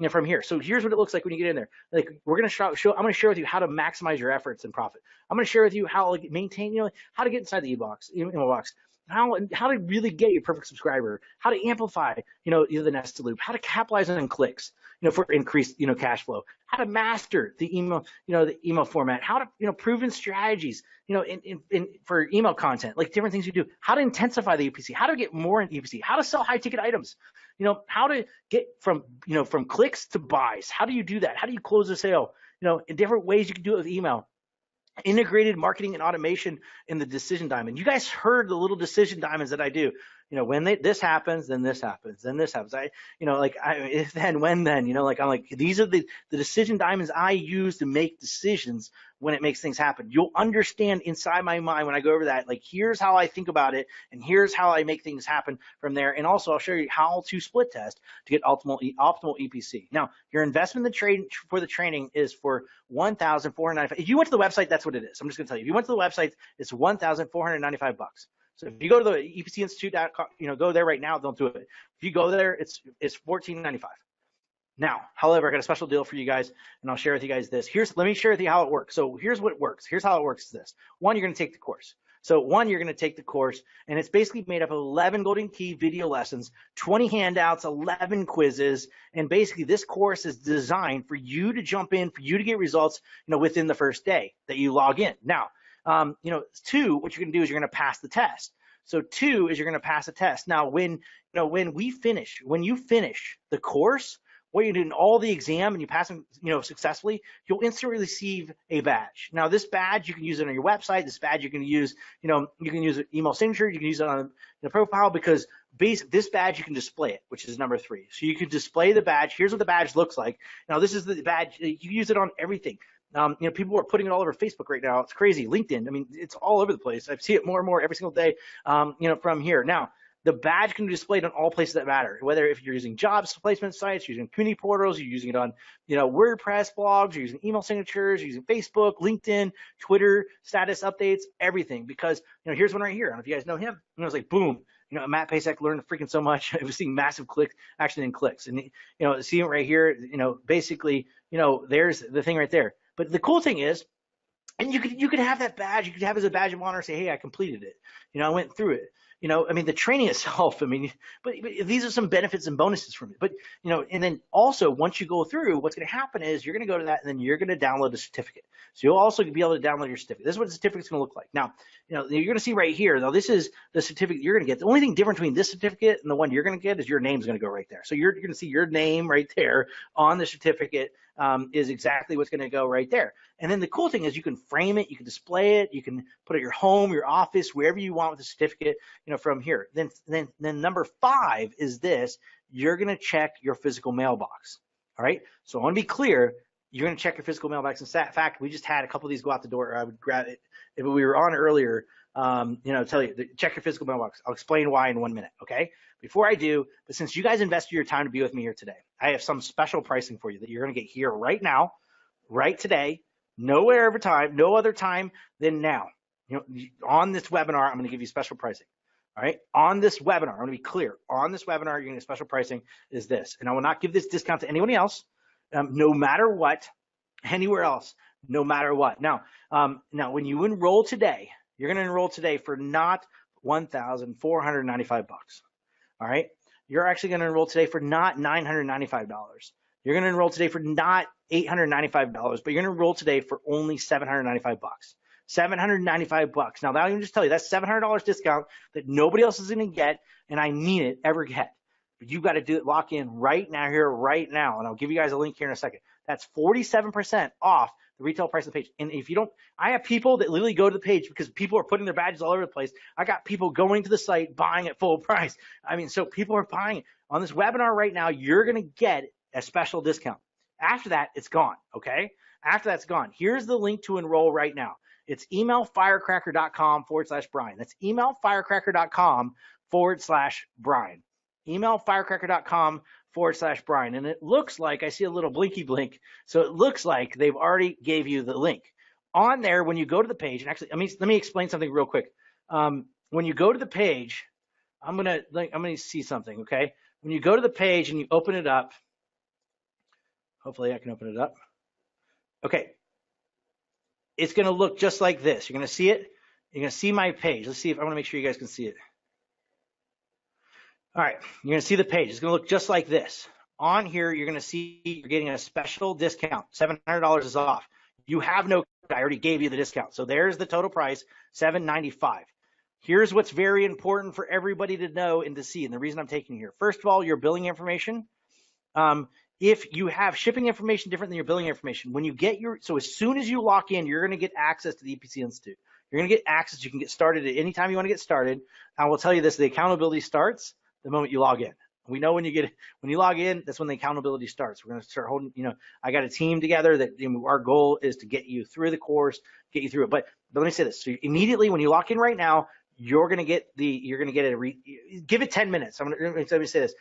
from here, so here's what it looks like when you get in there. Like, we're going to I'm going to share with you how to maximize your efforts and profit. I'm going to share with you how to maintain, how to get inside the email box, how to really get your perfect subscriber, how to amplify, the nested loop, how to capitalize on clicks, for increased, cash flow, how to master the email, the email format, how to, proven strategies, for email content, like different things you do, how to intensify the EPC, how to get more in EPC, how to sell high ticket items, how to get from clicks to buys. How do you do that? How do you close a sale? In different ways you can do it with email. Integrated marketing and automation in the decision diamond. You guys heard the little decision diamonds that I do. When this happens, then this happens, then this happens. If then, when then, I'm like, these are the decision diamonds I use to make decisions when it makes things happen. You'll understand inside my mind when I go over that, like, here's how I think about it, and here's how I make things happen from there. And also, I'll show you how to split test to get optimal EPC. Now, your investment for the training is for $1,495. If you went to the website, that's what it is. I'm just going to tell you. If you went to the website, it's $1,495. So if you go to the epcinstitute.com, go there right now, don't do it. If you go there, it's $14.95. Now, however, I got a special deal for you guys, and I'll share with you guys this. Let me share with you how it works. So here's what it works. Here's how it works is this. One, you're going to take the course. So you're going to take the course, and it's basically made up of 11 Golden Key video lessons, 20 handouts, 11 quizzes, and basically this course is designed for you to jump in, for you to get results, within the first day that you log in. Now, two, what you're going to do is you're going to pass the test. So two is you're going to pass a test. Now, when you finish the course, what you do in all the exam and you pass them, successfully, you'll instantly receive a badge. Now, this badge, you can use it on your website. This badge you can use, you can use an email signature. You can use it on the profile because this badge, you can display it, which is number 3. So you can display the badge. Here's what the badge looks like. Now, this is the badge. You use it on everything. People are putting it all over Facebook right now. It's crazy. LinkedIn. I mean, it's all over the place. I see it more and more every single day, from here. Now, the badge can be displayed on all places that matter, whether if you're using jobs placement sites, you're using community portals, you're using it on, WordPress blogs, you're using email signatures, you're using Facebook, LinkedIn, Twitter, status updates, everything. Because, here's one right here. I don't know if you guys know him. It's like, boom. Matt Pasek learned freaking so much. I was seeing massive action in clicks. And, seeing it right here, basically, there's the thing right there. But the cool thing is, and you could have that badge. You could have it as a badge of honor. Say, hey, I completed it. I went through it. The training itself. But these are some benefits and bonuses from it. But and then also once you go through, what's going to happen is you're going to go to that, and then you're going to download the certificate. So you'll also be able to download your certificate. This is what the certificate's going to look like. Now, you're going to see right here. Now, this is the certificate you're going to get. The only thing different between this certificate and the one you're going to get is your name's going to go right there. So you're going to see your name right there on the certificate. Is exactly what's going to go right there. And then the cool thing is you can frame it, you can display it, you can put it at your home, your office, wherever you want with the certificate, from here. Then number 5 is this. You're going to check your physical mailbox. All right. So I want to be clear. You're going to check your physical mailbox. In fact, we just had a couple of these go out the door. I would grab it if we were on earlier. Tell you check your physical mailbox. I'll explain why in 1 minute. Okay. Before I do, but since you guys invested your time to be with me here today, I have some special pricing for you that you're going to get here right now, right today, no other time than now. On this webinar, I'm going to give you special pricing. All right. On this webinar, I'm going to be clear. On this webinar, you're going to get special pricing is this, and I will not give this discount to anybody else, no matter what, anywhere else, no matter what. Now, when you enroll today, you're going to enroll today for not $1,495. All right. You're actually going to enroll today for not $995. You're going to enroll today for not $895, but you're going to enroll today for only $795. $795. Now, that I can just tell you that's $700 discount that nobody else is going to get, and I mean it, ever get. But you got to do it, lock in right now, here, right now, and I'll give you guys a link here in a second. That's 47% off the retail price of the page. And if you don't, I have people that literally go to the page because people are putting their badges all over the place. I got people going to the site, buying at full price. So people are buying it. On this webinar right now, you're going to get a special discount. After that, it's gone, okay? After that's gone. Here's the link to enroll right now. It's emailfirecracker.com/Brian. That's emailfirecracker.com/Brian. Emailfirecracker.com/Brian. And it looks like I see a little blinky blink. So it looks like they've already gave you the link. On there, when you go to the page, and actually, let me explain something real quick. When you go to the page, I'm gonna see something, okay? When you go to the page and you open it up, hopefully I can open it up. Okay. It's gonna look just like this. You're gonna see it. You're gonna see my page. Let's see if I want to make sure you guys can see it. All right, you're going to see the page. It's going to look just like this. On here, you're going to see you're getting a special discount. $700 is off. You have no code. I already gave you the discount. So there's the total price, $795. Here's what's very important for everybody to know and to see, and the reason I'm taking here. First of all, your billing information. If you have shipping information different than your billing information, so as soon as you lock in, you're going to get access to the EPC Institute. You're going to get access. You can get started at any time you want to get started. I will tell you this, the accountability starts the moment you log in. We know when you log in, that's when the accountability starts. We're going to start holding, I got a team together that our goal is to get you through the course, get you through it. But let me say this. So immediately when you lock in right now, give it 10 minutes. Let me say this.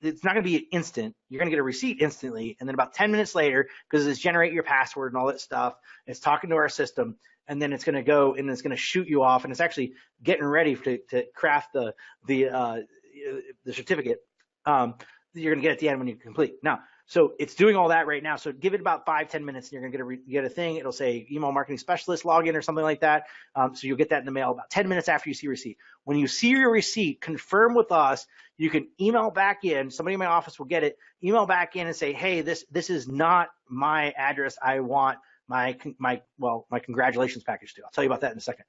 It's not going to be instant. You're going to get a receipt instantly. And then about 10 minutes later, because it's generate your password and all that stuff, it's talking to our system. and then it's going to go and it's going to shoot you off, and it's actually getting ready to craft the certificate that you're going to get at the end when you complete. Now, so it's doing all that right now. So give it about 5-10 minutes, and you're going to get a thing. It'll say email marketing specialist login or something like that. So you'll get that in the mail about 10 minutes after you see your receipt. When you see your receipt, confirm with us. You can email back in. Somebody in my office will get it. Email back in and say, hey, this is not my address. I want my congratulations package too. I'll tell you about that in a second.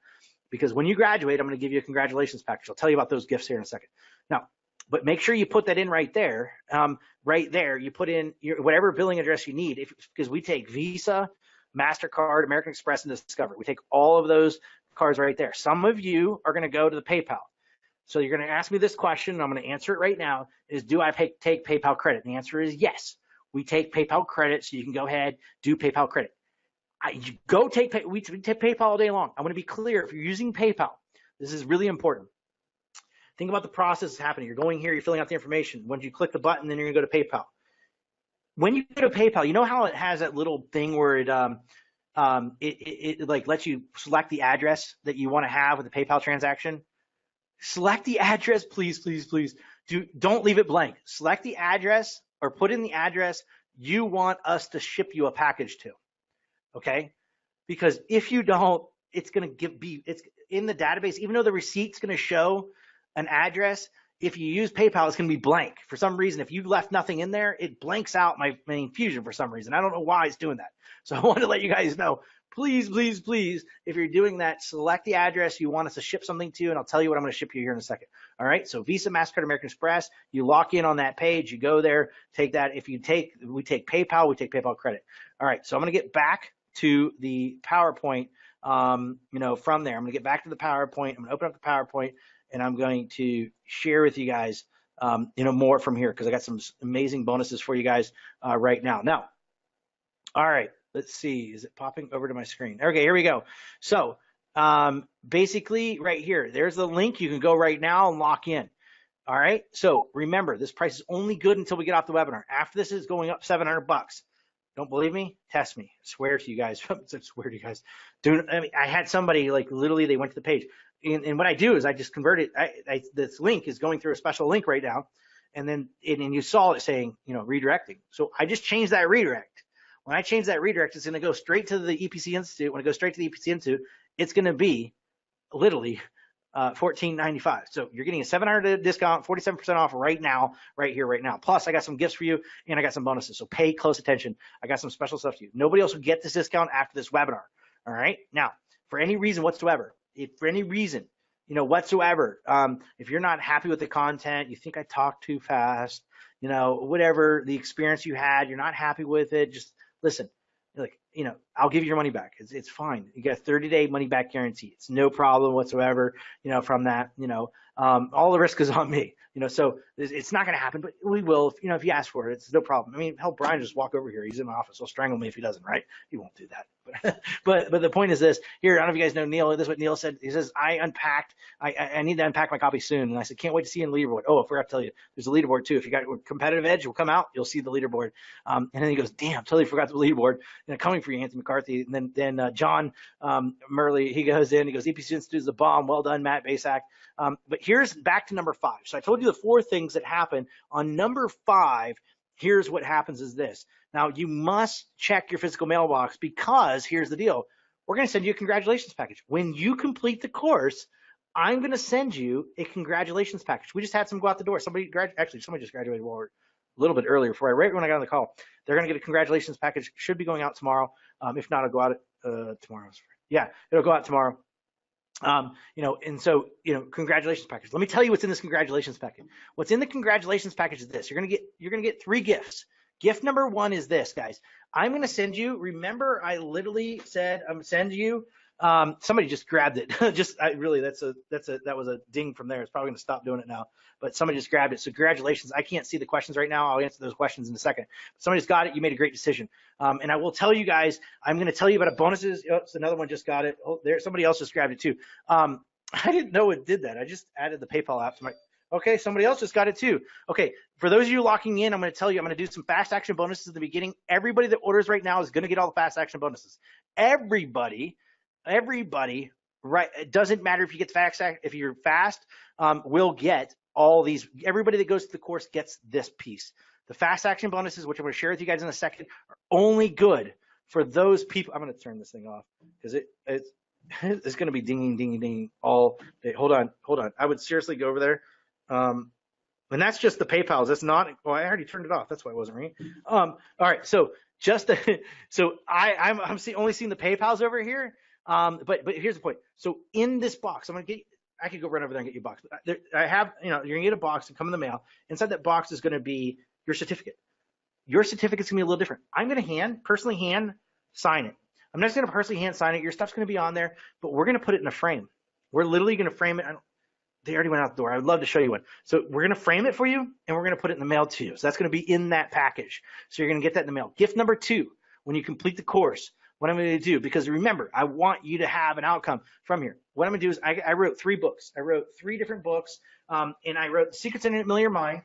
Because when you graduate, I'm going to give you a congratulations package. I'll tell you about those gifts here in a second. Now, but make sure you put that in right there. Right there, you put in your whatever billing address you need, because we take Visa, MasterCard, American Express, and Discover. We take all of those cards right there. Some of you are going to go to the PayPal. So you're going to ask me this question, and I'm going to answer it right now, is do I take PayPal credit? And the answer is yes. We take PayPal credit, so you can go ahead, do PayPal credit. We take PayPal all day long. I want to be clear, if you're using PayPal, this is really important. Think about the process happening. You're going here, you're filling out the information. Once you click the button, then you're going to go to PayPal. When you go to PayPal, you know how it has that little thing where it like lets you select the address that you want to have with the PayPal transaction? Select the address, please, please, please. Don't leave it blank. Select the address or put in the address you want us to ship you a package to. Okay? Because if you don't, it's going to it's in the database, even though the receipt's going to show an address, if you use PayPal, it's going to be blank. For some reason, if you left nothing in there, it blanks out my Infusion for some reason. I don't know why it's doing that. So I want to let you guys know, please, please, please, if you're doing that, select the address you want us to ship something to, and I'll tell you what I'm going to ship you here in a second. All right, so Visa, MasterCard, American Express, you lock in on that page, you go there, take that. We take PayPal, we take PayPal credit. All right, so I'm going to get back to the PowerPoint, from there. I'm going to get back to the PowerPoint. I'm going to open up the PowerPoint, and I'm going to share with you guys, more from here, because I got some amazing bonuses for you guys right now. Now, all right, let's see. Is it popping over to my screen? Okay, here we go. So basically right here, there's the link. You can go right now and lock in. All right, so remember, this price is only good until we get off the webinar. After this is going up $700. Don't believe me? Test me. I swear to you guys. I swear to you guys. I had somebody, like, literally, they went to the page. And what I do is I just convert it. This link is going through a special link right now. And then you saw it saying, redirecting. So I just changed that redirect. When I change that redirect, it's going to go straight to the EPC Institute. When it goes straight to the EPC Institute, it's going to be literally $14.95. So you're getting a $700 discount, 47% off right now, right here, right now. Plus, I got some gifts for you, and I got some bonuses. So pay close attention. I got some special stuff for you. Nobody else will get this discount after this webinar. All right. Now, for any reason whatsoever, if you're not happy with the content, you think I talk too fast, whatever the experience you had, you're not happy with it, just listen. I'll give you your money back. It's fine. You get a 30-day money back guarantee. It's no problem whatsoever, from that, all the risk is on me, so it's not going to happen, but we will, if you ask for it, it's no problem. I mean, hell, Brian, just walk over here. He's in my office. He'll strangle me if he doesn't, right? He won't do that. But the point is this here. I don't know if you guys know Neil. This is what Neil said. He says, I need to unpack my copy soon. And I said, can't wait to see you in the leaderboard. Oh, I forgot to tell you, there's a leaderboard too. If you got competitive edge, will come out. You'll see the leaderboard. And then he goes, damn, totally forgot the leaderboard. Coming for you, Anthony McCarthy. And then John Murley, he goes in. He goes, EPC Institute is the bomb. Well done, Matt Basak. But here's back to number 5. So I told you the 4 things that happen. On number 5, here's what happens is this. Now, you must check your physical mailbox, because here's the deal. We're going to send you a congratulations package. When you complete the course, I'm going to send you a congratulations package. We just had some go out the door. Somebody just graduated a little bit earlier, right when I got on the call. They're going to get a congratulations package. Should be going out tomorrow. If not, it'll go out tomorrow. Yeah, it'll go out tomorrow. And so, congratulations package. Let me tell you what's in this congratulations package. What's in the congratulations package is this. You're going to get 3 gifts. Gift number 1 is this, guys. I'm going to send you, remember I literally said I'm going to send you, somebody just grabbed it. That was a ding from there. It's probably going to stop doing it now, but somebody just grabbed it. So congratulations. I can't see the questions right now. I'll answer those questions in a second. Somebody's got it. You made a great decision. And I will tell you guys, I'm going to tell you about bonuses. Oh, so another one just got it. Oh, there, somebody else just grabbed it too. I didn't know it did that. I just added the PayPal app to my, okay, somebody else just got it too. Okay, for those of you locking in, I'm going to tell you, I'm going to do some fast action bonuses at the beginning. Everybody that orders right now is going to get all the fast action bonuses. Everybody everybody, right? It doesn't matter if you get fast, if you're fast, will get all these. Everybody that goes to the course gets this piece. The fast action bonuses, which I'm going to share with you guys in a second, are only good for those people. I'm going to turn this thing off because it's going to be dinging, dinging, dinging all day. Hold on. I would seriously go over there. And that's just the PayPal's. That's not. Oh, I already turned it off. That's why it wasn't ringing. All right. So I'm only seeing the PayPal's over here. But here's the point. So in this box, I could go run over there and get you a box. But I have, you're gonna get a box and come in the mail. Inside that box is going to be your certificate. Your certificate's gonna be a little different. I'm gonna personally hand sign it. I'm not just gonna personally hand sign it. Your stuff's gonna be on there, but we're gonna put it in a frame. We're literally gonna frame it. They already went out the door. I would love to show you one. So we're going to frame it for you, and we're going to put it in the mail to you. So that's going to be in that package. So you're going to get that in the mail. Gift number 2, when you complete the course, what I'm going to do, because remember, I want you to have an outcome from here. What I'm going to do is I wrote 3 books. I wrote 3 different books, and I wrote Secrets in a Million Mind.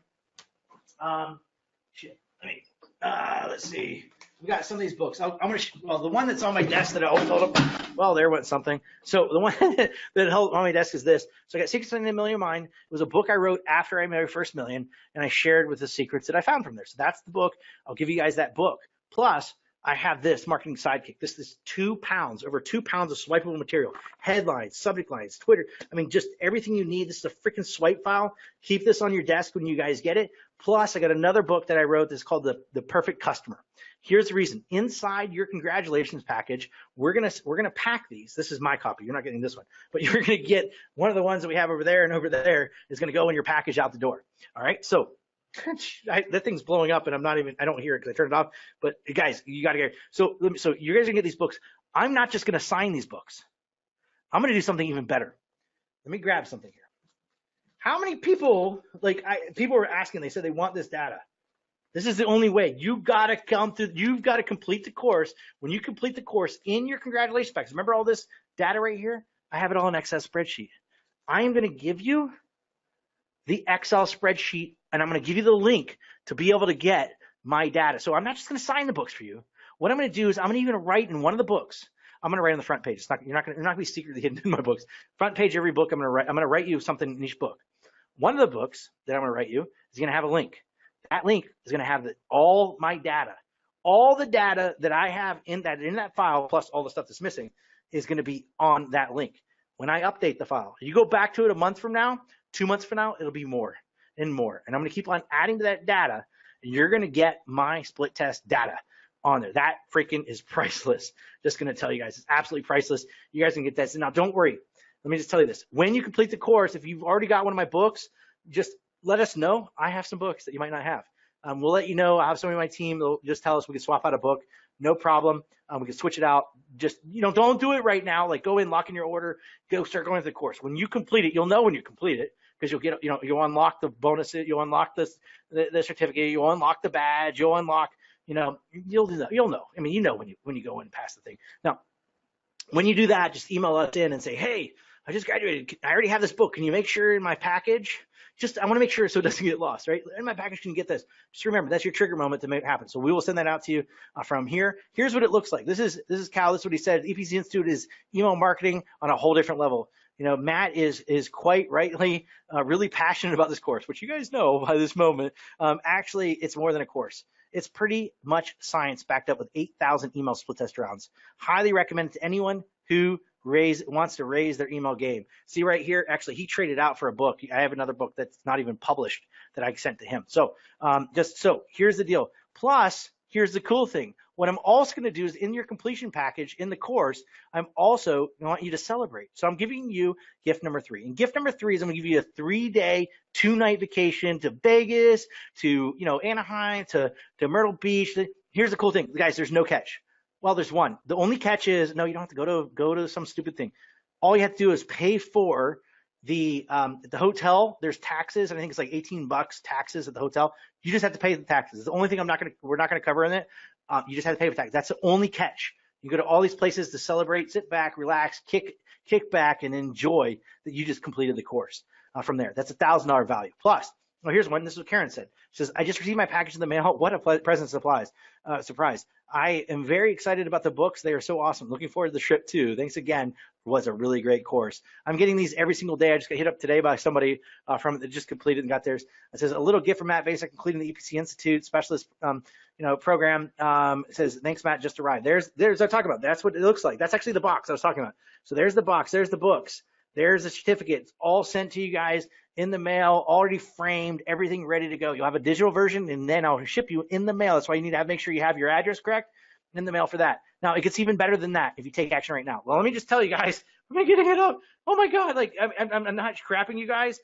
Let's see. We got some of these books. I'm going to, the one that's on my desk that I always hold up. Well, there went something. So the one that held on my desk is this. So I got Secrets in a Million Mind. It was a book I wrote after I made my first million, and I shared with the secrets that I found from there. So that's the book. I'll give you guys that book. Plus, I have this marketing sidekick. This is 2 pounds, over 2 pounds of swipeable material. Headlines, subject lines, Twitter. I mean, just everything you need. This is a freaking swipe file. Keep this on your desk when you guys get it. Plus, I got another book that I wrote that's called The Perfect Customer. Here's the reason. Inside your congratulations package, we're gonna pack these. This is my copy. You're not getting this one, but you're gonna get one of the ones that we have over there, and over there is gonna go in your package out the door. All right. So that thing's blowing up, and I don't hear it because I turned it off. But guys, you got to get. So you guys are gonna get these books. I'm not just gonna sign these books. I'm gonna do something even better. Let me grab something here. How many people people were asking? They said they want this data. This is the only way. You've got to come through. You've got to complete the course. When you complete the course in your congratulations package, remember all this data right here? I have it all in Excel spreadsheet. I am going to give you the Excel spreadsheet, and I'm going to give you the link to be able to get my data. So I'm not just going to sign the books for you. What I'm going to do is I'm going to even write in one of the books. I'm going to write on the front page. You're not going to be secretly hidden in my books. Front page, every book I'm going to write you something in each book. One of the books that I'm going to write you is going to have a link. That link is going to have all my data. All the data that I have in that file, plus all the stuff that's missing, is going to be on that link. When I update the file, you go back to it a month from now, 2 months from now, it'll be more and more. And I'm going to keep on adding to that data. And you're going to get my split test data on there. That freaking is priceless. Just going to tell you guys, it's absolutely priceless. You guys can get that. So now, don't worry. Let me just tell you this. When you complete the course, if you've already got one of my books, just let us know. I have some books that you might not have. We'll let you know. I have somebody on my team. They'll just tell us we can swap out a book. No problem. We can switch it out. Just, don't do it right now. Like, go in, lock in your order, go start going through the course. When you complete it, you'll know when you complete it, because you'll get, you'll unlock the bonuses, you'll unlock the certificate, you'll unlock the badge, you'll unlock, you'll know. I mean, when you go in and pass the thing. Now, when you do that, just email us in and say, hey, I just graduated. I already have this book. Can you make sure in my package? I want to make sure so it doesn't get lost, right? In my package, can you get this? Just remember, that's your trigger moment to make it happen. So we will send that out to you from here. Here's what it looks like. This is Cal. This is what he said. EPC Institute is email marketing on a whole different level. Matt is quite rightly really passionate about this course, which you guys know by this moment. Actually, it's more than a course. It's pretty much science backed up with 8,000 email split test rounds. Highly recommend to anyone who wants to raise their email game. See right here, actually, he traded out for a book. I have another book that's not even published that I sent to him. So here's the deal. Plus, here's the cool thing. What I'm also going to do is in your completion package in the course, I'm also want you to celebrate. So I'm giving you gift number 3. And gift number 3 is I'm going to give you a 3-day, 2-night vacation to Vegas, to Anaheim, to Myrtle Beach. Here's the cool thing, guys. There's no catch. Well, there's one. The only catch is, no, you don't have to go to some stupid thing. All you have to do is pay for the hotel. There's taxes. I think it's like $18 taxes at the hotel. You just have to pay the taxes. It's the only thing we're not going to cover in it. You just have to pay for taxes. That's the only catch. You go to all these places to celebrate, sit back, relax, kick back, and enjoy that you just completed the course from there. That's $1,000 value. Plus, Well, here's one. This is what Karen said. She says, I just received my package in the mail. What a present surprise. I am very excited about the books. They are so awesome. Looking forward to the trip too. Thanks again. It was a really great course. I'm getting these every single day. I just got hit up today by somebody from that just completed and got theirs. It says, a little gift from Matt Basic, including the EPC Institute specialist program. It says, thanks, Matt, just arrived. There's I talk about. That's what it looks like. That's actually the box I was talking about. So there's the box. There's the books. There's the certificate. It's all sent to you guys in the mail, already framed, everything ready to go. You'll have a digital version, and then I'll ship you in the mail. That's why you need to make sure you have your address correct in the mail for that. Now, it gets even better than that if you take action right now. Well, let me just tell you guys, am I getting it up? Oh my God, like I'm not crapping you guys.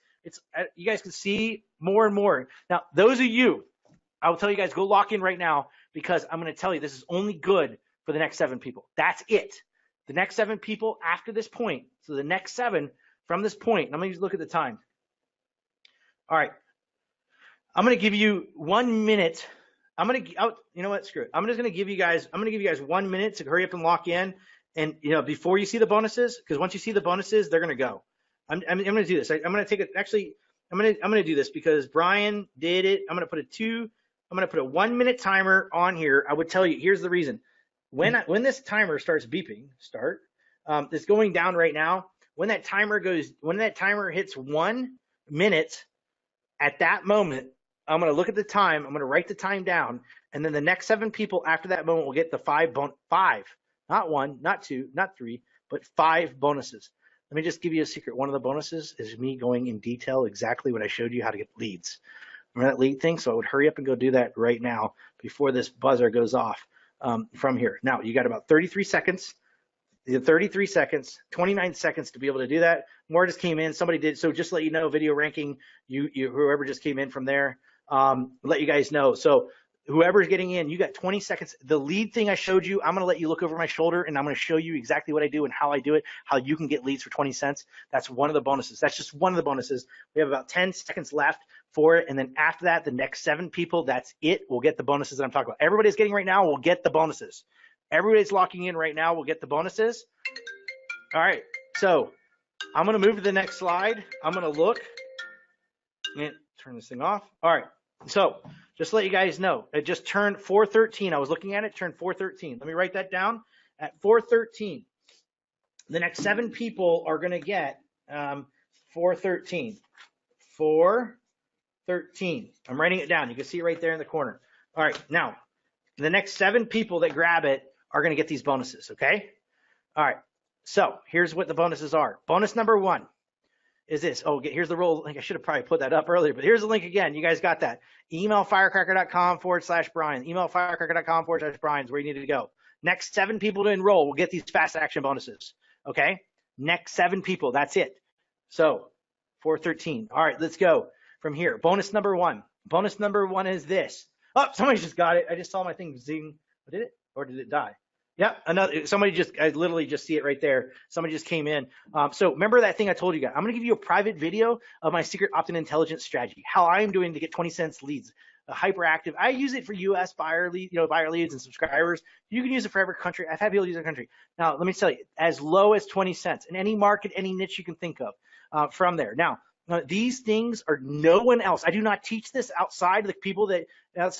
You guys can see more and more. Now, those of you, I will tell you guys, go lock in right now, because I'm going to tell you this is only good for the next 7 people. That's it. The next 7 people after this point. So the next 7 from this point. And I'm going to look at the time. All right. I'm going to give you 1 minute. You know what? Screw it. I'm just going to give you guys 1 minute to hurry up and lock in. And, before you see the bonuses, because once you see the bonuses, they're going to go. I'm going to do this. I'm going to take it. Actually, I'm going to do this because Brian did it. I'm going to put a 1 minute timer on here. I would tell you, here's the reason. When this timer starts beeping, it's going down right now. When that timer hits 1 minute, at that moment, I'm going to look at the time. I'm going to write the time down, and then the next 7 people after that moment will get the 5, not 1, not 2, not 3, but 5 bonuses. Let me just give you a secret. One of the bonuses is me going in detail exactly what I showed you how to get leads. Remember that lead thing? So I would hurry up and go do that right now before this buzzer goes off. From here. Now, you got about 33 seconds, 29 seconds to be able to do that. More just came in. Somebody did. So just to let you know, video ranking, whoever just came in from there, let you guys know. So whoever's getting in, you got 20 seconds. The lead thing I showed you, I'm going to let you look over my shoulder, and I'm going to show you exactly what I do and how I do it, how you can get leads for 20 cents. That's one of the bonuses. That's just one of the bonuses. We have about 10 seconds left for it. And then after that, the next 7 people, that's it. We'll get the bonuses that I'm talking about. Everybody's getting right now will get the bonuses. Everybody's locking in right now will get the bonuses. All right. So I'm going to move to the next slide. I'm going to look and turn this thing off. All right. So just to let you guys know, it just turned 4:13. I was looking at it, turned 4:13. Let me write that down. At 4:13, the next 7 people are going to get 4:13. 4:13. I'm writing it down. You can see it right there in the corner. All right. Now, the next 7 people that grab it are going to get these bonuses. Okay. All right. So here's what the bonuses are. Bonus number 1 is this. Oh, here's the roll link. I should have probably put that up earlier, but here's the link again. You guys got that. Email firecracker.com/Brian. Email firecracker.com/Brian is where you need to go. Next 7 people to enroll will get these fast action bonuses. Okay. Next 7 people. That's it. So 4:13. All right. Let's go from here. Bonus number 1. Bonus number 1 is this. Oh, somebody just got it. I just saw my thing zing. Did it? Or did it die? Yeah, I literally just see it right there. Somebody just came in. So remember that thing I told you guys. I'm going to give you a private video of my secret opt-in intelligence strategy, how I'm doing to get 20 cents leads, hyperactive. I use it for U.S. buyer leads and subscribers. You can use it for every country. I've had people use the country. Now, let me tell you, as low as 20 cents in any market, any niche you can think of from there. Now, these things are no one else. I do not teach this outside the people that are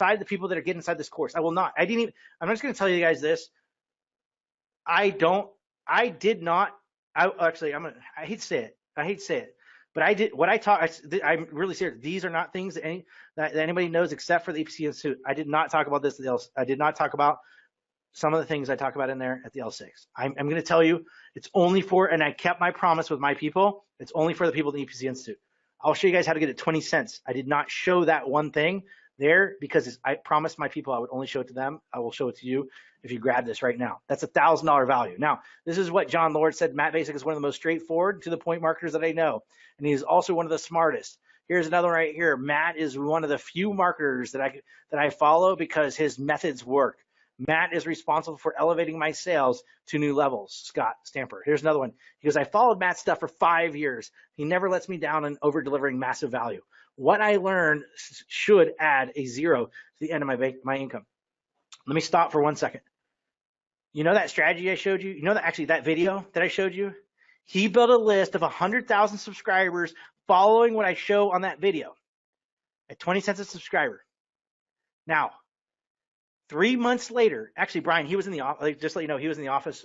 getting inside this course. I will not. I'm just going to tell you guys this. I hate to say it, but I did what I taught. I'm really serious. These are not things that anybody knows except for the EPC Institute. I did not talk about this at the L6. I did not talk about some of the things I talk about in there at the L6. I'm going to tell you it's only for, and I kept my promise with my people. It's only for the people at the EPC Institute. I'll show you guys how to get it 20 cents. I did not show that one thing there because I promised my people I would only show it to them. I will show it to you if you grab this right now. That's $1,000 value. Now, this is what John Lord said. Matt Basic is one of the most straightforward to the point marketers that I know. And he's also one of the smartest. Here's another one right here. Matt is one of the few marketers that I follow because his methods work. Matt is responsible for elevating my sales to new levels. Scott Stamper. Here's another one. He goes, I followed Matt's stuff for 5 years. He never lets me down in over delivering massive value. What I learned should add a 0 to the end of my income. Let me stop for 1 second. You know that strategy I showed you? You know that video that I showed you? He built a list of 100,000 subscribers following what I show on that video. at 20 cents a subscriber. Now, 3 months later, actually, Brian, he was in the office. Like, just to let you know, he was in the office.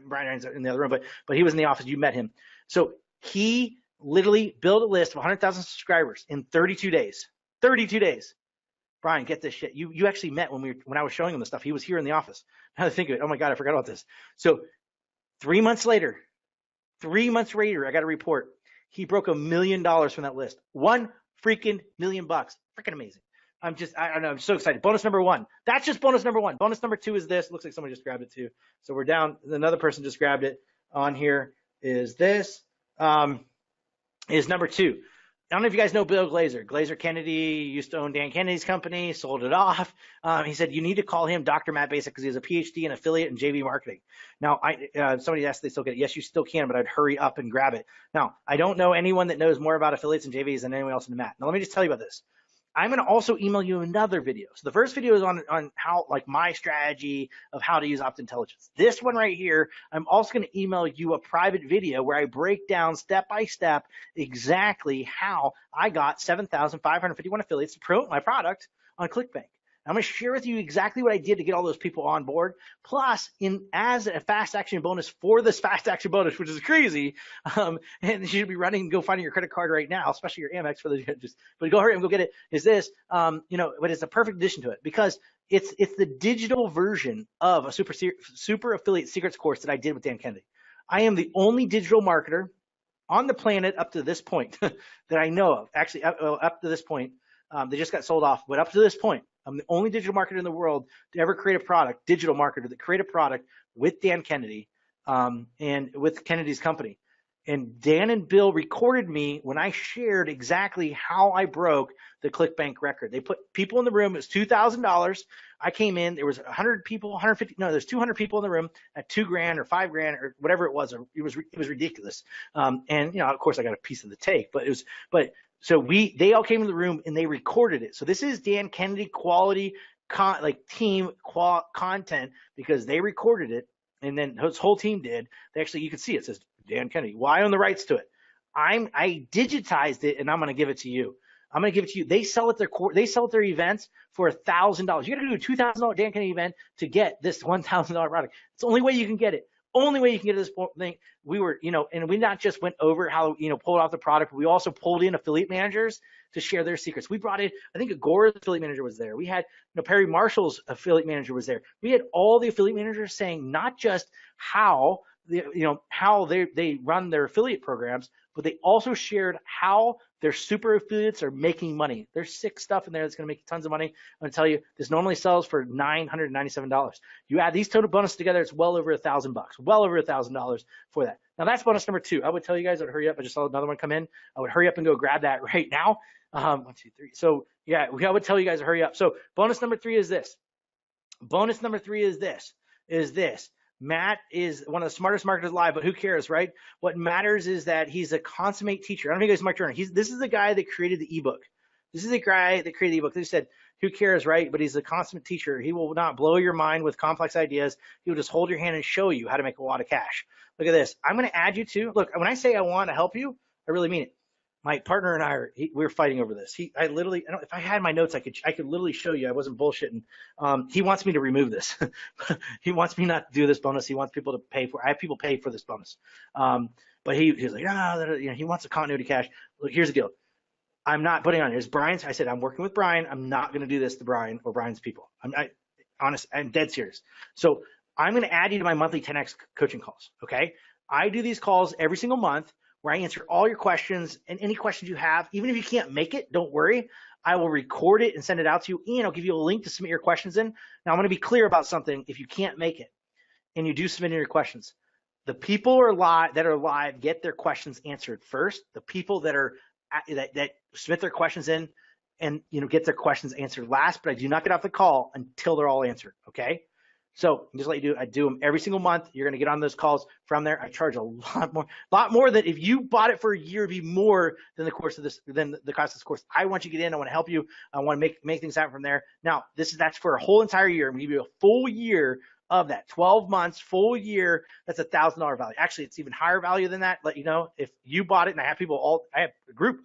Brian's in the other room, but he was in the office. You met him. So he literally built a list of 100,000 subscribers in 32 days. 32 days. Brian, get this shit. You actually met when I was showing him the stuff. He was here in the office. Now to think of it, oh my God, I forgot about this. So 3 months later, I got a report. He broke $1 million from that list. $1 freaking million. Freaking amazing. I don't know. I'm so excited. Bonus number 1. That's just bonus number 1. Bonus number 2 is this. Looks like somebody just grabbed it too. So we're down. Another person just grabbed it. On here is this. Is number 2. I don't know if you guys know Bill Glazer. Glazer Kennedy used to own Dan Kennedy's company, sold it off. He said, you need to call him Dr. Matt Basic because he has a PhD in affiliate and JV marketing. Now, somebody asked if they still get it. Yes, you still can, but I'd hurry up and grab it. Now, I don't know anyone that knows more about affiliates and JVs than anyone else in the mat. Now, let me just tell you about this. I'm going to also email you another video. So the first video is on how, like, my strategy of how to use Opt Intelligence. This one right here, I'm also going to email you a private video where I break down step by step exactly how I got 7,551 affiliates to promote my product on ClickBank. I'm going to share with you exactly what I did to get all those people on board. Plus, as a fast action bonus for this fast action bonus, which is crazy, and you should be running and go finding your credit card right now, especially your Amex for the but go hurry and go get it. Is this, but it's a perfect addition to it because it's the digital version of a super affiliate secrets course that I did with Dan Kennedy. I am the only digital marketer on the planet up to this point that I know of. Actually, up to this point, they just got sold off, but up to this point, I'm the only digital marketer in the world to ever create a product, digital marketer that created a product with Dan Kennedy and with Kennedy's company. And Dan and Bill recorded me when I shared exactly how I broke the ClickBank record. They put people in the room. It was $2,000. I came in. There was 100 people, 150. No, there's 200 people in the room at $2,000 or $5,000 or whatever it was. It was ridiculous. And of course, I got a piece of the take. So they all came in the room and they recorded it. So this is Dan Kennedy quality team content because they recorded it and then his whole team did. You can see it says Dan Kennedy. Well, I own the rights to it. I digitized it and I'm going to give it to you. They sell at their events for $1,000. You got to do a $2,000 Dan Kennedy event to get this $1,000 product. It's the only way you can get it. Only way you can get this thing. We were, and we not just went over how, pulled off the product, but we also pulled in affiliate managers to share their secrets. We brought in, I think Agora's affiliate manager was there. We had, Perry Marshall's affiliate manager was there. We had all the affiliate managers saying not just how they run their affiliate programs, but they also shared how their super affiliates are making money. There's sick stuff in there that's going to make you tons of money. I'm going to tell you, this normally sells for $997. You add these total bonuses together, it's well over $1,000, well over $1,000 for that. Now that's bonus number 2. I would tell you guys, I'd hurry up. I just saw another one come in. I would hurry up and go grab that right now. 1, 2, 3. So yeah, I would tell you guys to hurry up. So bonus number 3 is this. Bonus number 3 is this. Matt is one of the smartest marketers alive, but who cares, right? What matters is that he's a consummate teacher. I don't know if you guys Mark Turner. This is the guy that created the ebook. This is the guy that created the ebook. They said, who cares, right? But he's a consummate teacher. He will not blow your mind with complex ideas. He will just hold your hand and show you how to make a lot of cash. Look at this. I'm going to add you to, look, when I say I want to help you, I really mean it. My partner and I we're fighting over this. If I had my notes, I could literally show you. I wasn't bullshitting. He wants me to remove this. He wants me not to do this bonus. He wants people to pay for. I have people pay for this bonus. But he's like, he wants a continuity cash. Look, here's the deal. I'm not putting on. Here's Brian's. I said I'm working with Brian. I'm not going to do this to Brian or Brian's people. I'm dead serious. So I'm going to add you to my monthly 10x coaching calls. Okay. I do these calls every single month, where I answer all your questions and any questions you have. Even if you can't make it, don't worry. I will record it and send it out to you, and I'll give you a link to submit your questions in. Now, I'm going to be clear about something. If you can't make it and you do submit in your questions, the people that are live get their questions answered first. The people that submit their questions in and get their questions answered last, but I do not get off the call until they're all answered, okay? So just let you do, I do them every single month. You're going to get on those calls from there. I charge a lot more than if you bought it for a year, it'd be more than the cost of this course. I want you to get in. I want to help you. I want to make things happen from there. Now, that's for a whole entire year. I'm going to give you a full year of that, 12 months, full year. That's $1,000 value. Actually, it's even higher value than that. Let you know, if you bought it, and I have a group,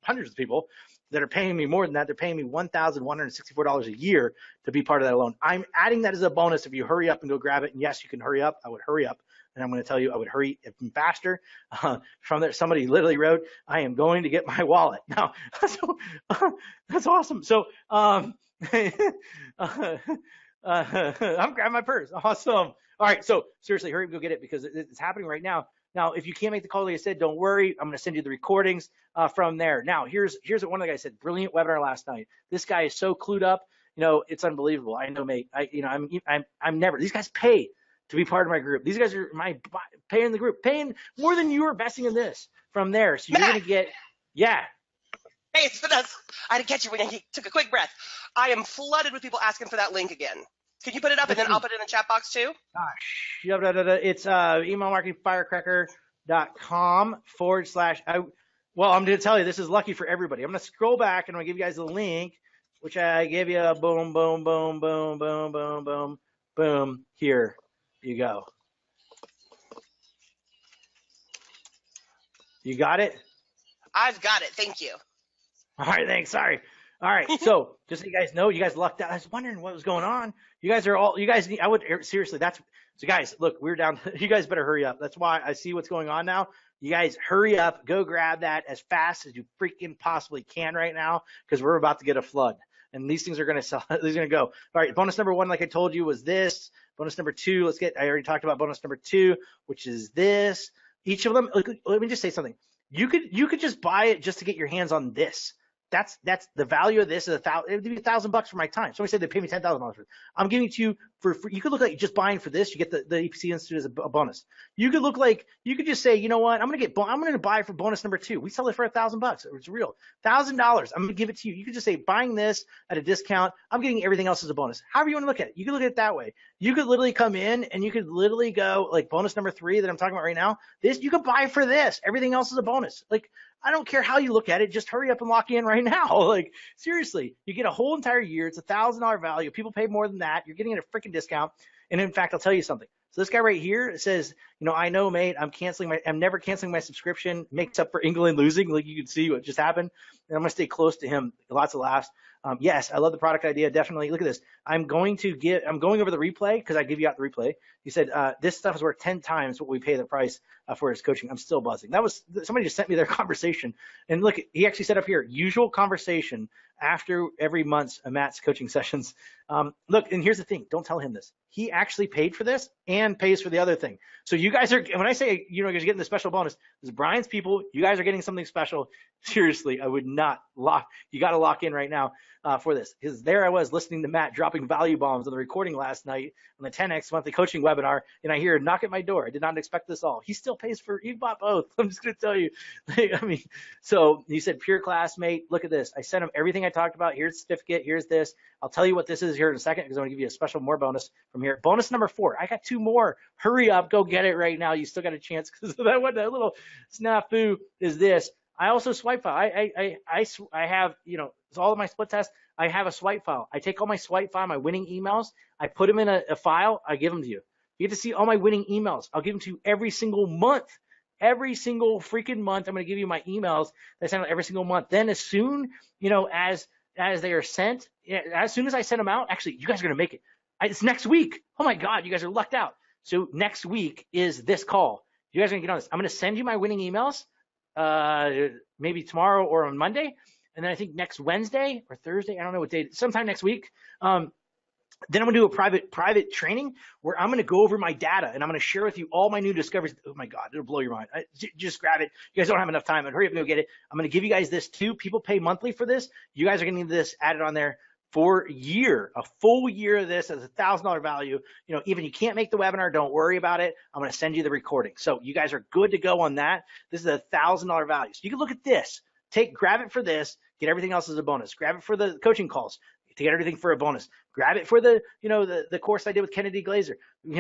hundreds of people that are paying me more than that. They're paying me $1,164 a year to be part of that alone. I'm adding that as a bonus if you hurry up and go grab it. And yes, you can hurry up. I would hurry up. And I'm going to tell you, I would hurry even faster. From there, somebody literally wrote, I am going to get my wallet. Now, so, that's awesome. So I'm grabbing my purse. Awesome. All right. So seriously, hurry up, go get it because it's happening right now. Now, if you can't make the call, like I said, don't worry. I'm going to send you the recordings from there. Now, here's what one of the guys said. Brilliant webinar last night. This guy is so clued up. It's unbelievable. I know, mate. I'm never. These guys pay to be part of my group. These guys are paying the group, paying more than you are investing in this from there. So you're going to get, yeah. Hey, it's Vanessa. I had to catch you when you took a quick breath. I am flooded with people asking for that link again. Can you put it up and then I'll put it in the chat box too? Gosh, it's emailmarketingfirecracker.com / well, I'm going to tell you, this is lucky for everybody. I'm going to scroll back and I'm going to give you guys the link, which I gave you. Boom, boom, boom, boom, boom, boom, boom, boom. Here you go. You got it? I've got it. Thank you. All right, thanks. Sorry. All right, so just so you guys know, you guys lucked out. I was wondering what was going on. You guys, seriously, so guys, look, we're down. You guys better hurry up. That's why I see what's going on now. You guys hurry up, go grab that as fast as you freaking possibly can right now because we're about to get a flood. And these things are going to sell. These are going to go. All right, bonus number 1, like I told you, was this. Bonus number 2, I already talked about bonus number 2, which is this. Each of them, let me just say something. You could just buy it just to get your hands on this. That's the value of this is it would be $1,000 for my time. Somebody said they pay me $10,000 for it. I'm giving it to you for free. You could look like just buying for this. You get the EPC Institute as a bonus. You could just say, you know what? I'm going to buy for bonus number 2. We sell it for $1,000. It's real. $1,000. I'm going to give it to you. You could just say buying this at a discount. I'm getting everything else as a bonus. However you want to look at it. You could look at it that way. You could literally come in and you could literally go like bonus number 3 that I'm talking about right now. This you could buy for this. Everything else is a bonus. Like, I don't care how you look at it. Just hurry up and lock in right now. Like, seriously, you get a whole entire year. It's $1,000 value. People pay more than that. You're getting a freaking discount. And in fact, I'll tell you something. So this guy right here says, I know, mate, I'm never canceling my subscription. Makes up for England losing. Like you can see what just happened. And I'm going to stay close to him. Lots of laughs. Yes, I love the product idea. Definitely. Look at this. I'm going over the replay because I give you out the replay. He said, this stuff is worth 10 times what we pay the price for his coaching. I'm still buzzing. Somebody just sent me their conversation. And look, he actually said up here, usual conversation after every month's Matt's coaching sessions. Look, and here's the thing. Don't tell him this. He actually paid for this and pays for the other thing. So you guys are, when I say, you're getting the special bonus, this is Brian's people. You guys are getting something special. Seriously, I would not you got to lock in right now for this. Because there I was listening to Matt dropping value bombs on the recording last night on the 10X monthly coaching webinar. And I hear a knock at my door. I did not expect this all. He still pays for, he bought both. I'm just going to tell you. So he said, pure classmate, look at this. I sent him everything I talked about. Here's the certificate. Here's this. I'll tell you what this is here in a second because I'm going to give you a special more bonus from here. Bonus number 4. I got 2 more. Hurry up. Go get it right now. You still got a chance because that little snafu is this. I also swipe file. I have, it's all of my split tests. I have a swipe file. I take all my swipe file, my winning emails. I put them in a file. I give them to you. You get to see all my winning emails. I'll give them to you every single month. Every single freaking month, I'm going to give you my emails that I send out every single month. Then as soon, as they are sent, as soon as I send them out, actually, you guys are going to make it. It's next week. Oh my God, you guys are lucked out. So next week is this call. You guys are going to get on this. I'm going to send you my winning emails, maybe tomorrow or on Monday. And then I think next Wednesday or Thursday, I don't know what date, sometime next week. Then I'm going to do a private training where I'm going to go over my data and I'm going to share with you all my new discoveries. Oh my God, it'll blow your mind. Just grab it. You guys don't have enough time, but hurry up and go get it. I'm going to give you guys this too. People pay monthly for this. You guys are going to need this added on there for a full year of this as $1,000 value. Even you can't make the webinar, don't worry about it. I'm going to send you the recording. So you guys are good to go on that. This is $1,000 value. So you can look at this, grab it for this, get everything else as a bonus. Grab it for the coaching calls to get everything for a bonus. Grab it for the course I did with Kennedy Glazer.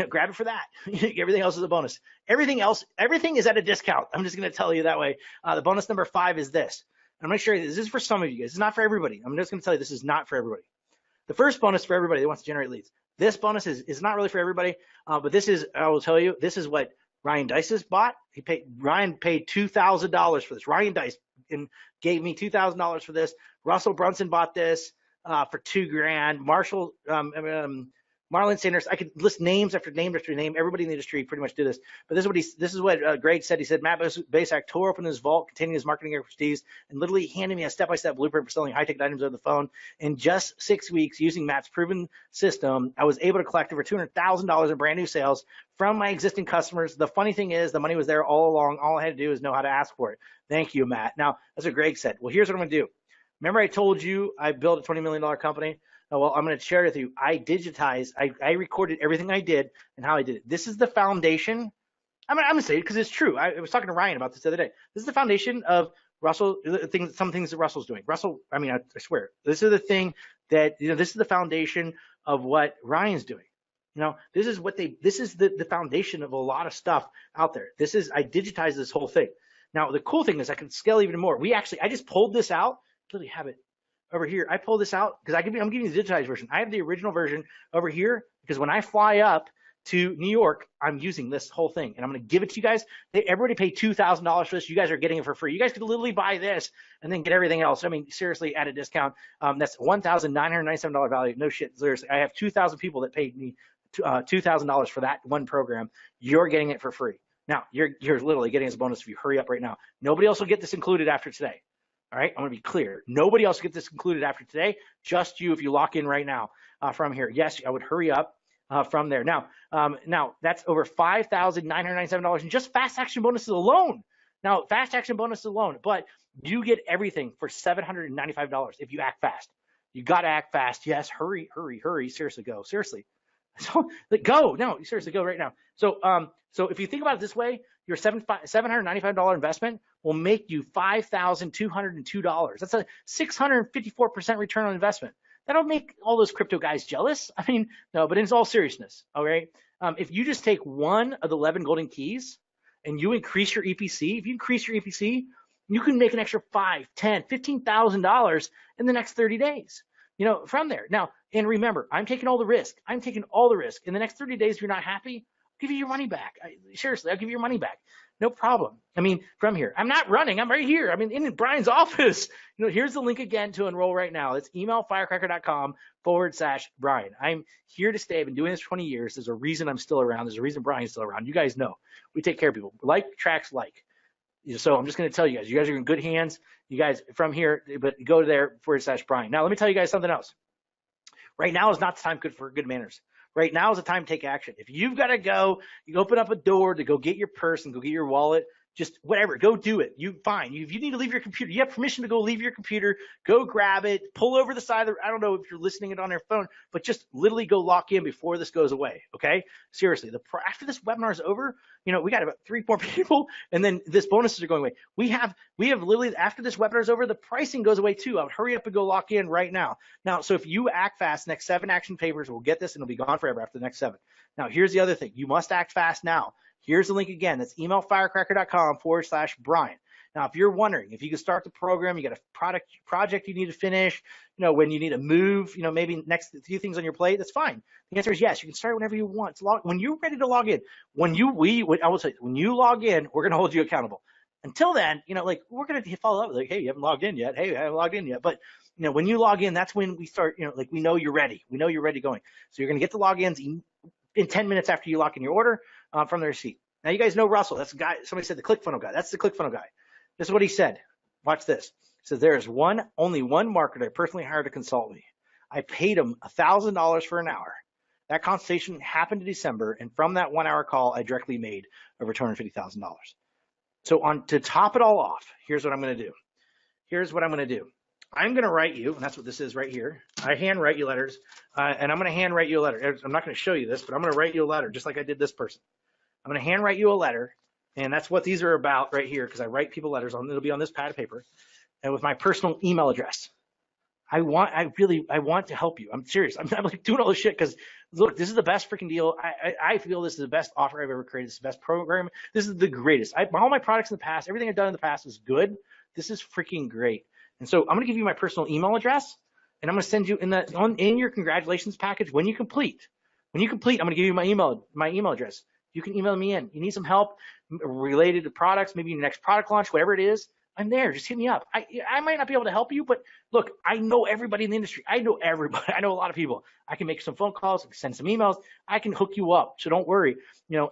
Grab it for that. Everything else is a bonus. Everything is at a discount. I'm just going to tell you that way. The bonus number 5 is this. I'm going to show you this is for some of you guys. It's not for everybody. I'm just going to tell you this is not for everybody. The first bonus for everybody that wants to generate leads. This bonus is not really for everybody, but this is, I will tell you, this is what Ryan Dice's bought. Ryan paid $2,000 for this. Ryan Dice and gave me $2,000 for this. Russell Brunson bought this for $2,000. Marlon Sanders. I could list names after name after name. Everybody in the industry pretty much did this. But this is what Greg said. He said Matt Basak tore open his vault containing his marketing expertise and literally handed me a step-by-step blueprint for selling high-ticket items over the phone. In just 6 weeks, using Matt's proven system, I was able to collect over $200,000 in brand new sales from my existing customers. The funny thing is, the money was there all along. All I had to do is know how to ask for it. Thank you, Matt. Now, that's what Greg said. Well, here's what I'm going to do. Remember I told you I built a $20 million company? Well, I'm going to share with you. I digitized, I recorded everything I did and how I did it. This is the foundation. I'm going to say it because it's true. I was talking to Ryan about this the other day. This is the foundation of Russell, some things that Russell's doing. Russell, I swear, this is the thing that, this is the foundation of what Ryan's doing. This is the foundation of a lot of stuff out there. I digitized this whole thing. Now, the cool thing is I can scale even more. I just pulled this out. Literally have it over here. I pulled this out because I'm giving you the digitized version. I have the original version over here because when I fly up to New York, I'm using this whole thing and I'm going to give it to you guys. Everybody paid $2,000 for this. You guys are getting it for free. You guys could literally buy this and then get everything else. I mean, seriously, at a discount. That's $1,997 value. No shit. Seriously, I have 2,000 people that paid me $2,000 for that one program. You're getting it for free. Now, you're literally getting this bonus if you hurry up right now. Nobody else will get this included after today. All right, I'm going to be clear. Nobody else gets this included after today. Just you if you lock in right now from here. Yes, I would hurry up from there. Now that's over $5,997 in just fast action bonuses alone. Now, fast action bonuses alone, but you get everything for $795 if you act fast. You got to act fast. Yes, hurry. Seriously, go. Seriously. So go. No, seriously, go right now. So if you think about it this way, your $795 investment will make you $5,202. That's a 654% return on investment. That'll make all those crypto guys jealous. I mean, no, but in all seriousness, all right? If you just take one of the 11 golden keys and you increase your EPC, you can make an extra $5,000, $10,000, $15,000 in the next 30 days. From there. Now, and remember, I'm taking all the risk. In the next 30 days, if you're not happy, I'll give you your money back. Seriously, I'll give you your money back. No problem. I mean, from here. I'm not running. I'm right here. I'm in Brian's office. Here's the link again to enroll right now. It's emailfirecracker.com/Brian. I'm here to stay. I've been doing this for 20 years. There's a reason I'm still around. There's a reason Brian's still around. You guys know. We take care of people. Like tracks like. So I'm just going to tell you guys are in good hands. You guys from here, but go there /Brian. Now, let me tell you guys something else. Right now is not the time for good manners. Right now is the time to take action. If you've got to go, you open up a door to go get your purse and go get your wallet, just whatever, go do it. Fine. If you need to leave your computer, you have permission to go leave your computer, go grab it, pull over the side of I don't know if you're listening it on your phone, but just literally go lock in before this goes away. Okay. Seriously. After this webinar is over, we got about 3 more people and then this bonuses are going away. We have literally after this webinar is over, the pricing goes away too. I would hurry up and go lock in right now. Now, so if you act fast, next 7 action papers will get this and it'll be gone forever after the next 7. Now, here's the other thing. You must act fast now. Here's the link again. That's emailfirecracker.com/Brian. Now, if you're wondering if you can start the program, you got a project you need to finish, when you need to move, maybe next few things on your plate, that's fine. The answer is yes. You can start whenever you want. When you're ready to log in, when you log in, we're going to hold you accountable. Until then, we're going to follow up like, hey, you haven't logged in yet. Hey, I haven't logged in yet. But, when you log in, that's when we start, we know you're ready. We know you're ready going. So you're going to get the logins in 10 minutes after you lock in your order from the receipt. Now, you guys know Russell. That's the guy. Somebody said the ClickFunnels guy. That's the ClickFunnels guy. This is what he said. Watch this. He says, there is only one marketer I personally hired to consult me. I paid him $1,000 for an hour. That consultation happened in December, and from that 1-hour call, I directly made over $250,000. So to top it all off, here's what I'm going to do. I'm going to write you, and that's what this is right here. I handwrite you letters, and I'm going to handwrite you a letter. I'm not going to show you this, but I'm going to write you a letter just like I did this person. I'm going to handwrite you a letter, and that's what these are about right here because I write people letters. It'll be on this pad of paper, and with my personal email address. I want to help you. I'm serious. I'm like doing all this shit because look, this is the best freaking deal. I feel this is the best offer I've ever created. This is the best program. This is the greatest. All my products in the past, everything I've done in the past is good. This is freaking great. And so I'm going to give you my personal email address, and I'm going to send you in your congratulations package when you complete. I'm going to give you my email address. You can email me in. You need some help related to products, maybe your next product launch, whatever it is. I'm there. Just hit me up. I might not be able to help you, but look, I know everybody in the industry. I know everybody. I know a lot of people. I can make some phone calls, send some emails. I can hook you up. So don't worry.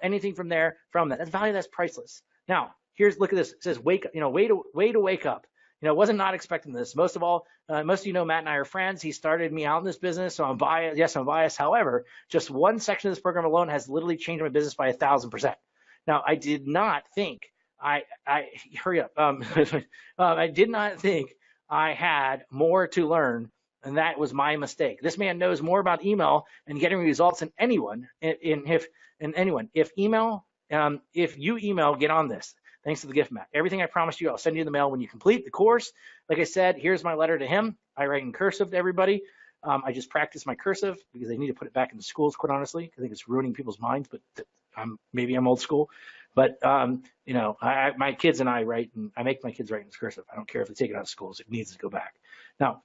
Anything from there, from that. That's value that's priceless. Now, look at this. It says way to wake up. Wasn't not expecting this. Most of all, most of you know Matt and I are friends. He started me out in this business, so I'm biased. Yes, I'm biased. However, just one section of this program alone has literally changed my business by 1,000%. Now, I did not think hurry up. I did not think I had more to learn, and that was my mistake. This man knows more about email and getting results than anyone. If you email, get on this. Thanks to the gift map. Everything I promised you, I'll send you the mail when you complete the course. Like I said, here's my letter to him. I write in cursive to everybody. I just practice my cursive because they need to put it back in the schools, quite honestly. I think it's ruining people's minds, but maybe I'm old school. But, my kids and I write, and I make my kids write in cursive. I don't care if they take it out of schools. It needs to go back. Now,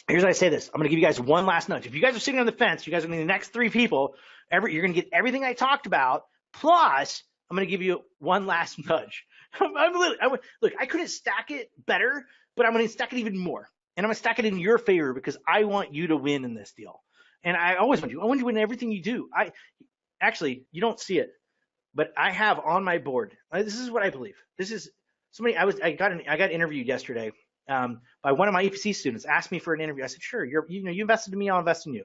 here's how I say this. I'm going to give you guys one last nudge. If you guys are sitting on the fence, you guys are going to be the next 3 people. You're going to get everything I talked about, plus I'm going to give you one last nudge. Look, I couldn't stack it better, but I'm going to stack it even more. And I'm going to stack it in your favor because I want you to win in this deal. And I always want you. I want you to win everything you do. Actually, you don't see it, but I have on my board. This is what I believe. This is somebody I got interviewed yesterday by one of my EPC students. Asked me for an interview. I said, sure. You invested in me, I'll invest in you.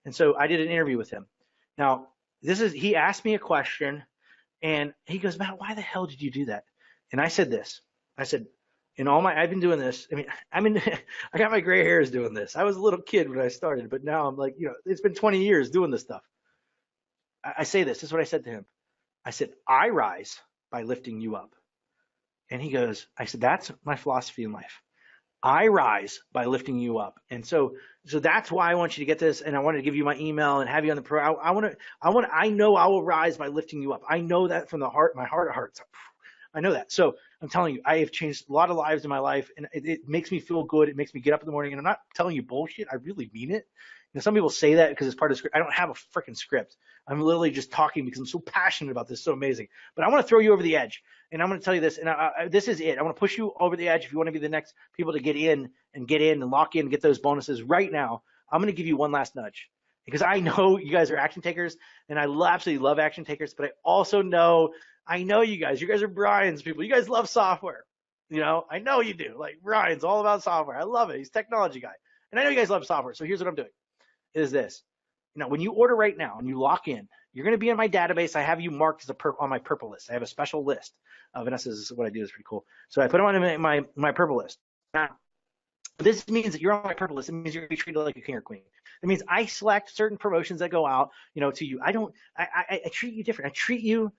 And so I did an interview with him. Now, he asked me a question, and he goes, Matt, why the hell did you do that? And I said this. I said, I've been doing this. I got my gray hairs doing this. I was a little kid when I started, but now I'm like, it's been 20 years doing this stuff. I say this. This is what I said to him. I said, I rise by lifting you up. And he goes, I said, that's my philosophy in life. I rise by lifting you up. And so that's why I want you to get this. And I wanted to give you my email and have you on the pro. I know I will rise by lifting you up. I know that from the heart, my heart of hearts. I know that. So I'm telling you, I have changed a lot of lives in my life, and it makes me feel good. It makes me get up in the morning, and I'm not telling you bullshit. I really mean it. Some people say that because it's part of the script. I don't have a freaking script. I'm literally just talking because I'm so passionate about this. So amazing. But I want to throw you over the edge, and I'm going to tell you this, and this is it. I want to push you over the edge if you want to be the next people to get in and lock in and get those bonuses right now. I'm going to give you one last nudge because I know you guys are action takers, and I absolutely love action takers, but I also know you guys are Brian's people. You guys love software. I know you do. Like, Brian's all about software. I love it. He's a technology guy. And I know you guys love software. So here's what I'm doing is this. When you order right now and you lock in, you're going to be in my database. I have you marked as on my purple list. I have a special list. Vanessa, this is what I do. It's pretty cool. So I put them on my purple list. Now, this means that you're on my purple list. It means you're going to be treated like a king or queen. It means I select certain promotions that go out, to you. I treat you different. I treat you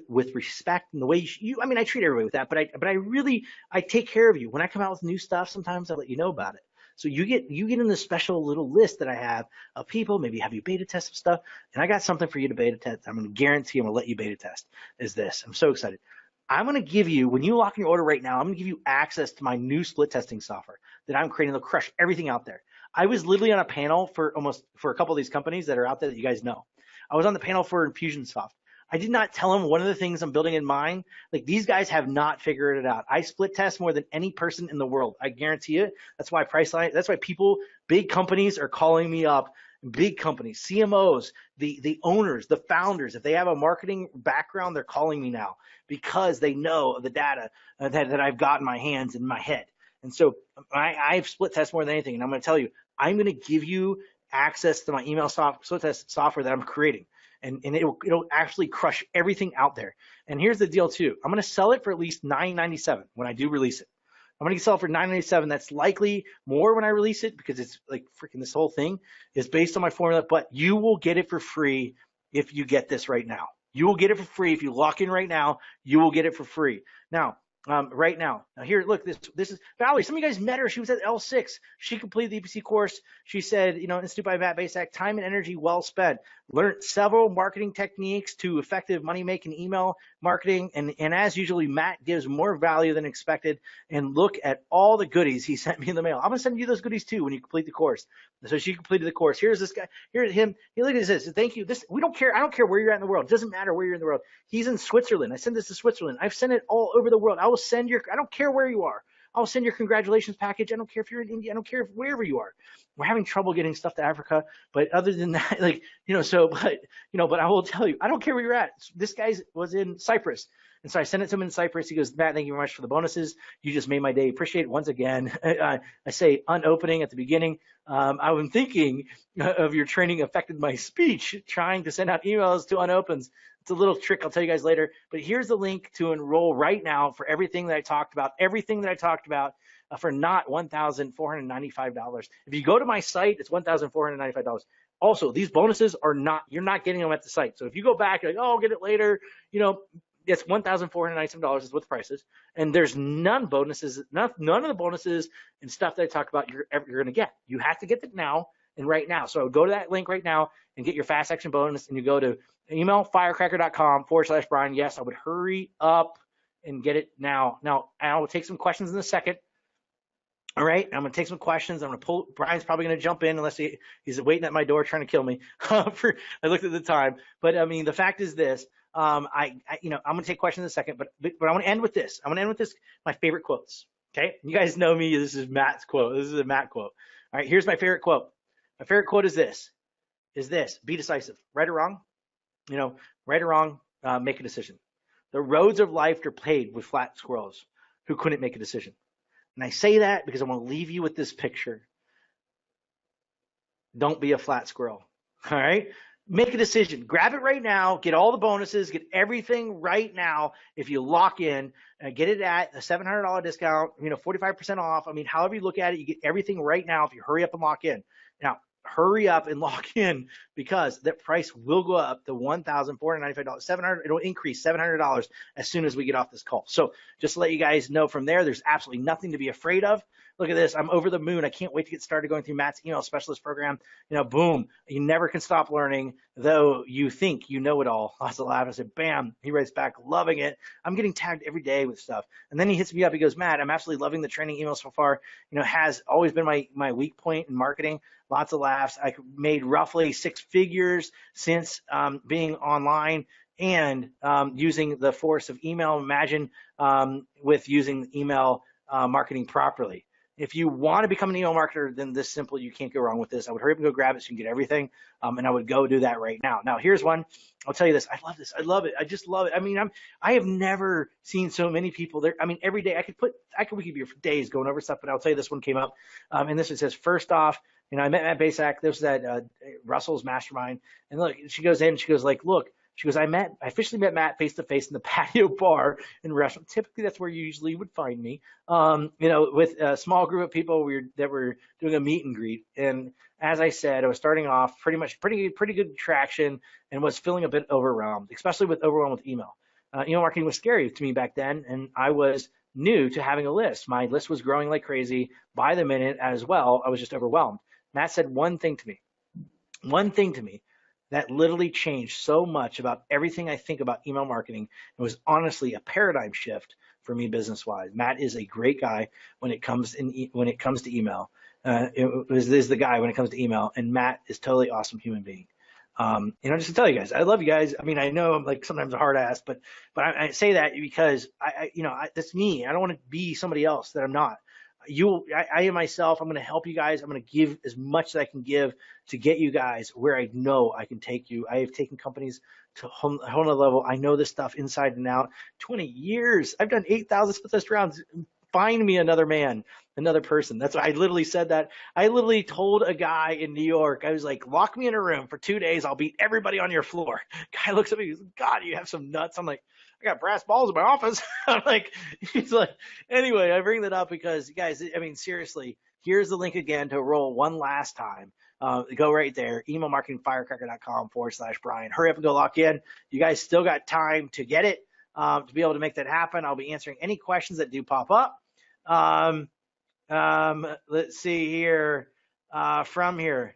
with respect and the way I treat everybody with that, but I take care of you. When I come out with new stuff, sometimes I let you know about it. So you get in this special little list that I have of people, maybe have you beta test some stuff, and I got something for you to beta test. I'm going to guarantee I'm going to let you beta test is this. I'm so excited. I'm going to give you, when you lock in your order right now, I'm going to give you access to my new split testing software that I'm creating. They'll crush everything out there. I was literally on a panel for a couple of these companies that are out there that you guys know. I was on the panel for Infusionsoft. I did not tell them one of the things I'm building in mine. Like, these guys have not figured it out. I split test more than any person in the world. I guarantee it. That's why that's why big companies are calling me up. Big companies, CMOs, the owners, the founders, if they have a marketing background, they're calling me now because they know the data that I've got in my hands and in my head. And so I've split test more than anything. And I'm going to tell you, I'm going to give you access to my email split test software that I'm creating. And it'll actually crush everything out there. And here's the deal too. I'm going to sell it for at least $9.97 when I do release it. I'm going to sell it for $9.97. That's likely more when I release it because it's like freaking, this whole thing is based on my formula, but you will get it for free if you get this right now. You will get it for free. If you lock in right now, you will get it for free. Now, right now. Now here, look, this is Valerie. Some of you guys met her. She was at L6. She completed the EPC course. She said, Institute by Matt Basak, time and energy well spent. learned several marketing techniques to effective money-making email marketing. And as usually, Matt gives more value than expected. And look at all the goodies he sent me in the mail. I'm going to send you those goodies too when you complete the course. So she completed the course. Here's this guy. Here's him. He look at this. Thank you. This, we don't care. I don't care where you're at in the world. It doesn't matter where you're in the world. He's in Switzerland. I send this to Switzerland. I've sent it all over the world. I will send your, I don't care where you are. I'll send your congratulations package. I don't care if you're in India. I don't care if wherever you are. We're having trouble getting stuff to Africa, but other than that, like, but I will tell you, I don't care where you're at. This guy was in Cyprus. And so I sent it to him in Cyprus. He goes, Matt, thank you very much for the bonuses. You just made my day. Appreciate it once again. I say unopening at the beginning. I'm thinking of your training affected my speech, trying to send out emails to unopens. It's a little trick I'll tell you guys later. But here's the link to enroll right now for everything that I talked about, for not $1,495. If you go to my site, it's $1,495. Also, these bonuses are not, you're not getting them at the site. So if you go back, you're like, oh, I'll get it later, it's $1,497 is what the price is. And there's none of the bonuses and stuff that I talk about you're going to get. You have to get it now and right now. So go to that link right now and get your fast action bonus, and you go to emailfirecracker.com/Brian. Yes, I would hurry up and get it now. Now, I will take some questions in a second. All right, I'm going to take some questions. I'm going to pull. Brian's probably going to jump in unless he's waiting at my door trying to kill me. I looked at the time, but I mean, the fact is this. I'm going to take questions in a second, but I want to end with this. My favorite quotes. Okay, you guys know me. This is Matt's quote. This is a Matt quote. All right, here's my favorite quote. My favorite quote is this. Be decisive. Right or wrong? Right or wrong, make a decision. The roads of life are paved with flat squirrels who couldn't make a decision. And I say that because I want to leave you with this picture. Don't be a flat squirrel. All right? Make a decision. Grab it right now. Get all the bonuses. Get everything right now. If you lock in, get it at a $700 discount, 45% off. I mean, however you look at it, you get everything right now if you hurry up and lock in. Now, hurry up and lock in, because that price will go up to $1,495. $700. It'll increase $700 as soon as we get off this call. So just to let you guys know from there's absolutely nothing to be afraid of. Look at this. I'm over the moon. I can't wait to get started going through Matt's email specialist program. Boom. You never can stop learning, though you think you know it all. Lots of laugh. I said, bam. He writes back, loving it. I'm getting tagged every day with stuff. And then he hits me up. He goes, Matt, I'm absolutely loving the training email so far. Has always been my weak point in marketing. Lots of laughs. I made roughly 6 figures since being online and using the force of email. Imagine with using email marketing properly. If you want to become an email marketer, then this simple, you can't go wrong with this. I would hurry up and go grab it so you can get everything, and I would go do that right now. Now, here's one. I'll tell you this. I love this. I love it. I just love it. I mean, I have never seen so many people there. I mean, every day we could be here for days going over stuff, but I'll tell you this one came up, and this one says, first off, I met Matt Basak. This was at Russell's mastermind, and look, she goes in. She goes like, look. She goes, I officially met Matt face to face in the patio bar in restaurant. Typically, that's where you usually would find me. With a small group of people that were doing a meet and greet. And as I said, I was starting off pretty good traction, and was feeling a bit overwhelmed, especially overwhelmed with email. Email marketing was scary to me back then, and I was new to having a list. My list was growing like crazy by the minute as well. I was just overwhelmed. Matt said one thing to me that literally changed so much about everything I think about email marketing. It was honestly a paradigm shift for me business-wise. Matt is a great guy when it comes to email. Is the guy when it comes to email, and Matt is totally awesome human being. Just to tell you guys, I love you guys. I mean, I know I'm like sometimes a hard ass, but I say that because that's me. I don't want to be somebody else that I'm not. I am myself. I'm going to help you guys. I'm going to give as much as I can give to get you guys where I know I can take you. I have taken companies to a whole nother level. I know this stuff inside and out. 20 years. I've done 8,000 split test rounds. Find me another person. That's why I literally said that. I literally told a guy in New York, I was like, lock me in a room for 2 days. I'll beat everybody on your floor. Guy looks at me, he goes, God, you have some nuts. I'm like, I got brass balls in my office. I'm like, he's like, anyway, I bring that up because, guys, I mean, seriously, here's the link again to enroll one last time. Go right there, emailmarketingfirecracker.com/Brian. Hurry up and go lock in. You guys still got time to get it, to be able to make that happen. I'll be answering any questions that do pop up. Let's see here, from here.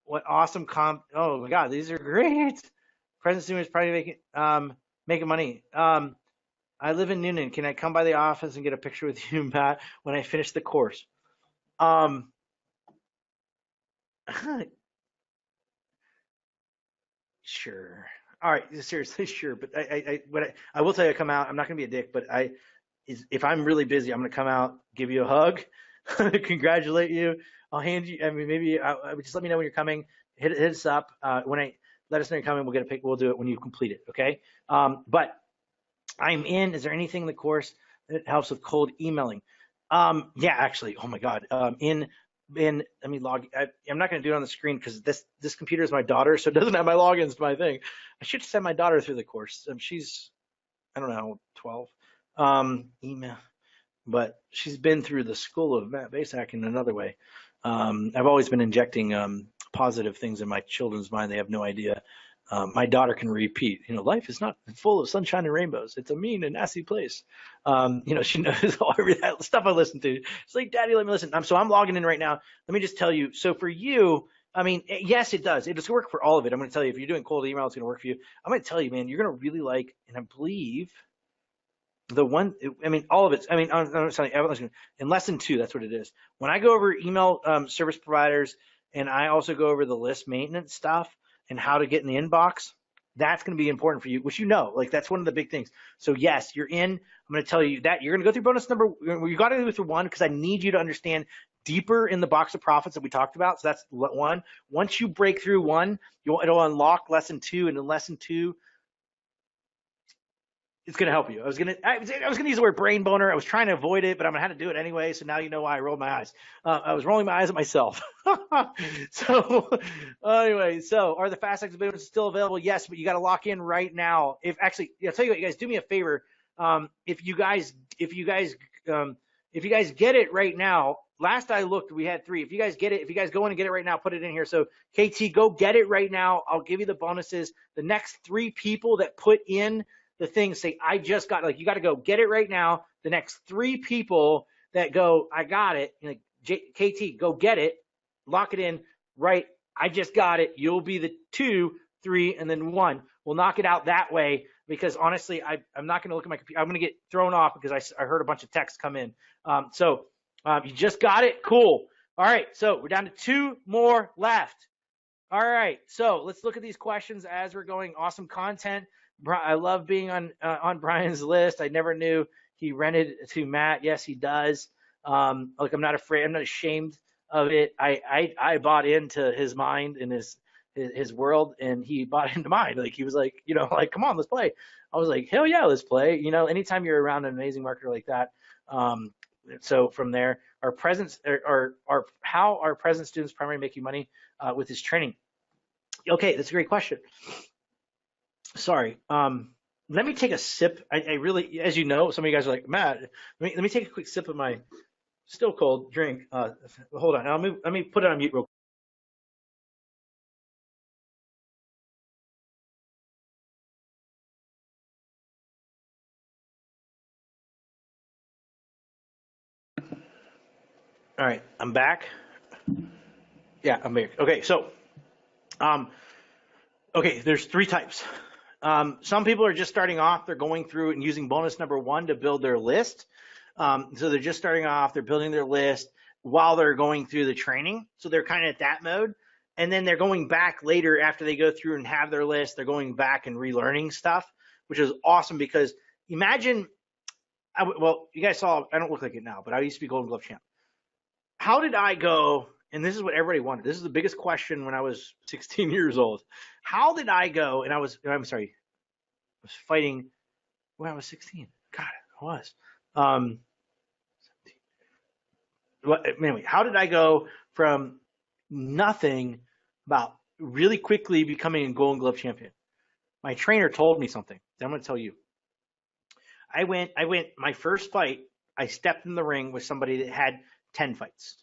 What awesome comp. Oh my God, these are great. Present student is probably making money. I live in Noonan. Can I come by the office and get a picture with you, Matt, when I finish the course? Um, sure. All right, seriously, sure. But I will tell you, I come out. I'm not gonna be a dick, but if I'm really busy, I'm gonna come out, give you a hug, congratulate you. I'll hand you. I mean, maybe just let me know when you're coming. Hit us up let us know you're coming. We'll get a pic. We'll do it when you complete it. Okay. But I'm in. Is there anything in the course that helps with cold emailing? Yeah, actually. Oh my God. Let me log. I'm not going to do it on the screen because this computer is my daughter, so it doesn't have my logins to my thing. I should send my daughter through the course. She's, I don't know, 12. Email, but she's been through the school of Matt Basak in another way. I've always been injecting positive things in my children's mind. They have no idea. My daughter can repeat, life is not full of sunshine and rainbows. It's a mean and nasty place. She knows all that stuff I listen to. It's like, Daddy, let me listen. So I'm logging in right now. Let me just tell you. So for you, I mean, yes, it does. It does work for all of it. I'm going to tell you, if you're doing cold email, it's going to work for you. I'm going to tell you, man, you're going to really like, and I believe the one, I mean, all of it. I mean, I'm sorry, in lesson 2, that's what it is. When I go over email service providers, and I also go over the list maintenance stuff and how to get in the inbox, that's going to be important for you, which like that's one of the big things. So yes, you're in. I'm going to tell you that you're going to go through bonus number. You got to go through 1 because I need you to understand deeper in the box of profits that we talked about. So that's 1. Once you break through 1, it'll unlock lesson 2, and in lesson 2, it's going to help you. I was going to use the word brain boner. I was trying to avoid it, but I'm going to have to do it anyway. So now you know why I rolled my eyes. I was rolling my eyes at myself. So anyway, are the fast exit bonuses still available? Yes, but you got to lock in right now. I'll tell you what, you guys, do me a favor. If you guys get it right now, last I looked, we had 3. If you guys get it, if you guys go in and get it right now, put it in here. So KT, go get it right now. I'll give you the bonuses. The next 3 people that put in the thing say, I just got, like, you got to go get it right now. The next 3 people that go, I got it, KT, go get it, lock it in, right? I just got it. You'll be the 2, 3, and then 1. We'll knock it out that way, because honestly, I'm not going to look at my computer. I'm going to get thrown off because I heard a bunch of texts come in. You just got it. Cool. All right. So we're down to 2 more left. All right. So let's look at these questions as we're going. Awesome content. I love being on Brian's list. I never knew he rented to Matt. Yes, he does. Look, I'm not afraid. I'm not ashamed of it. I bought into his mind and his world, and he bought into mine. Like, he was like, like, come on, let's play. I was like, hell yeah, let's play. Anytime you're around an amazing marketer like that. So from there, our presence or how our present students primarily make you money with this training. Okay, that's a great question. Sorry. Let me take a sip. I really, as you know, some of you guys are like, Matt, let me take a quick sip of my still cold drink. Hold on. Let me put it on mute real quick. All right, I'm back. Yeah, I'm back. Okay, so, okay, there's 3 types. Some people are just starting off. They're going through and using bonus number 1 to build their list. So they're just starting off. They're building their list while they're going through the training. So they're kind of at that mode. And then they're going back later after they go through and have their list. They're going back and relearning stuff, which is awesome, because imagine, well, you guys saw, I don't look like it now, but I used to be Golden Glove champ. How did I go? And this is what everybody wanted. This is the biggest question when I was 16 years old. How did I go? And I was fighting when I was 16. God, I was. Anyway, how did I go from nothing about really quickly becoming a Golden Glove champion? My trainer told me something that I'm going to tell you. I went, my first fight, I stepped in the ring with somebody that had 10 fights.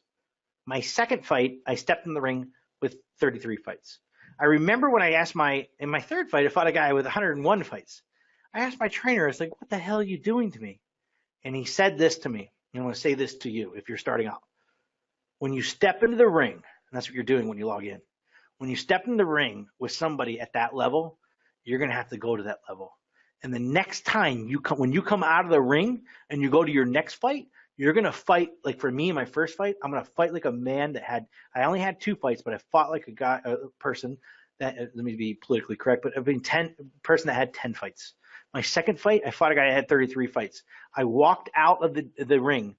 My second fight, I stepped in the ring with 33 fights. I remember when I asked in my third fight, I fought a guy with 101 fights. I asked my trainer, I was like, what the hell are you doing to me? And he said this to me. I'm going to say this to you if you're starting out. When you step into the ring, and that's what you're doing when you log in, when you step in the ring with somebody at that level, you're going to have to go to that level. And the next time when you come out of the ring and you go to your next fight, you're going to fight, like for me, my first fight, I'm going to fight like a man I only had 2 fights, but I fought like a person that, let me be politically correct, but I've been person that had 10 fights. My second fight, I fought a guy that had 33 fights. I walked out of the ring.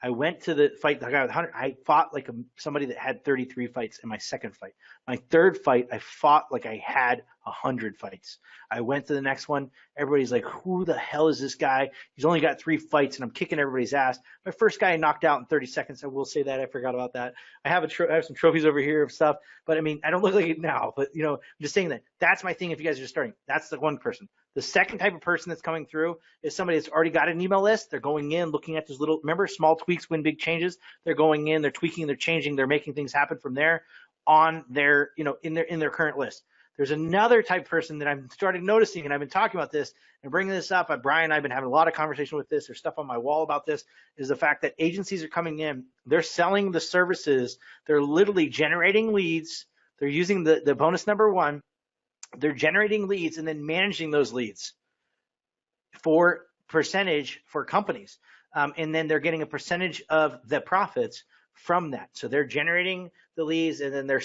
I went to the fight. I fought like somebody that had 33 fights in my second fight. My third fight, I fought like I had 100 fights. I went to the next one. Everybody's like, who the hell is this guy? He's only got 3 fights, and I'm kicking everybody's ass. My first guy I knocked out in 30 seconds. I will say that. I forgot about that. I have some trophies over here of stuff, but I mean, I don't look like it now. But I'm just saying that that's my thing. If you guys are just starting, that's the one person. The second type of person that's coming through is somebody that's already got an email list. They're going in, looking at those remember, small tweaks win big changes. They're going in, they're tweaking, they're changing, they're making things happen from there on their, in their current list. There's another type of person that I've started noticing, and I've been talking about this and bringing this up. Brian and I have been having a lot of conversation with this. There's stuff on my wall about this, is the fact that agencies are coming in, they're selling the services, they're literally generating leads, they're using the bonus number 1, they're generating leads and then managing those leads for percentage for companies. And then they're getting a percentage of the profits from that. So they're generating the leads, and then they're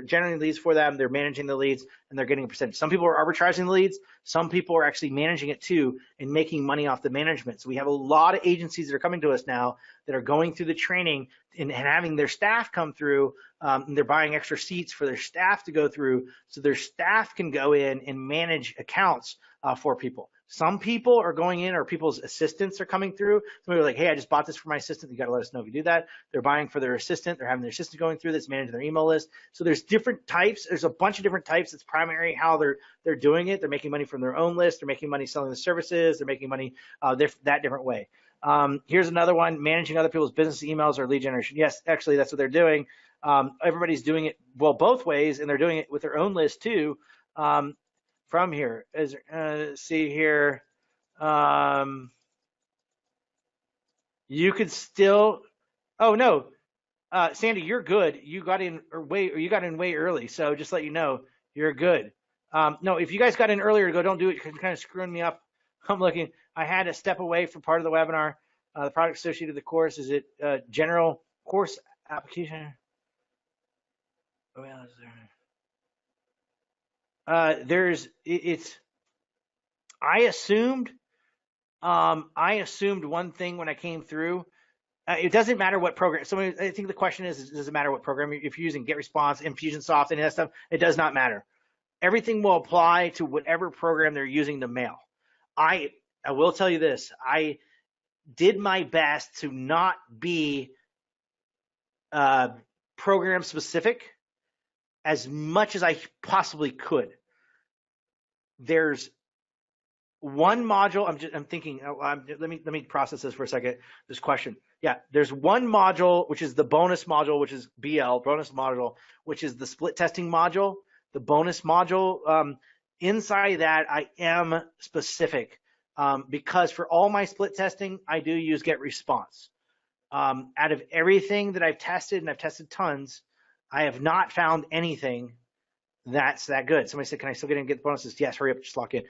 generating leads for them. They're managing the leads, and they're getting a percentage. Some people are arbitraging the leads. Some people are actually managing it too and making money off the management. So we have a lot of agencies that are coming to us now that are going through the training and having their staff come through. And they're buying extra seats for their staff to go through, so their staff can go in and manage accounts for people. Some people are going in, or people's assistants are coming through. Somebody like, hey, I just bought this for my assistant. You got to let us know if you do that. They're buying for their assistant. They're having their assistant going through this, managing their email list. So there's different types. There's a bunch of different types. It's primary how they're doing it. They're making money from their own list. They're making money selling the services. They're making money that different way. Here's another one: managing other people's business emails or lead generation. Yes, actually, that's what they're doing. Everybody's doing it both ways, and they're doing it with their own list too. From here, see here, you could still. Oh no, Sandy, you're good. You got in way early, so just let you know you're good. No, if you guys got in earlier, don't do it. You're kind of screwing me up. I'm looking. I had to step away from part of the webinar. The product associated with the course, is it general course application? Oh, yeah, is there? I assumed one thing when I came through. It doesn't matter what program. I think the question is, does it matter what program? If you're using GetResponse, Infusionsoft, any of that stuff, it does not matter. Everything will apply to whatever program they're using to mail. I will tell you this. I did my best to not be program specific as much as I possibly could. There's one module. I'm thinking. Let me process this for a second. This question. Yeah, there's one module, which is the bonus module, which is BL bonus module, which is the split testing module. The bonus module. Inside that, I am specific because for all my split testing, I do use GetResponse. Out of everything that I've tested, and I've tested tons, I have not found anything that's that good. Somebody said, can I still get in and get the bonuses? Yes, hurry up, just lock in.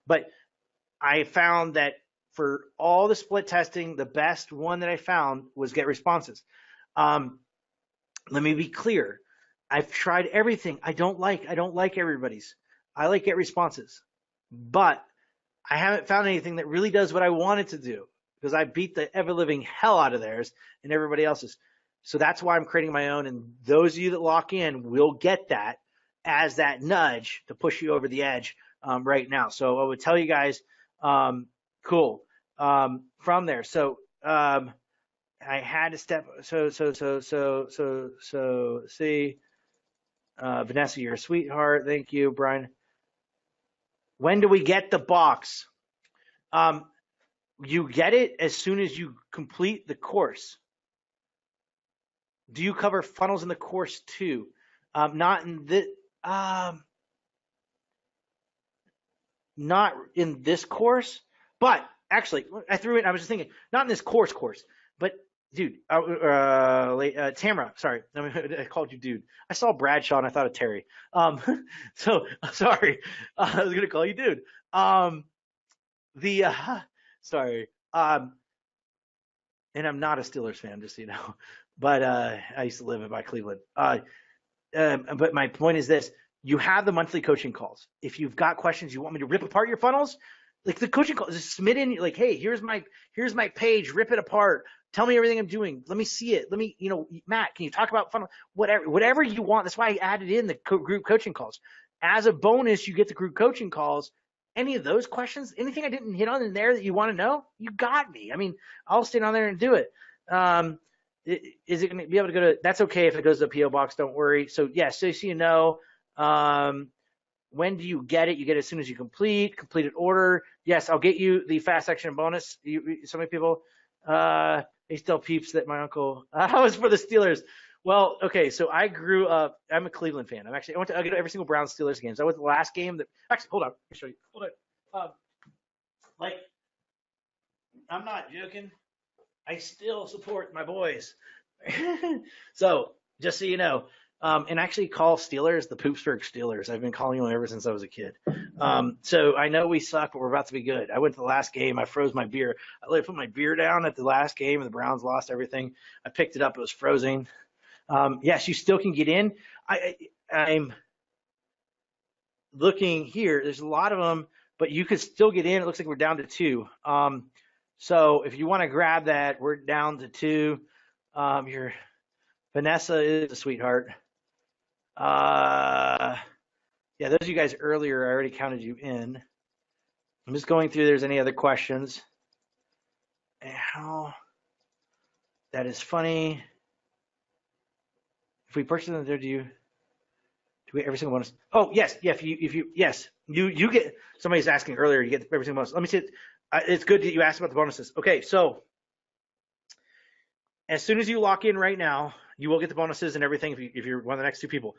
But I found that for all the split testing, the best one that I found was GetResponses. Let me be clear. I've tried everything. I don't like everybody's. I like GetResponses. But I haven't found anything that really does what I wanted to do, because I beat the ever-living hell out of theirs and everybody else's. So that's why I'm creating my own. And those of you that lock in will get that as that nudge to push you over the edge right now. So I would tell you guys, cool, from there. So I had to step. So see, Vanessa, you're a sweetheart. Thank you, Brian. When do we get the box? You get it as soon as you complete the course. Do you cover funnels in the course too? Not in this. Not in this course, but actually, I threw it. I was just thinking, not in this course, but dude, Tamara, sorry, I called you dude. I saw Bradshaw and I thought of Terry. So sorry, I was gonna call you dude. The sorry, and I'm not a Steelers fan, just so you know, but I used to live by Cleveland. But my point is this: you have the monthly coaching calls. If you've got questions, you want me to rip apart your funnels, like the coaching calls, just submit in, like, hey, here's my page, rip it apart. Tell me everything I'm doing. Let me see it. Let me, Matt, can you talk about funnel? Whatever you want. That's why I added in the group coaching calls. As a bonus, you get the group coaching calls. Any of those questions, anything I didn't hit on in there that you want to know, you got me. I mean, I'll stay on there and do it. Is it going to be able to go to? That's okay if it goes to the PO box. Don't worry. So yes, so you know, when do you get it? You get it as soon as you completed order. Yes, I'll get you the fast action bonus. So many people, they still peeps that my uncle was for the Steelers. Well, okay, so I grew up. I'm a Cleveland fan. I went to every single Browns Steelers games. I went to the last game that. Actually, hold on. Let me show you. Hold on. Like, I'm not joking. I still support my boys. So just so you know, and actually call Steelers the Poopsburg Steelers. I've been calling them ever since I was a kid. So I know we suck, but we're about to be good. I went to the last game. I froze my beer. I put my beer down at the last game, and the Browns lost everything. I picked it up. It was frozen. Yes, you still can get in. I'm looking here. There's a lot of them, but you could still get in. It looks like we're down to 2. So if you want to grab that, we're down to 2. Your Vanessa is a sweetheart. Yeah, those of you guys earlier, I already counted you in. I'm just going through. There's any other questions? How? That is funny. If we purchase them, do we every single bonus? Oh yes, yeah. If you yes, you get. Somebody's asking earlier. You get every single bonus. Let me see it. It's good that you asked about the bonuses. Okay, so as soon as you lock in right now, you will get the bonuses and everything if you're one of the next 2 people.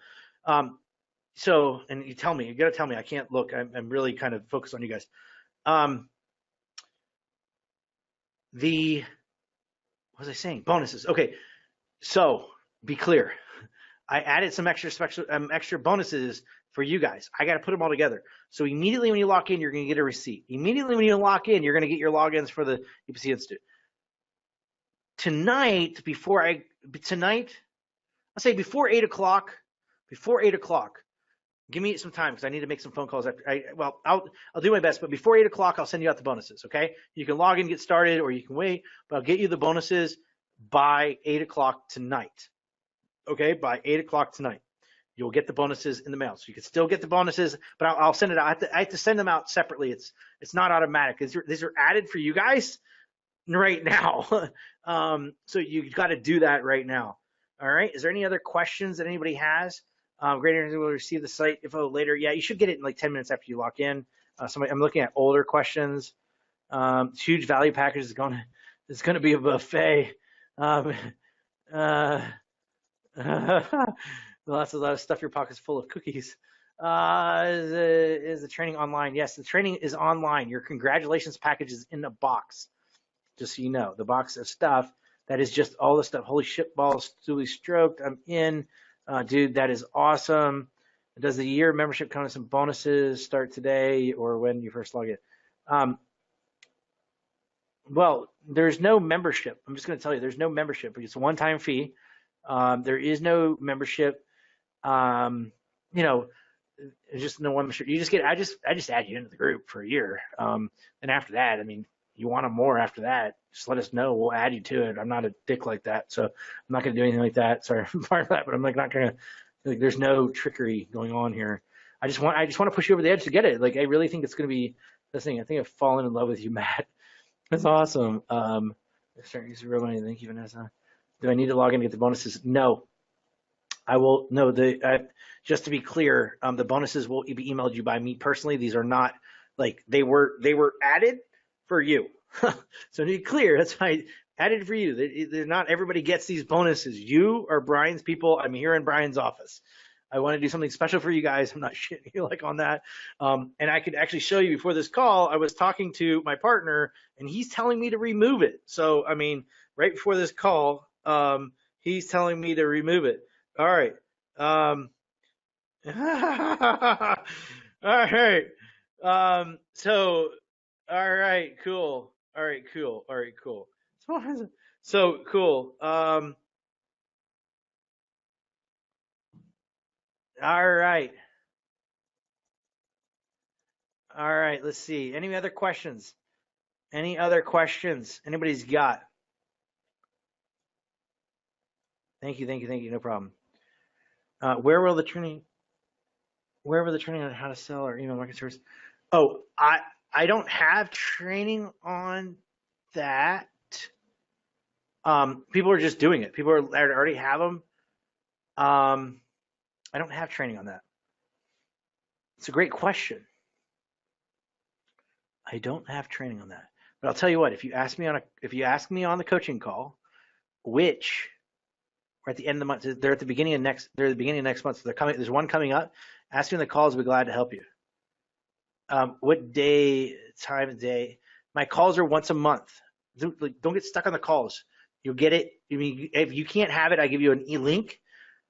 So, and you got to tell me, I can't look. I'm really kind of focused on you guys. What was I saying? Bonuses. Okay, so be clear. I added some extra bonuses for you guys. I got to put them all together. So immediately when you lock in, you're going to get a receipt. Immediately when you lock in, you're going to get your logins for the UPC Institute. Tonight, I'll say before 8 o'clock, give me some time because I need to make some phone calls. I'll do my best, but before 8 o'clock, I'll send you out the bonuses, okay? You can log in, get started, or you can wait, but I'll get you the bonuses by 8 o'clock tonight. Okay, by 8 o'clock tonight, you'll get the bonuses in the mail. So you can still get the bonuses, but I'll send it out. I have to send them out separately. It's not automatic. These are added for you guys right now. So you got to do that right now. All right. Is there any other questions that anybody has? Greater will receive the site info later. Yeah, you should get it in like 10 minutes after you lock in. I'm looking at older questions. Huge value package is going to be a buffet. Lots of stuff. Your pocket's full of cookies. Is the training online? Yes, the training is online. Your congratulations package is in a box. Just so you know, the box of stuff that is just all the stuff. Holy shit balls, duly stroked. I'm in, dude. That is awesome. Does the year membership come with some bonuses? Start today or when you first log in? Well, there's no membership. I'm just going to tell you, there's no membership. It's a one-time fee. There is no membership. It's just no membership. You just get. I just add you into the group for a year. And after that, I mean, you want them more after that, just let us know. We'll add you to it. I'm not a dick like that, so I'm not going to do anything like that. Sorry for that, but I'm not going to. Like, there's no trickery going on here. I just want to push you over the edge to get it. Like, I really think it's going to be this thing. I think I've fallen in love with you, Matt. That's awesome. Start using real money. Thank you, Vanessa. Do I need to log in to get the bonuses? No. I will. No. Just to be clear, the bonuses will be emailed you by me personally. These are not like they were added for you. So to be clear, that's why I added for you. They're not everybody gets these bonuses. You are Brian's people. I'm here in Brian's office. I want to do something special for you guys. I'm not shitting you like on that. And I could actually show you before this call, I was talking to my partner and he's telling me to remove it. So, I mean, right before this call, he's telling me to remove it. All right. All right. So, all right, cool. All right, cool. All right, cool. So cool. All right. All right. Let's see. Any other questions? Any other questions? Anybody's got? Thank you. Thank you. Thank you. No problem. Where will the training? Where will the training on how to sell or email marketing service? Oh, I don't have training on that. People are just doing it. People already have them. I don't have training on that. It's a great question. I don't have training on that. But I'll tell you what, if you ask me on the coaching call, which we're at the end of the month, they're at the beginning of next month. So there's one coming up. Ask me on the calls, we'll be glad to help you. What day, time of day? My calls are once a month. Don't get stuck on the calls. You'll get it. I mean, if you can't have it, I give you an e-link.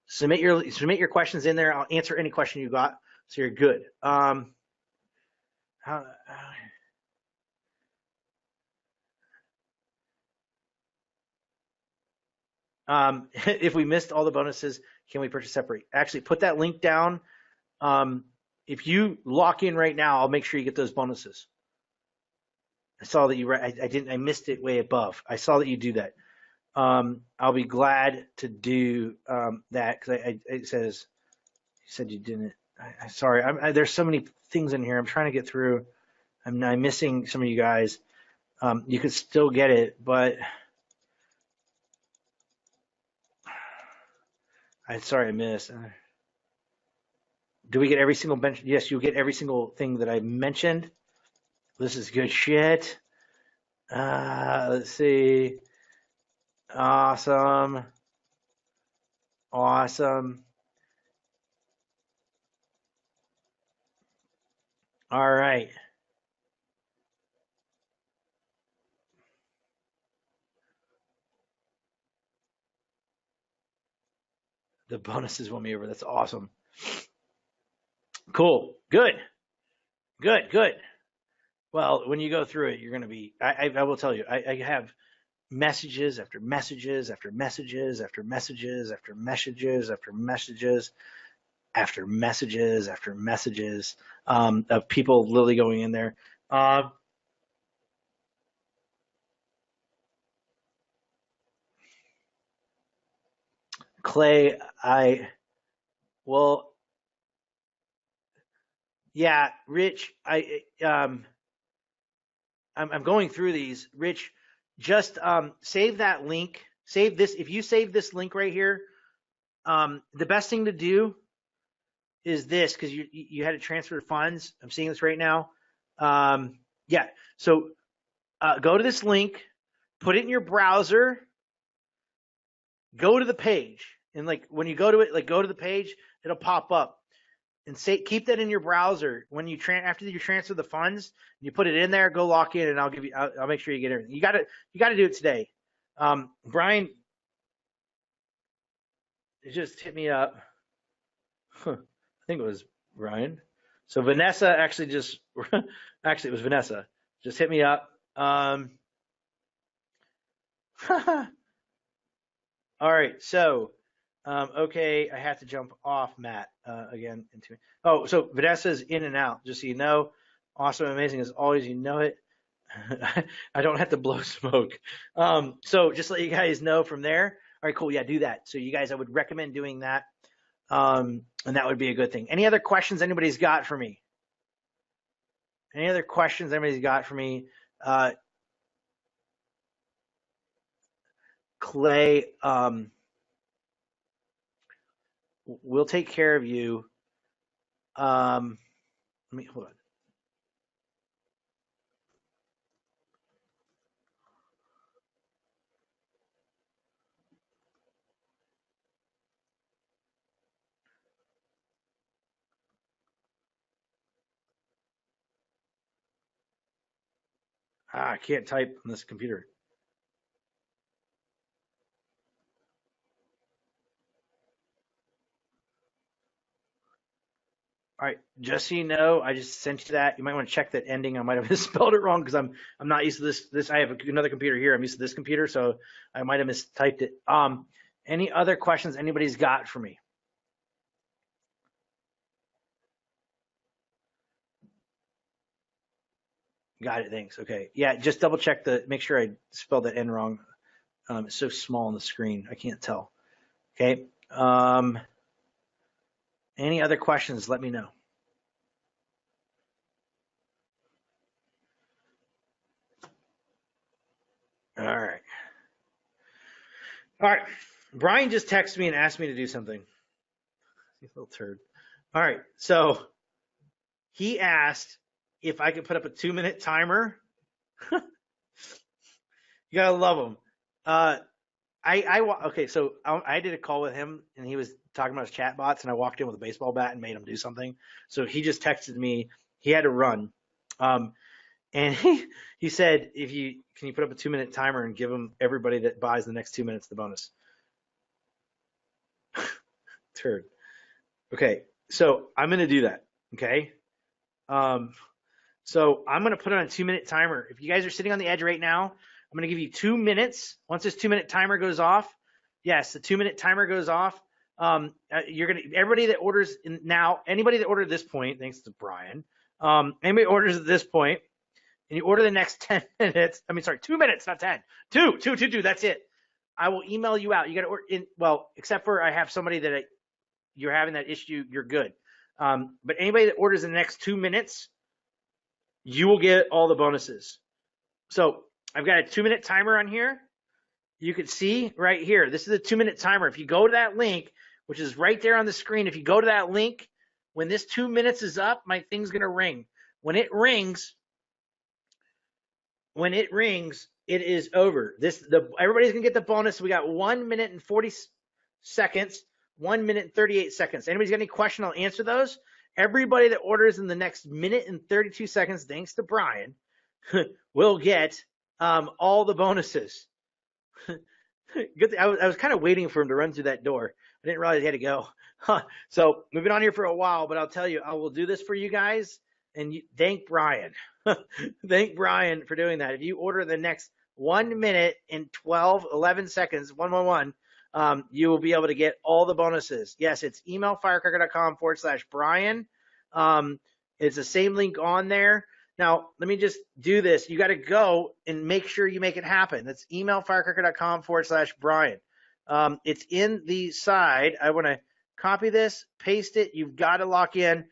Submit your questions in there. I'll answer any question you got, so you're good. If we missed all the bonuses, can we purchase separate? Actually, put that link down. If you lock in right now, I'll make sure you get those bonuses. I saw that I missed it way above. I saw that you do that. I'll be glad to do that because it says you said you didn't. Sorry, there's so many things in here. I'm trying to get through. I'm missing some of you guys. You could still get it, but I missed. Do we get every single bench? Yes, you'll get every single thing that I mentioned. This is good shit. Let's see. Awesome. Awesome. All right. The bonuses won me over. That's awesome. Cool. Good. Good. Good. Well, when you go through it, you're going to be, I will tell you, I have messages after messages after messages after messages after messages after messages after messages after messages of people literally going in there. Clay, yeah, Rich, I'm going through these. Rich, just save that link. Save this. If you save this link right here, the best thing to do is this because you had to transfer funds. I'm seeing this right now. Yeah. So go to this link, put it in your browser, go to the page, and like when you go to it, like go to the page, it'll pop up. And keep that in your browser when you after you transfer the funds, you put it in there, go lock in, and I'll make sure you get everything. You got to do it today. Brian just hit me up. I think it was Brian. So Vanessa actually actually it was Vanessa. Just hit me up. All right, so okay, I have to jump off, Matt, again. Oh, so Vanessa's in and out, just so you know. Awesome, amazing as always, you know it. I don't have to blow smoke. So just let you guys know from there. All right, cool, yeah, do that. So you guys, I would recommend doing that, and that would be a good thing. Any other questions anybody's got for me? Any other questions anybody's got for me? Clay, we'll take care of you. Let me hold on. I can't type on this computer. All right, just so you know, I just sent you that. You might want to check that ending. I might have misspelled it wrong because I'm not used to this. I have another computer here. I'm used to this computer, so I might have mistyped it. Any other questions anybody's got for me? Got it. Thanks. Okay. Yeah, just double check make sure I spelled that N wrong. It's so small on the screen, I can't tell. Okay. Any other questions? Let me know. All right. All right. Brian just texted me and asked me to do something. You little turd. All right. So he asked if I could put up a 2-minute timer. You gotta love him. Okay. So I did a call with him and he was talking about his chat bots and I walked in with a baseball bat and made him do something. So he just texted me. He had to run. And he said, can you put up a 2-minute timer and give him everybody that buys the next 2 minutes the bonus? Turd. Okay, so I'm gonna do that. Okay. So I'm gonna put on a 2-minute timer. If you guys are sitting on the edge right now, I'm gonna give you 2 minutes. Once this 2-minute timer goes off, yes, the 2-minute timer goes off. Everybody that orders now, anybody that ordered at this point, thanks to Brian, anybody orders at this point, and you order the next 10 minutes, 2 minutes, not 10, two, that's it. I will email you out. You got to order well, except for I have somebody that you're having that issue, you're good. But anybody that orders in the next 2 minutes, you will get all the bonuses. So I've got a 2-minute timer on here. You can see right here, this is a 2-minute timer. If you go to that link, which is right there on the screen, if you go to that link, when this 2 minutes is up, my thing's going to ring. When it rings, it is over. Everybody's gonna get the bonus. We got 1 minute and 40 seconds, 1 minute and 38 seconds. Anybody's got any question? I'll answer those. Everybody that orders in the next minute and 32 seconds, thanks to Brian, will get all the bonuses. Good. I was kind of waiting for him to run through that door. I didn't realize he had to go. So we've been on here for a while, but I'll tell you, I will do this for you guys. And thank Brian. Thank Brian for doing that. If you order the next 1 minute and 11 seconds, 111, you will be able to get all the bonuses. Yes, it's emailfirecracker.com/Brian. It's the same link on there. Now, let me just do this. You got to go and make sure you make it happen. That's emailfirecracker.com/Brian. It's in the side. I want to copy this, paste it. You've got to lock in.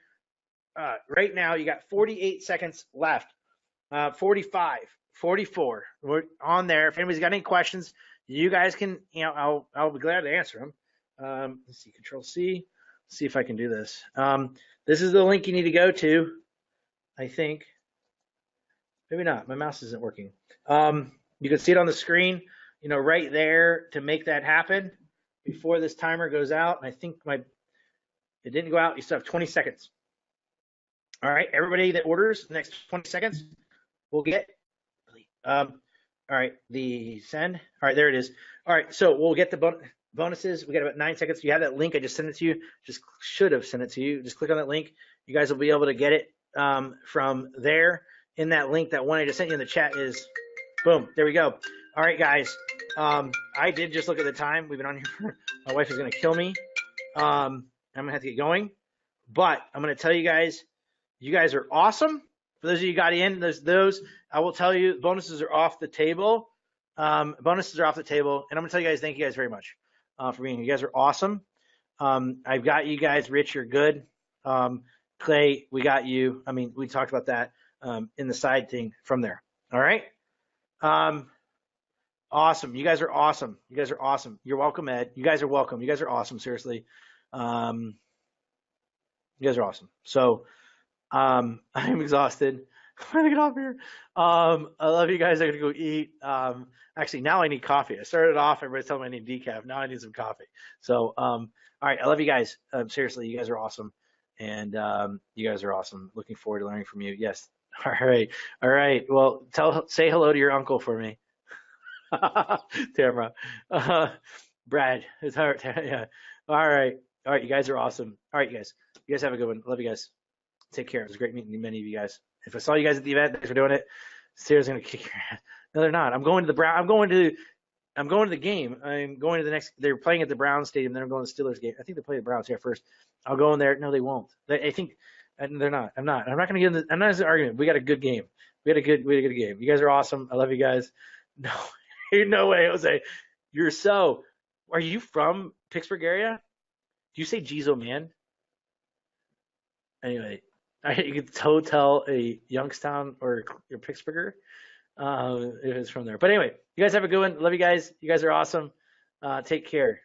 Right now, you got 48 seconds left. 45, 44. We're on there. If anybody's got any questions, you guys can, I'll be glad to answer them. Let's see, Control C. See if I can do this. This is the link you need to go to, I think. Maybe not. My mouse isn't working. You can see it on the screen, right there to make that happen before this timer goes out. And I think it didn't go out. You still have 20 seconds. All right, everybody that orders the next 20 seconds will get, all right, the send. All right, there it is. All right, so we'll get the bonuses. We got about 9 seconds. You have that link. I just sent it to you. Just should have sent it to you. Just click on that link. You guys will be able to get it from there. In that link, that one I just sent you in the chat is, boom, there we go. All right, guys. I did just look at the time. We've been on here for, my wife is going to kill me. I'm going to have to get going. But I'm going to tell you guys are awesome. For those of you who got in, those I will tell you, bonuses are off the table. Bonuses are off the table. And I'm going to tell you guys, thank you guys very much for being here. You guys are awesome. I've got you guys. Rich, you're good. Clay, we got you. We talked about that in the side thing from there. All right. Awesome. You guys are awesome. You guys are awesome. You're welcome, Ed. You guys are welcome. You guys are awesome. Seriously. You guys are awesome. So, I'm exhausted. I'm gonna get off here. I love you guys. I'm gonna go eat. Actually, now I need coffee. I started off, everybody's telling me I need decaf. Now I need some coffee. So, all right. I love you guys. Seriously, you guys are awesome. And you guys are awesome. Looking forward to learning from you. Yes. All right. Well, say hello to your uncle for me. Tamara. Brad. It's hard. Yeah. All right. All right. You guys are awesome. All right, you guys. You guys have a good one. Love you guys. Take care. It was great meeting many of you guys. If I saw you guys at the event, thanks for doing it. Sarah's gonna kick your ass. No, they're not. I'm going to the Brown. I'm going to the game. I'm going to the next. They're playing at the Browns Stadium. Then I'm going to the Steelers game. I think they play the Browns here first. I'll go in there. No, they won't. I think they're not. I'm not. I'm not going to get in. I'm not in an argument. We got a good game. We had a good game. You guys are awesome. I love you guys. No, no way, Jose. You're so. Are you from Pittsburgh area? Do you say Jizo man? Anyway, you could tell a Youngstown or a Pittsburgher if it's from there. But anyway, you guys have a good one. Love you guys. You guys are awesome. Take care.